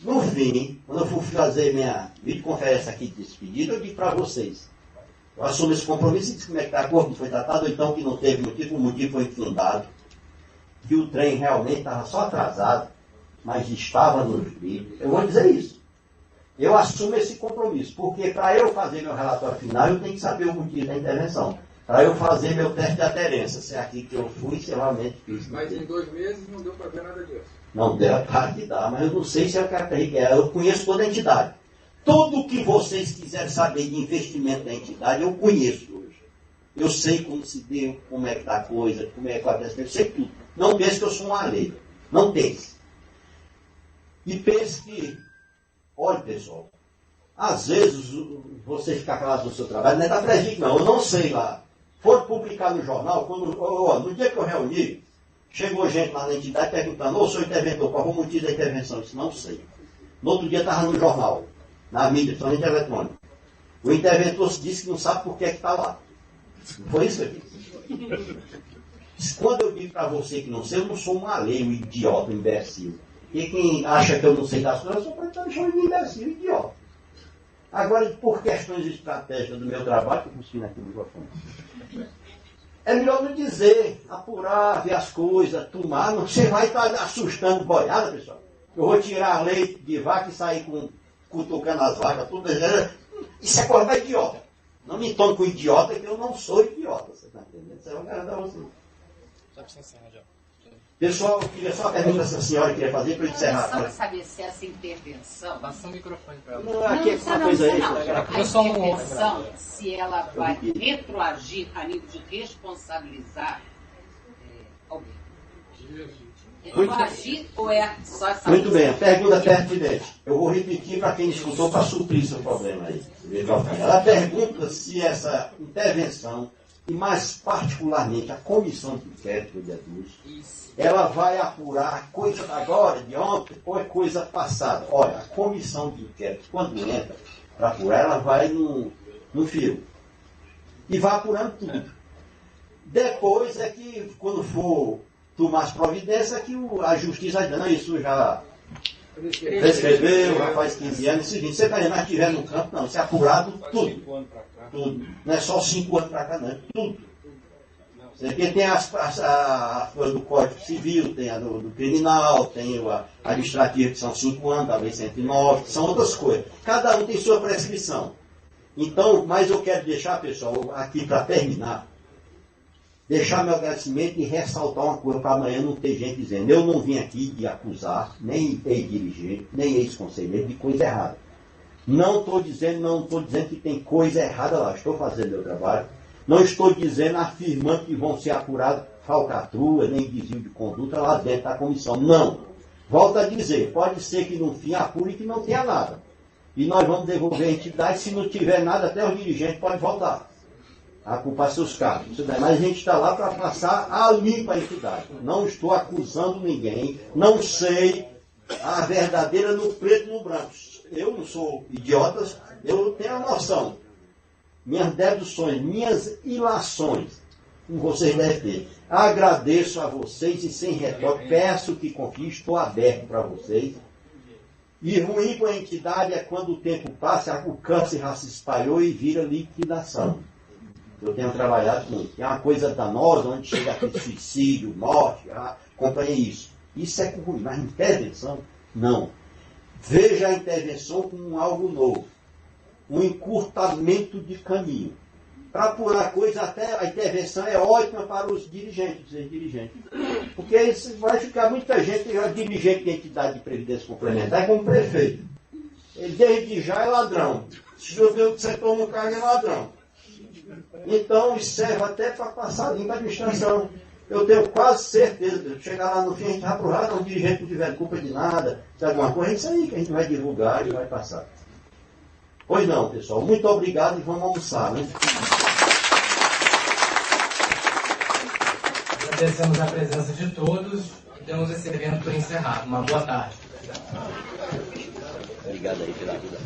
No fim, quando eu for fazer minha videoconferência aqui de despedida, eu digo para vocês. Eu assumo esse compromisso e digo como é que está a coisa, não foi tratado, ou então que não teve motivo, o motivo foi infundado. Que o trem realmente estava só atrasado, mas estava nos trilhos. Eu vou dizer isso. Eu assumo esse compromisso, porque para eu fazer meu relatório final, eu tenho que saber o motivo da intervenção. para eu fazer meu teste de aderência. Se é aqui que eu fui, se eu realmente fiz. Mas em 2 meses não deu para ver nada disso. Não deu para que dá, mas eu não sei se é o que a PRI quer. Eu conheço toda a entidade. Tudo que vocês quiserem saber de investimento da entidade, eu conheço hoje. Eu sei como se deu, como é que está a coisa, como é que acontece, eu sei tudo. Não pense que eu sou um alheio. Não pense. E pense que, olha pessoal, às vezes você fica calado no seu trabalho, não é da Previc não, eu não sei lá. Foi publicar no jornal, no dia que eu reuni, chegou gente lá na entidade perguntando, ô, sou interventor, qual foi o motivo da intervenção? Eu disse, não sei. No outro dia estava no jornal, na mídia, principalmente eletrônica. O interventor disse que não sabe por que está lá. Foi isso aqui. Quando eu digo para você que não sei, eu não sou um alheio, um idiota, um imbecil. E quem acha que eu não sei das coisas, eu sou para me chamar de imbecil, idiota. Agora, por questões estratégicas do meu trabalho, que eu consigo aqui no microfone, é melhor não dizer, apurar, ver as coisas, tomar. Não, você vai estar assustando boiada, pessoal. Eu vou tirar leite de vaca e sair cutucando as vacas, tudo. Isso é coisa da idiota. Não me tome com idiota, que eu não sou idiota. Você está entendendo? Isso é uma cara da você. Pessoal, eu queria só perguntar se a senhora queria fazer para eu encerrar. Só para saber se essa intervenção... Passa o microfone para ela. Não, aqui é uma coisa extra. A intervenção, se ela vai retroagir a nível de responsabilizar alguém. Retroagir ou é só essa... Muito bem, a pergunta pertinente. Eu vou repetir para quem escutou para suprir seu problema aí. Ela pergunta se essa intervenção, e mais particularmente a comissão de inquérito do dia 2, ela vai apurar a coisa da agora, de ontem, ou é coisa passada. Olha, a comissão de inquérito, quando entra para apurar, ela vai no fio. E vai apurando tudo. Depois é que, quando for tomar as providências, é que a justiça vai dando isso já prescreveu, já faz 15 anos, seguinte, você vai mais estiver no campo, não, isso é apurado tudo. Tudo. Não é só 5 anos para cá, não, é tudo. Porque tem as coisas do Código Civil, tem a do criminal, tem a administrativa, que são 5 anos, talvez 109, são outras coisas. Cada um tem sua prescrição. Então, mas eu quero deixar, pessoal, aqui para terminar, deixar meu agradecimento e ressaltar uma coisa para amanhã não ter gente dizendo, eu não vim aqui de acusar, nem ex-dirigente, nem ex-conselheiro de coisa errada. Não estou dizendo que tem coisa errada lá, estou fazendo meu trabalho. Não estou dizendo, afirmando que vão ser apurados falcatrua, nem desvio de conduta lá dentro da comissão. Não. Volto a dizer, pode ser que no fim apure e que não tenha nada. E nós vamos devolver a entidade, se não tiver nada, até os dirigentes podem voltar a ocupar seus cargos. Mas a gente está lá para passar a limpa a entidade. Não estou acusando ninguém, não sei a verdadeira no preto e no branco. Eu não sou idiota, eu tenho a noção. Minhas deduções, minhas ilações, como vocês devem ter. Agradeço a vocês e sem retorno, peço que confiem, estou aberto para vocês. E ruim com a entidade é quando o tempo passa, o câncer já se espalhou e vira liquidação. Eu tenho trabalhado muito. É uma coisa danosa, onde chega aqui suicídio, morte, já acompanhei isso. Isso é ruim, mas intervenção, não. Veja a intervenção como algo novo. Um encurtamento de caminho. Para apurar coisa, até a intervenção é ótima para os dirigentes. Porque aí vai ficar muita gente, dirigente de entidade de previdência complementar, como prefeito. Ele desde já é ladrão. Se chover que você toma um cargo é ladrão. Então, isso serve até para passar limpa a administração. Eu tenho quase certeza de chegar lá no fim, a gente vai aprovar, não, o dirigente não tiver culpa de nada, de alguma coisa, é isso aí que a gente vai divulgar e vai passar. Pois não, pessoal. Muito obrigado e vamos almoçar, né? Agradecemos a presença de todos e damos esse evento por encerrado. Uma boa tarde. Obrigado aí pela ajuda.